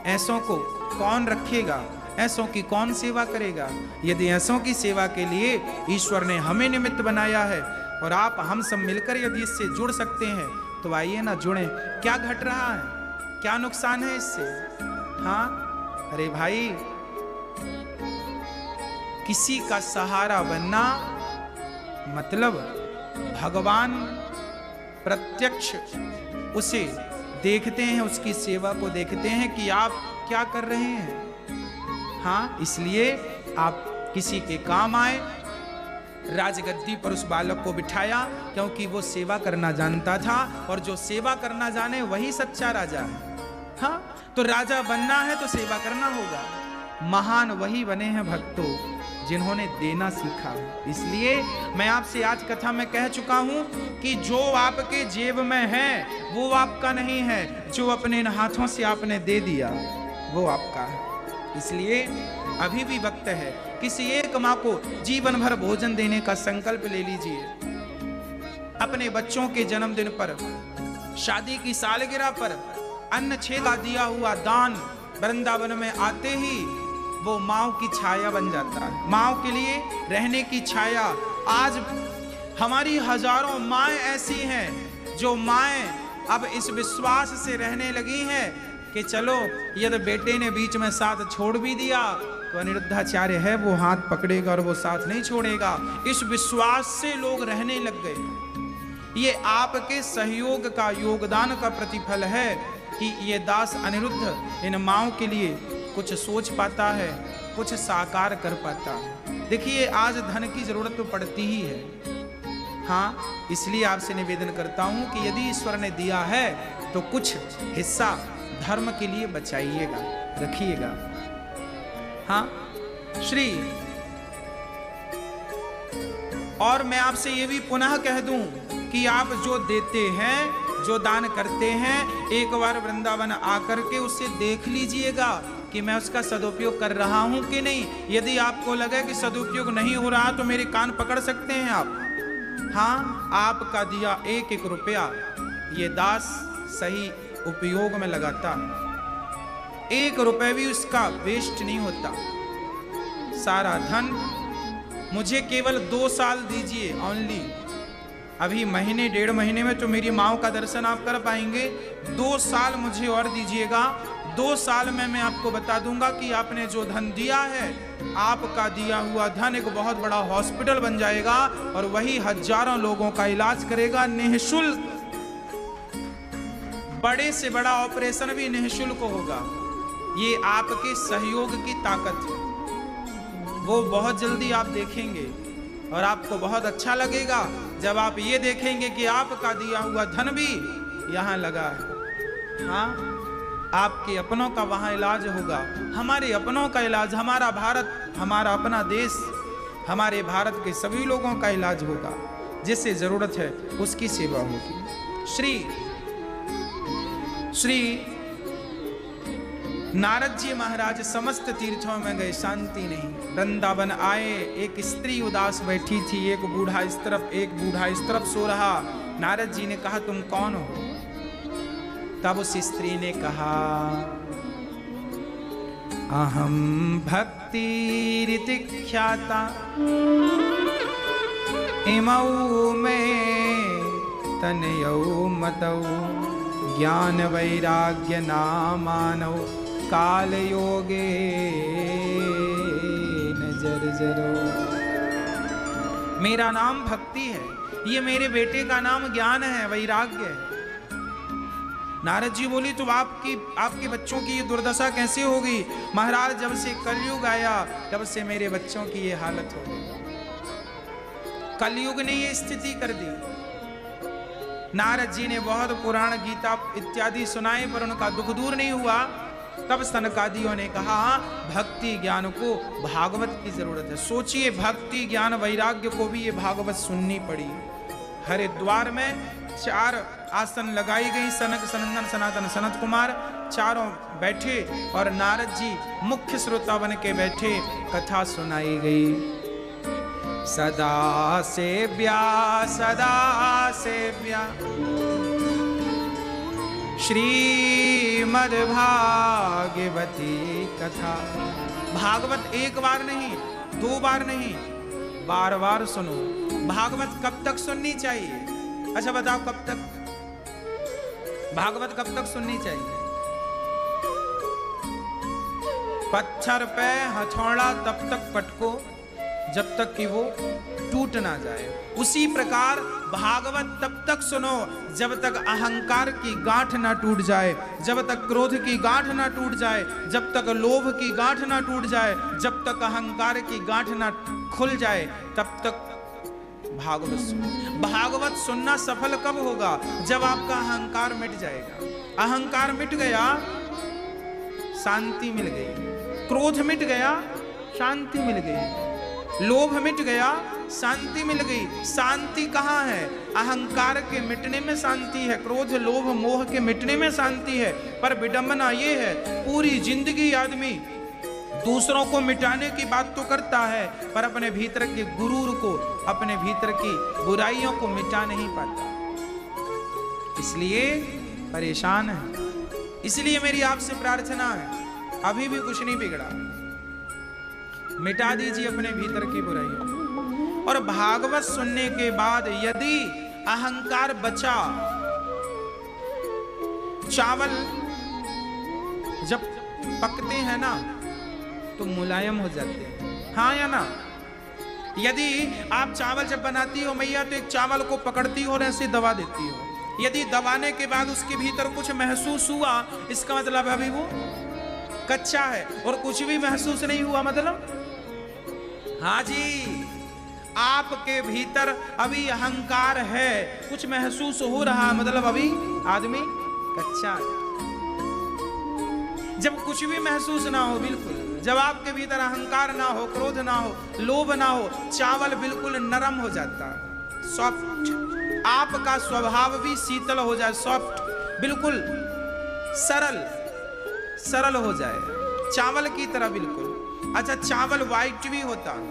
ऐसों को कौन रखेगा, ऐसों की कौन सेवा करेगा। यदि ऐसों की सेवा के लिए ईश्वर ने हमें निमित्त बनाया है और आप हम सब मिलकर यदि इससे जुड़ सकते हैं तो आइए ना जुड़ें। क्या घट रहा है, क्या नुकसान है इससे। हाँ, अरे भाई, किसी का सहारा बनना मतलब भगवान प्रत्यक्ष उसे देखते हैं, उसकी सेवा को देखते हैं कि आप क्या कर रहे हैं। हाँ, इसलिए आप किसी के काम आए। राजगद्दी पर उस बालक को बिठाया क्योंकि वो सेवा करना जानता था, और जो सेवा करना जाने वही सच्चा राजा है। हाँ, तो राजा बनना है तो सेवा करना होगा। महान वही बने हैं भक्तों जिन्होंने देना सीखा। इसलिए मैं आपसे आज कथा में कह चुका हूं कि जो आपके जेब में है वो आपका नहीं है, जो अपने इन हाथों से आपने दे दिया वो आपका है। इसलिए अभी भी वक्त है, किसी एक माँ को जीवन भर भोजन देने का संकल्प ले लीजिए। अपने बच्चों के जन्मदिन पर, शादी की सालगिरह पर अन्न छेदा दिया हुआ दान वृंदावन में आते ही वो माँ की छाया बन जाता है, माँ के लिए रहने की छाया। आज हमारी हजारों माएँ ऐसी हैं जो माएँ अब इस विश्वास से रहने लगी हैं कि चलो यदि बेटे ने बीच में साथ छोड़ भी दिया तो अनिरुद्धाचार्य है, वो हाथ पकड़ेगा और वो साथ नहीं छोड़ेगा। इस विश्वास से लोग रहने लग गए। ये आपके सहयोग का, योगदान का प्रतिफल है कि ये दास अनिरुद्ध इन माँओं के लिए कुछ सोच पाता है, कुछ साकार कर पाता है। देखिए, आज धन की जरूरत तो पड़ती ही है। हाँ, इसलिए आपसे निवेदन करता हूं कि यदि ईश्वर ने दिया है तो कुछ हिस्सा धर्म के लिए बचाइएगा, रखिएगा। हाँ श्री, और मैं आपसे ये भी पुनः कह दूं कि आप जो देते हैं, जो दान करते हैं, एक बार वृंदावन आकर के उससे देख लीजिएगा कि मैं उसका सदुपयोग कर रहा हूं कि नहीं। यदि आपको लगे कि सदुपयोग नहीं हो रहा तो मेरे कान पकड़ सकते हैं आप। हाँ, आपका दिया 1-1 रुपया ये दास सही उपयोग में लगाता, 1 रुपए भी उसका वेस्ट नहीं होता। सारा धन मुझे केवल 2 साल दीजिए ओनली, अभी महीने 1.5 महीने में तो मेरी माँ का दर्शन आप कर पाएंगे, 2 साल मुझे और दीजिएगा। 2 साल में मैं आपको बता दूंगा कि आपने जो धन दिया है, आपका दिया हुआ धन एक बहुत बड़ा हॉस्पिटल बन जाएगा और वही हजारों लोगों का इलाज करेगा निःशुल्क। बड़े से बड़ा ऑपरेशन भी निःशुल्क होगा। ये आपके सहयोग की ताकत है, वो बहुत जल्दी आप देखेंगे और आपको बहुत अच्छा लगेगा जब आप ये देखेंगे कि आपका दिया हुआ धन भी यहाँ लगा है। हाँ, आपके अपनों का वहाँ इलाज होगा, हमारे अपनों का इलाज, हमारा भारत, हमारा अपना देश, हमारे भारत के सभी लोगों का इलाज होगा। जिसे जरूरत है उसकी सेवा होगी। श्री नारद जी महाराज समस्त तीर्थों में गए, शांति नहीं। वृंदावन आए, एक स्त्री उदास बैठी थी, एक बूढ़ा इस तरफ सो रहा। नारद जी ने कहा तुम कौन हो? तब उस स्त्री ने कहा अहम भक्ति रीति ख्याता इमौ में तनयौ मतौ ज्ञान वैराग्य नामानौ काल योगे नजर जरो। मेरा नाम भक्ति है, ये मेरे बेटे का नाम ज्ञान है, वैराग्य है। नारद जी बोली तो आपके बच्चों की ये दुर्दशा कैसे होगी? महाराज जब से कलयुग आया तब से मेरे बच्चों की ये हालत हो गई। कलयुग ने ये स्थिति कर दी। नारद जी ने बहुत पुराण गीता इत्यादि सुनाए पर उनका दुख दूर नहीं हुआ। तब सनकादियों ने कहा भक्ति ज्ञान को भागवत की जरूरत है। सोचिए, भक्ति ज्ञान वैराग्य को भी ये भागवत सुननी पड़ी। हरिद्वार में 4 आसन लगाई गई, सनक सनंदन सनातन सनत कुमार चारों बैठे और नारद जी मुख्य श्रोता बन के बैठे, कथा सुनाई गई। सदा सेव्या श्रीमद् भागवती कथा। भागवत 1 बार नहीं, 2 बार नहीं, बार बार सुनो। भागवत कब तक सुननी चाहिए? अच्छा बताओ, कब तक भागवत कब तक सुननी चाहिए? पत्थर पे हथौड़ा तब तक पटको जब तक कि वो टूट ना जाए। उसी प्रकार भागवत तब तक सुनो जब तक अहंकार की गांठ ना टूट जाए, जब तक क्रोध की गांठ ना टूट जाए, जब तक लोभ की गांठ ना टूट जाए, जब तक अहंकार की गांठ ना खुल जाए, तब तक भागवत सुनो। भागवत सुनना सफल कब होगा? जब आपका अहंकार मिट जाएगा। अहंकार मिट गया, शांति मिल गई। क्रोध मिट गया, शांति मिल गई। लोभ मिट गया, शांति मिल गई। शांति कहाँ है? अहंकार के मिटने में शांति है, क्रोध लोभ मोह के मिटने में शांति है। पर विडंबना ये है, पूरी जिंदगी आदमी दूसरों को मिटाने की बात तो करता है पर अपने भीतर के गुरूर को, अपने भीतर की बुराइयों को मिटा नहीं पाता, इसलिए परेशान है। इसलिए मेरी आपसे प्रार्थना है, अभी भी कुछ नहीं बिगड़ा, मिटा दीजिए अपने भीतर की बुराइयों। और भागवत सुनने के बाद यदि अहंकार बचा, चावल जब पकते हैं ना तो मुलायम हो जाते हैं, हाँ या ना? यदि आप चावल जब बनाती हो मैया तो एक चावल को पकड़ती हो और ऐसे दबा देती हो। यदि दबाने के बाद उसके भीतर कुछ महसूस हुआ, इसका मतलब अभी वो कच्चा है। और कुछ भी महसूस नहीं हुआ मतलब, हाँ जी, आपके भीतर अभी अहंकार है, कुछ महसूस हो रहा मतलब अभी आदमी कच्चा है। जब कुछ भी महसूस ना हो, बिल्कुल जब आपके भीतर अहंकार ना हो, क्रोध ना हो, लोभ ना हो, चावल बिल्कुल नरम हो जाता है, सॉफ्ट। आपका स्वभाव भी शीतल हो जाए, सॉफ्ट, बिल्कुल सरल हो जाए, चावल की तरह बिल्कुल। अच्छा, चावल व्हाइट भी होता है,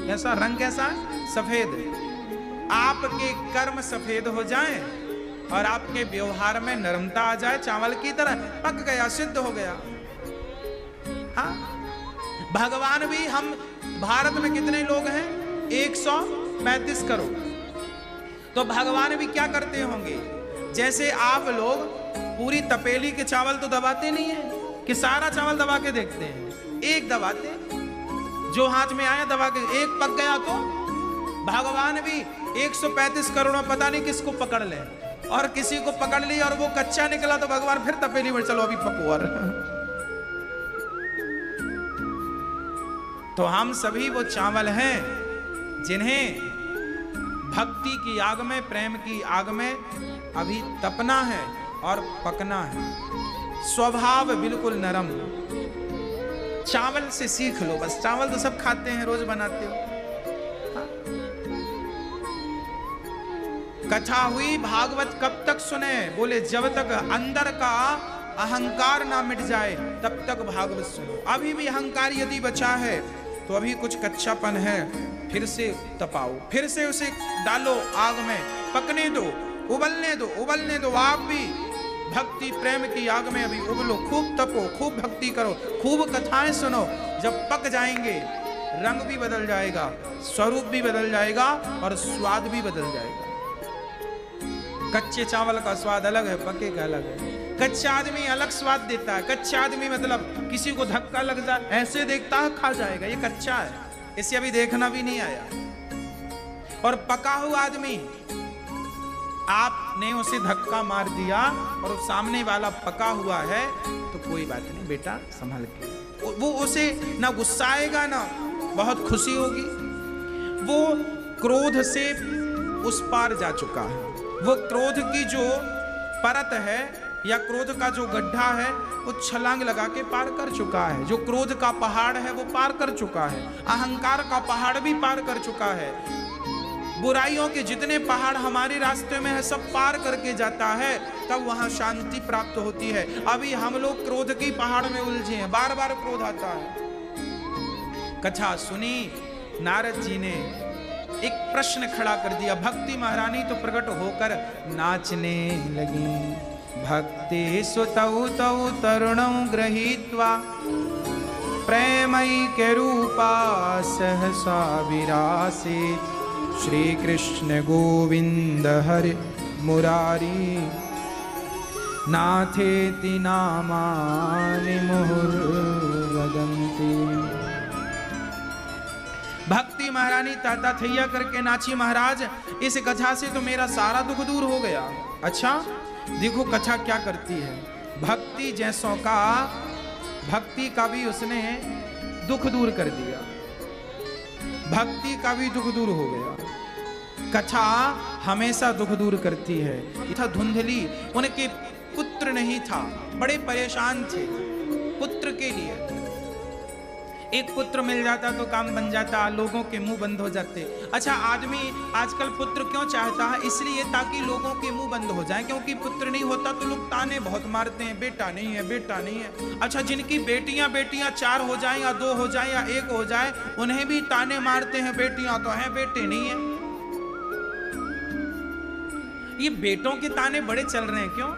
ऐसा रंग कैसा है? सफेद। आपके कर्म सफेद हो जाएं और आपके व्यवहार में नरमता आ जाए, चावल की तरह पक गया, सिद्ध हो गया। हाँ, भगवान भी, हम भारत में कितने लोग हैं? 135 करोड़। तो भगवान भी क्या करते होंगे? जैसे आप लोग पूरी तपेली के चावल तो दबाते नहीं है कि सारा चावल दबा के देखते हैं, एक दबाते, जो हाथ में आया दबा के, एक पक गया तो भगवान भी 135 करोड़ पता नहीं किसको पकड़ ले, और किसी को पकड़ लिया और वो कच्चा निकला तो भगवान फिर तपेली में, चलो अभी पको। तो हम सभी वो चावल हैं जिन्हें भक्ति की आग में, प्रेम की आग में अभी तपना है और पकना है। स्वभाव बिल्कुल नरम। चावल से सीख लो बस, चावल तो सब खाते हैं, रोज बनाते हो। हाँ? कथा हुई, भागवत कब तक सुने? बोले जब तक अंदर का अहंकार ना मिट जाए तब तक भागवत सुनो। अभी भी अहंकार यदि बचा है तो अभी कुछ कच्चापन है, फिर से तपाओ, फिर से उसे डालो आग में, पकने दो, उबलने दो, उबलने दो। आप भी भक्ति प्रेम की आग में अभी उबलो, खूब तपो, खूब भक्ति करो, खूब कथाएं सुनो। जब पक जाएंगे रंग भी बदल जाएगा, स्वरूप भी बदल जाएगा और स्वाद भी बदल जाएगा। कच्चे चावल का स्वाद अलग है, पके का अलग है। कच्चा आदमी अलग स्वाद देता है। कच्चा आदमी मतलब किसी को धक्का लग जाए ऐसे देखता है, खा जाएगा, ये कच्चा है, इसे अभी देखना भी नहीं आया। और पका हुआ आदमी, आपने उसे धक्का मार दिया और सामने वाला पका हुआ है तो कोई बात नहीं बेटा, संभल के। वो उसे ना गुस्साएगा ना बहुत खुशी होगी। वो क्रोध से उस पार जा चुका है। वो क्रोध की जो परत है या क्रोध का जो गड्ढा है वो छलांग लगा के पार कर चुका है। जो क्रोध का पहाड़ है वो पार कर चुका है। अहंकार का पहाड़ भी पार कर चुका है। बुराइयों के जितने पहाड़ हमारे रास्ते में है सब पार करके जाता है, तब वहां शांति प्राप्त होती है। अभी हम लोग क्रोध की पहाड़ में उलझे हैं, बार बार क्रोध आता है। कथा सुनी, नारद जी ने एक प्रश्न खड़ा कर दिया। भक्ति महारानी तो प्रकट होकर नाचने लगी। भक्ति सुतौ तौ तरुणौ गृहीत्वा प्रेमैक्य रूपा सहसा विरासीत्। श्री कृष्ण गोविंद हरि मुरारी नाथेति नामानि मुहुर्वदन्ति। भक्ति महारानी ताता थैया करके नाची। महाराज, इस कथा से तो मेरा सारा दुख दूर हो गया। अच्छा देखो कथा क्या करती है। भक्ति जैसों का, भक्ति का भी उसने दुख दूर कर दिया, भक्ति का भी दुख दूर हो गया। कथा हमेशा दुख दूर करती है। था धुंधली, उनके पुत्र नहीं था, बड़े परेशान थे पुत्र के लिए। एक पुत्र मिल जाता तो काम बन जाता, लोगों के मुंह बंद हो जाते। अच्छा, आदमी आजकल पुत्र क्यों चाहता है? इसलिए ताकि लोगों के मुंह बंद हो जाए, क्योंकि पुत्र नहीं होता तो लोग ताने बहुत मारते हैं, बेटा नहीं है, बेटा नहीं है। अच्छा, जिनकी बेटियां 4 हो जाएं या 2 हो जाएं या 1 हो जाए, उन्हें भी ताने मारते हैं, बेटियां तो हैं, बेटे नहीं है। ये बेटों के ताने बड़े चल रहे हैं। क्यों?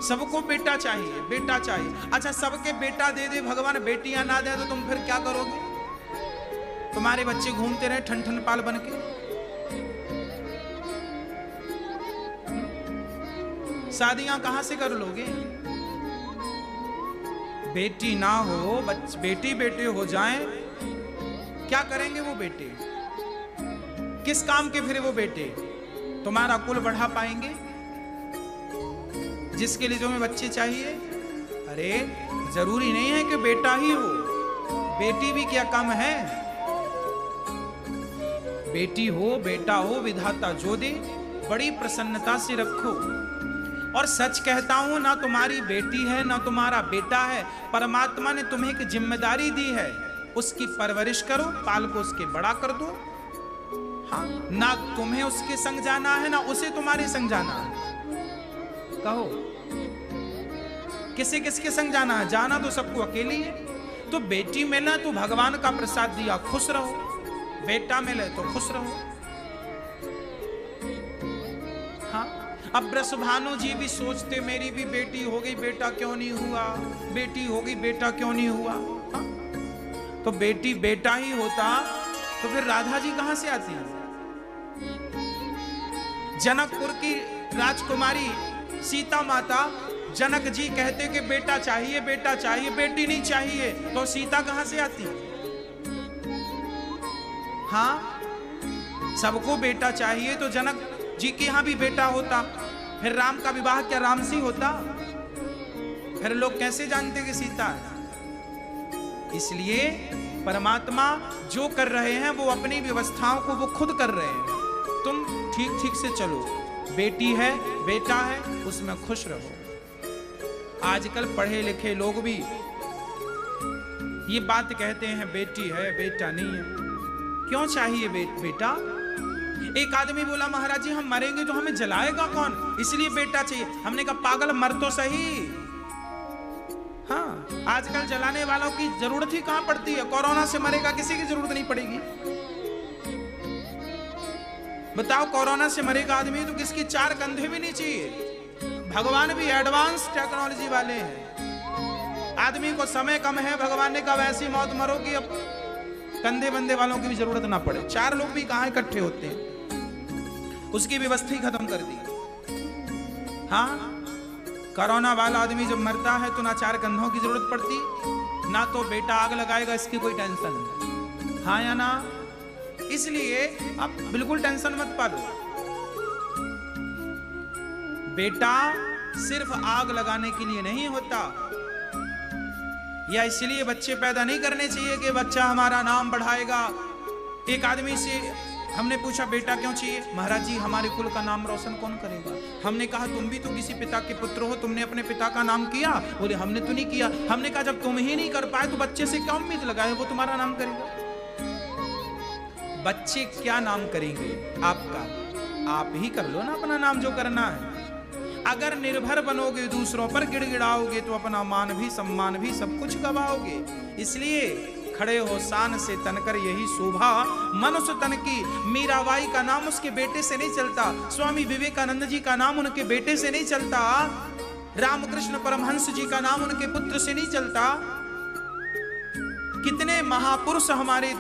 सबको बेटा चाहिए, बेटा चाहिए। अच्छा, सबके बेटा दे दे भगवान, बेटियां ना दे तो तुम फिर क्या करोगे? तुम्हारे बच्चे घूमते रहे ठन ठन पाल बन के। शादियां कहां से कर लोगे? बेटी ना हो, बेटी बेटे हो जाएं, क्या करेंगे वो बेटे? किस काम के फिर वो बेटे? तुम्हारा कुल बढ़ा पाएंगे? जिसके लिए तुम्हें बच्चे चाहिए? अरे जरूरी नहीं है कि बेटा ही हो, बेटी भी क्या कम है। बेटी हो, बेटा हो, विधाता जो दे बड़ी प्रसन्नता से रखो। और सच कहता हूं, ना तुम्हारी बेटी है ना तुम्हारा बेटा है, परमात्मा ने तुम्हें एक जिम्मेदारी दी है, उसकी परवरिश करो, पाल को उसके बड़ा कर दो। हाँ, ना तुम्हें उसके संग जाना है ना उसे तुम्हारे संग जाना है। कहो किसे किसके संग जाना है? जाना तो सबको अकेले है। तो बेटी मिले तो भगवान का प्रसाद दिया, खुश रहो। बेटा मिले तो खुश रहो। हाँ, अब ब्रसभानु जी भी सोचते मेरी भी बेटी हो गई, बेटा क्यों नहीं हुआ, बेटी हो गई, बेटा क्यों नहीं हुआ। हा? तो बेटी बेटा ही होता तो फिर राधा जी कहां से आती है। जनकपुर की राजकुमारी सीता माता, जनक जी कहते कि बेटा चाहिए, बेटा चाहिए, बेटी नहीं चाहिए, तो सीता कहां से आती। हाँ, सबको बेटा चाहिए तो जनक जी के यहां भी बेटा होता, फिर राम का विवाह क्या राम से होता, फिर लोग कैसे जानते कि सीता है। इसलिए परमात्मा जो कर रहे हैं वो अपनी व्यवस्थाओं को वो खुद कर रहे हैं। तुम ठीक ठीक से चलो, बेटी है बेटा है उसमें खुश रहो। आजकल पढ़े लिखे लोग भी ये बात कहते हैं बेटी है बेटा नहीं है। क्यों चाहिए बेटा। एक आदमी बोला महाराज जी हम मरेंगे तो हमें जलाएगा कौन, इसलिए बेटा चाहिए। हमने कहा पागल मर तो सही। हाँ, आजकल जलाने वालों की जरूरत ही कहां पड़ती है। कोरोना से मरेगा किसी की जरूरत नहीं पड़ेगी। बताओ कोरोना से मरेगा आदमी तो किसकी चार कंधे भी नहीं चाहिए। भगवान भी एडवांस टेक्नोलॉजी वाले हैं। आदमी को समय कम है, भगवान ने कहा ऐसी मौत मरो कि अब कंधे बंधे वालों की भी जरूरत ना पड़े। चार लोग भी कहां इकट्ठे होते हैं, उसकी व्यवस्था ही खत्म कर दी। हाँ, कोरोना वाला आदमी जब मरता है तो ना चार कंधों की जरूरत पड़ती, ना तो बेटा आग लगाएगा इसकी कोई टेंशन नहीं। हाँ या ना। इसलिए अब बिल्कुल टेंशन मत पालो। बेटा सिर्फ आग लगाने के लिए नहीं होता, या इसलिए बच्चे पैदा नहीं करने चाहिए कि बच्चा हमारा नाम बढ़ाएगा। एक आदमी से हमने पूछा बेटा क्यों चाहिए। महाराज जी हमारे कुल का नाम रोशन कौन करेगा। हमने कहा तुम भी तो किसी पिता के पुत्र हो, तुमने अपने पिता का नाम किया। बोले हमने तो नहीं किया। हमने कहा जब तुम ही नहीं कर पाए तो बच्चे से क्या उम्मीद लगाए, वो तुम्हारा नाम करेगा। बच्चे क्या नाम करेंगे आपका, आप ही कर लो ना अपना नाम जो करना है। अगर निर्भर बनोगे दूसरों पर, गिड़गिड़ाओगे तो अपना मान भी सम्मान भी सब कुछ गवाओगे। इसलिए खड़े हो शान से तनकर यही शोभा मनुष्य तन की। मीराबाई का नाम उसके बेटे से नहीं चलता, स्वामी विवेकानंद जी का नाम उनके बेटे से नहीं चलता, रामकृष्ण परमहंस जी का नाम उनके पुत्र से नहीं चलता। कितने महापुरुष हमारे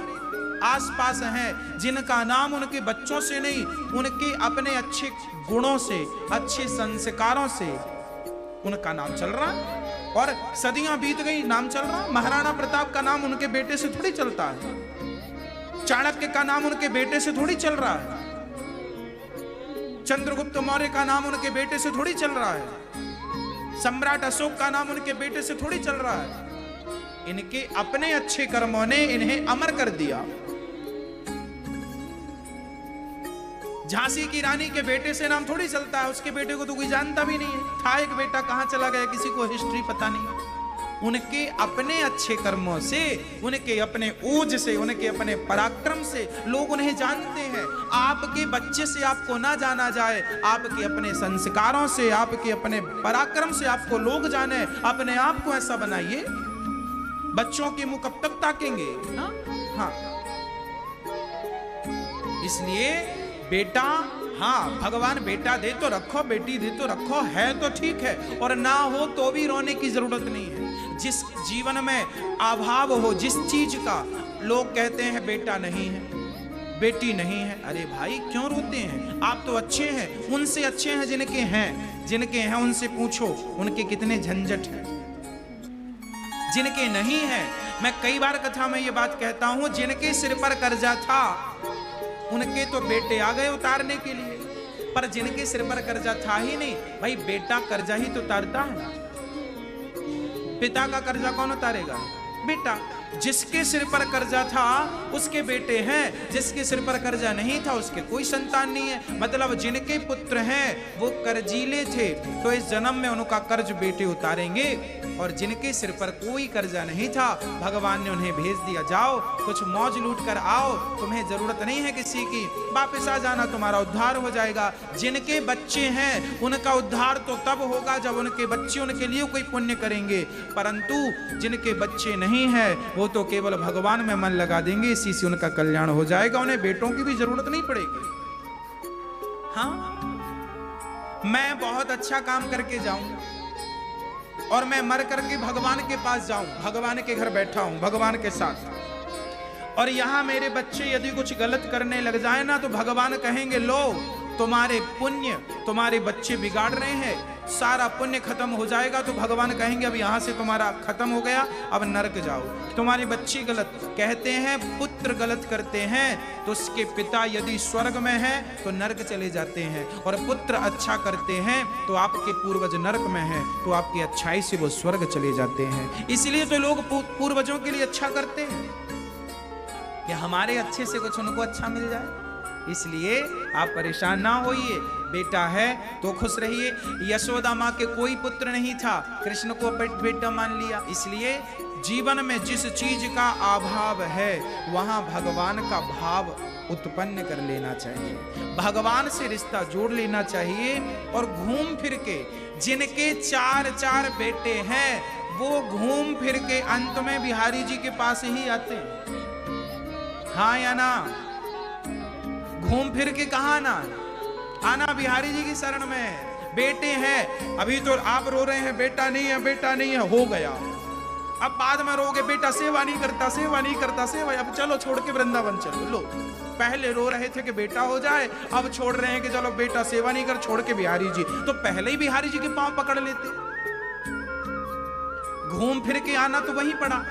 आसपास हैं जिनका नाम उनके बच्चों से नहीं, उनके अपने अच्छे गुणों से, अच्छे संस्कारों से उनका नाम चल रहा। और सदियां बीत गई, नाम चल रहा। महाराणा प्रताप का नाम उनके बेटे से थोड़ी चलता है, चाणक्य का नाम उनके बेटे से थोड़ी चल रहा है, चंद्रगुप्त मौर्य का नाम उनके बेटे से थोड़ी चल रहा है, सम्राट अशोक का नाम उनके बेटे से थोड़ी चल रहा है। इनके अपने अच्छे कर्मों ने इन्हें अमर कर दिया। झांसी की रानी के बेटे से नाम थोड़ी चलता है, उसके बेटे को तो कोई जानता भी नहीं है। था एक बेटा, कहां चला गया किसी को हिस्ट्री पता नहीं। उनके अपने अच्छे कर्मों से, उनके अपने ओज से, उनके अपने पराक्रम से लोग उन्हें जानते हैं। आपके बच्चे से आपको ना जाना जाए, आपके अपने संस्कारों से, आपके अपने पराक्रम से आपको लोग जाने। अपने आप को ऐसा बनाइए। बच्चों के मुंह कब तक ताकेंगे। हाँ, इसलिए बेटा, हाँ भगवान बेटा दे तो रखो, बेटी दे तो रखो, है तो ठीक है, और ना हो तो भी रोने की जरूरत नहीं है। जिस जीवन में अभाव हो, जिस चीज का, लोग कहते हैं बेटा नहीं है, बेटी नहीं है। अरे भाई क्यों रोते हैं, आप तो अच्छे हैं, उनसे अच्छे हैं जिनके हैं। जिनके हैं उनसे पूछो उनके कितने झंझट हैं। जिनके नहीं है, मैं कई बार कथा में ये बात कहता हूं, जिनके सिर पर कर्जा था उनके तो बेटे आ गए उतारने के लिए, पर जिनके सिर पर कर्जा था ही नहीं, भाई बेटा कर्जा ही तो उतारता है। पिता का कर्जा कौन उतारेगा, बेटा। जिसके सिर पर कर्जा था उसके बेटे हैं, जिसके सिर पर कर्जा नहीं था उसके कोई संतान नहीं है। मतलब जिनके पुत्र हैं वो कर्जीले थे तो इस जन्म में उनका कर्ज बेटे उतारेंगे, और जिनके सिर पर कोई कर्जा नहीं था भगवान ने उन्हें भेज दिया, जाओ कुछ मौज लूट कर आओ, तुम्हें जरूरत नहीं है किसी की, वापस आ जाना, तुम्हारा उद्धार हो जाएगा। जिनके बच्चे हैं उनका उद्धार तो तब होगा जब उनके बच्चे उनके लिए कोई पुण्य करेंगे, परंतु जिनके बच्चे नहीं है वो तो केवल भगवान में मन लगा देंगे, इसी से उनका कल्याण हो जाएगा, उन्हें बेटों की भी जरूरत नहीं पड़ेगी। हाँ, मैं बहुत अच्छा काम करके जाऊं और मैं मर करके भगवान के पास जाऊं, भगवान के घर बैठा हूं भगवान के साथ, और यहां मेरे बच्चे यदि कुछ गलत करने लग जाए ना तो भगवान कहेंगे लो तुम्हारे पुण्य, तुम्हारे बच्चे बिगाड़ रहे हैं, सारा पुण्य खत्म हो जाएगा। तो भगवान कहेंगे अब यहां से तुम्हारा खत्म हो गया, अब नरक जाओ। तुम्हारे बच्चे गलत कहते हैं, पुत्र गलत करते हैं तो उसके पिता यदि स्वर्ग में है तो नरक चले जाते हैं, और पुत्र अच्छा करते हैं तो आपके पूर्वज नरक में हैं तो आपकी अच्छाई से वो स्वर्ग चले जाते हैं। इसलिए तो लोग पूर्वजों के लिए अच्छा करते हैं कि हमारे अच्छे से कुछ उनको अच्छा मिल जाए। इसलिए आप परेशान ना होइए, बेटा है तो खुश रहिए। यशोदा माँ के कोई पुत्र नहीं था, कृष्ण को बेटा मान लिया। इसलिए जीवन में जिस चीज का अभाव है वहां भगवान का भाव उत्पन्न कर लेना चाहिए, भगवान से रिश्ता जोड़ लेना चाहिए। और घूम फिर के जिनके 4 बेटे हैं वो घूम फिर के अंत में बिहारी जी के पास ही आते हैं। हाँ या ना? घूम फिर के कहा ना आना? बिहारी जी की शरण में। बेटे हैं, अभी तो आप रो रहे हैं बेटा नहीं है बेटा नहीं है, हो गया। अब बाद में रोगे बेटा सेवा नहीं करता सेवा नहीं करता सेवा, अब चलो छोड़ के वृंदावन चलो। लो, पहले रो रहे थे कि बेटा हो जाए, अब छोड़ रहे हैं कि चलो बेटा सेवा नहीं कर, छोड़ के बिहारी जी। तो पहले ही बिहारी जी के पांव पकड़ लेते। घूम फिर के आना तो वहीं पड़ा।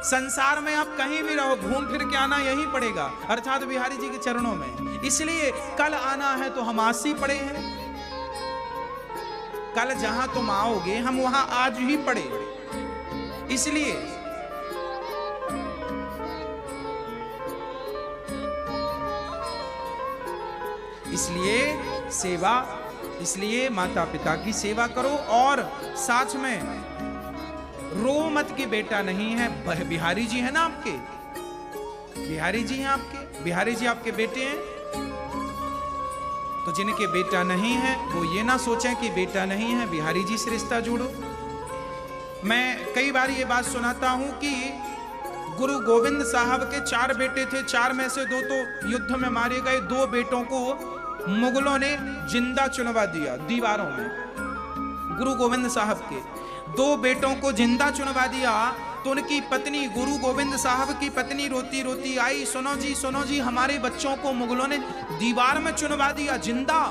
संसार में आप कहीं भी रहो, घूम फिर के आना यही पड़ेगा, अर्थात बिहारी जी के चरणों में। इसलिए कल आना है तो हम आज ही पड़े हैं, कल जहां तुम आओगे हम वहां आज ही पड़े। इसलिए सेवा, इसलिए माता पिता की सेवा करो। और साथ में रो मत कि बेटा नहीं है। बिहारी जी है ना आपके, बिहारी जी हैं आपके, बिहारी जी आपके बेटे हैं। तो जिनके बेटा नहीं है वो ये ना सोचें कि बेटा नहीं है बिहारी जी से रिश्ता जोड़ो। मैं कई बार ये बात सुनाता हूं कि गुरु गोविंद साहब के 4 बेटे थे, 4 में से 2 तो युद्ध में मारे गए, 2 बेटों को मुगलों ने जिंदा चुनवा दिया दीवारों में। गुरु गोविंद साहब के 2 बेटों को जिंदा चुनवा दिया तो उनकी पत्नी, गुरु गोविंद साहब की पत्नी रोती रोती आई, सुनो जी हमारे बच्चों को मुगलों ने दीवार में चुनवा दिया जिंदा।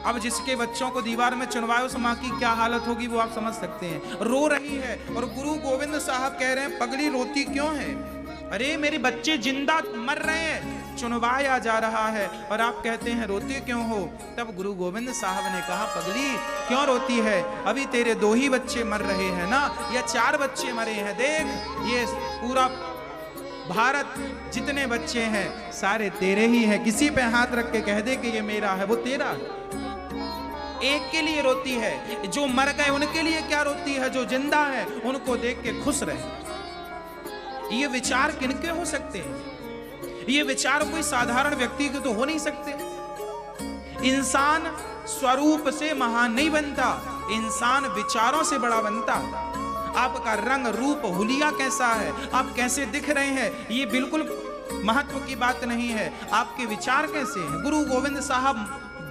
अब जिसके बच्चों को दीवार में चुनवाए उस माँ की क्या हालत होगी वो आप समझ सकते हैं। रो रही है और गुरु गोविंद साहब कह रहे हैं पगली रोती क्यों है? अरे मेरे बच्चे जिंदा मर रहे हैं, चुनवाया जा रहा है और आप कहते हैं रोते क्यों हो? तब गुरु गोविंद साहब ने कहा पगली क्यों रोती है? अभी तेरे 2 ही बच्चे मर रहे हैं ना, या 4 बच्चे मरे हैं। देख ये पूरा भारत जितने बच्चे हैं सारे तेरे ही हैं, किसी पे हाथ रख के कह दे कि ये मेरा है, वो तेरा है। एक के लिए रोती है, जो मर गए उनके लिए क्या रोती है? जो जिंदा है उनको देख के खुश रहे। ये विचार किनके हो सकते हैं? ये विचार कोई साधारण व्यक्ति के तो हो नहीं सकते। इंसान स्वरूप से महान नहीं बनता, इंसान विचारों से बड़ा बनता। आपका रंग रूप हुलिया कैसा है, आप कैसे दिख रहे हैं, ये बिल्कुल महत्व की बात नहीं है। आपके विचार कैसे हैं? गुरु गोविंद साहब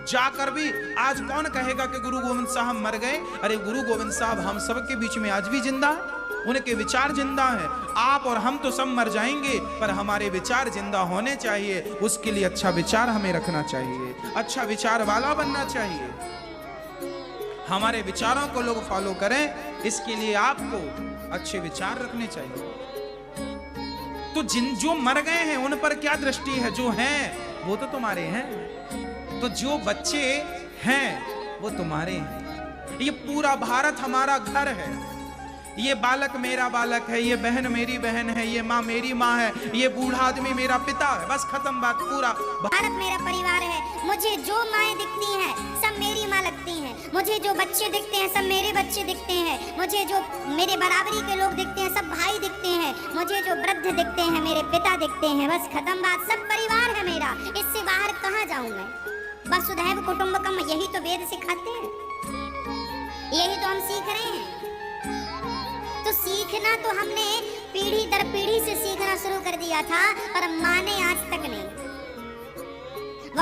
जाकर भी आज कौन कहेगा कि गुरु गोविंद साहब मर गए? अरे गुरु गोविंद साहब हम सब के बीच में आज भी जिंदा है, उनके विचार जिंदा हैं। आप और हम तो सब मर जाएंगे पर हमारे विचार जिंदा होने चाहिए। उसके लिए अच्छा विचार हमें रखना चाहिए, अच्छा विचार वाला बनना चाहिए, हमारे विचारों को लोग फॉलो करें, इसके लिए आपको अच्छे विचार रखने चाहिए। तो जो मर गए हैं उन पर क्या दृष्टि है? जो हैं वो तो तुम्हारे हैं, तो जो बच्चे हैं वो तुम्हारे हैं। ये पूरा भारत हमारा घर है, ये बालक मेरा बालक है, ये बहन मेरी बहन है, ये माँ मेरी माँ है, ये बूढ़ा आदमी मेरा पिता है, बस खत्म बात। पूरा भारत मेरा परिवार है। मुझे जो माएँ दिखती हैं सब मेरी माँ लगती हैं, मुझे जो बच्चे दिखते हैं सब मेरे बच्चे दिखते हैं, मुझे जो मेरे बराबरी के लोग दिखते हैं सब भाई दिखते हैं, मुझे जो वृद्ध दिखते हैं मेरे पिता दिखते हैं, बस खत्म बात। सब परिवार है मेरा, इससे बाहर कहाँ जाऊँ मैं? वसुधैव कुटुंबकम, यही तो वेद सिखाते हैं, यही तो हम सीख रहे हैं। तो सीखना तो हमने पीढ़ी दर पीढ़ी से सीखना शुरू कर दिया था, पर माँ ने आज तक नहीं।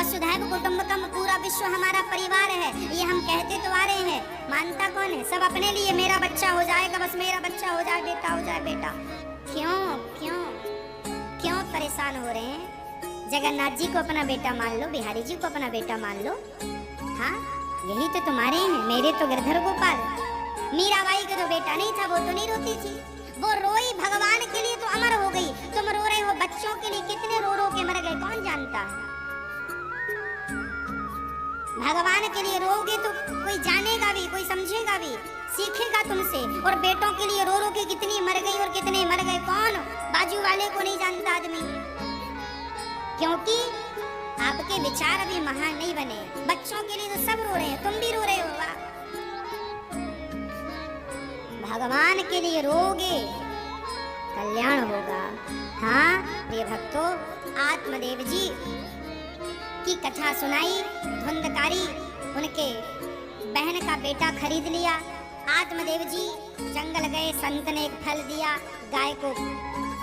वसुधैव कुटुंबकम, पूरा विश्व हमारा परिवार है, ये हम कहते तो आ रहे हैं, मानता कौन है? सब अपने लिए, मेरा बच्चा हो जाएगा, बस मेरा बच्चा हो जाए, बेटा हो जाए, बेटा। क्यों क्यों क्यों परेशान हो रहे हैं? जगन्नाथ जी को अपना बेटा मान लो, बिहारी जी को अपना बेटा मान लो। हाँ, यही तो तुम्हारे हैं, मेरे तो गिरधर गोपाल। मीराबाई का तो बेटा नहीं था, वो तो नहीं रोती थी, वो रोई भगवान के लिए तो अमर हो गई। तुम रो रहे हो बच्चों के लिए, कितने रो रो के मर गए कौन जानता है? भगवान के लिए रोगे तो कोई जानेगा भी, कोई समझेगा भी, सीखेगा तुमसे। और बेटों के लिए रो रो के कितनी मर गई और कितने मर गए कौन? बाजू वाले को नहीं जानता आदमी, क्योंकि आपके विचार अभी महान नहीं बने। बच्चों के लिए तो सब रो रहे हैं, तुम भी रो रहे हो। वाह, भगवान के लिए रोगे कल्याण होगा। हाँ प्रिय भक्तों, आत्मदेव जी की कथा सुनाई। धुंधकारी उनके बहन का बेटा खरीद लिया। आत्मदेव जी जंगल गए, संत ने एक फल दिया गाय को।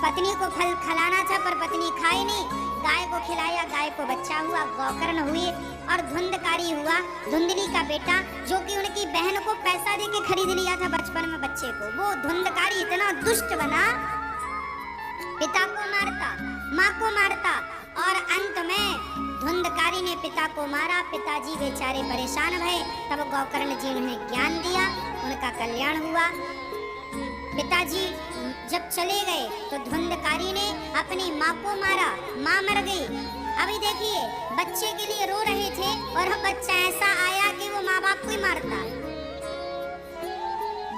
पत्नी को फल खिलाना था पर पत्नी खाए नहीं, गाय को खिलाया, गाय को बच्चा हुआ, गौकर्ण हुए। और धुंधकारी हुआ, धुंधली का बेटा, जो कि उनकी बहन को पैसा दे के खरीद लिया था बचपन में बच्चे को। वो धुंधकारी इतना दुष्ट बना, पिता को मारता, माँ को मारता, और अंत में धुंधकारी ने पिता को मारा। पिताजी बेचारे परेशान भये। तब गौकर्ण जी ने ज्ञान दिया, उनका कल्याण हुआ। पिताजी जब चले गए तो धुंधकारी ने अपनी माँ को मारा, माँ मर गई। अभी देखिए, बच्चे के लिए रो रहे थे और बच्चा ऐसा आया कि वो माँ बाप को ही मारता।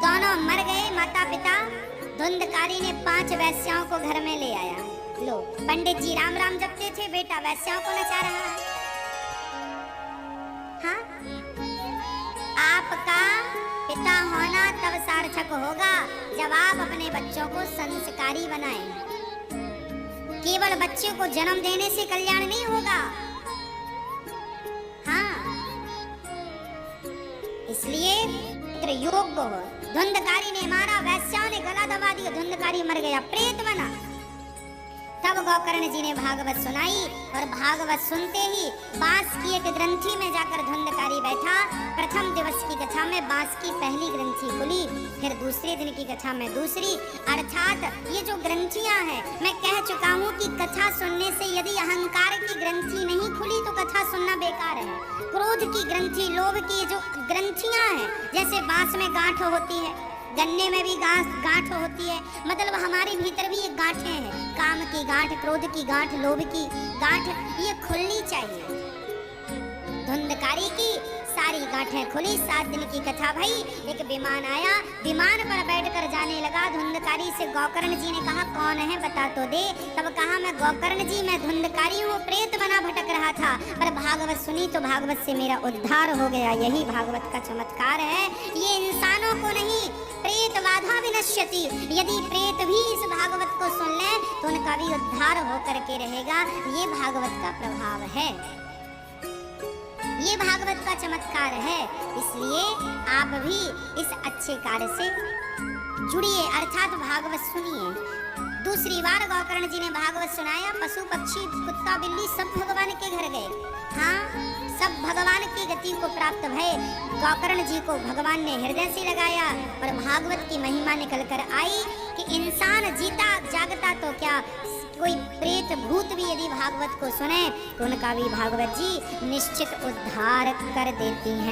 दोनों मर गए माता पिता। धुंधकारी ने 5 वैश्याओं को घर में ले आया। लो, पंडित जी राम राम जपते थे, बेटा वैश्याओं को नचा रहा है। हाँ, आपका पिता होना तब सार्थक होगा जब आप अपने बच्चों को संस्कारी बनाएं। केवल बच्चे को जन्म देने से कल्याण नहीं होगा। हाँ, इसलिए योग्य हो। धुंधकारी ने मारा, वैश्याओं ने गला दबा दिया, धुंधकारी मर गया, प्रेत बना। तब गौकर्ण जी ने भागवत सुनाई, और भागवत सुनते ही बांस की एक ग्रंथि में जाकर धुंधकारी बैठा। प्रथम दिवस की कथा में बांस की पहली ग्रंथि खुली, फिर दूसरे दिन की कथा में दूसरी। अर्थात ये जो ग्रंथियां हैं, मैं कह चुका हूँ कि कथा सुनने से यदि अहंकार की ग्रंथि नहीं खुली तो कथा सुनना बेकार है। क्रोध की ग्रंथि, लोभ की जो ग्रंथियां हैं, जैसे बांस में गांठ होती है, गन्ने में भी गांठ होती है, मतलब हमारे भीतर भी ये गांठें हैं। काम की गांठ, क्रोध की गांठ, लोभ की गांठ, ये खुलनी चाहिए। धुंधकारी की सारी गांठें खुली। 7 दिन की कथा भई। एक विमान आया, विमान पर बैठकर जाने लगा। धुंधकारी से गौकर्ण जी ने कहा, कौन है बता तो दे। तब कहा, मैं गौकर्ण जी, मैं धुंधकारी हूँ, प्रेत बना भटक रहा था, पर भागवत सुनी तो भागवत से मेरा उद्धार हो गया। यही भागवत का चमत्कार है। ये इंसानों को नहीं, प्रेत बाधा विनश्यति। यदि प्रेत भी इस भागवत को सुन ले तो उनका भी उद्धार होकर के रहेगा। ये भागवत का प्रभाव है, ये भागवत का चमत्कार है। इसलिए आप भी इस अच्छे कार्य से जुड़िए, अर्थात भागवत सुनिए। दूसरी बार गौकर्ण जी ने भागवत सुनाया। पशु पक्षी कुत्ता बिल्ली सब भगवान के घर गए। हाँ, सब भगवान की गति को प्राप्त भये। गौकर्ण जी को भगवान ने हृदय से लगाया और भागवत की महिमा निकल कर आई कि इंसान जीता जागता तो क्या, कोई प्रेत भूत भी यदि भागवत को सुने तो उनका भी भागवत जी निश्चित उद्धार कर देती हैं।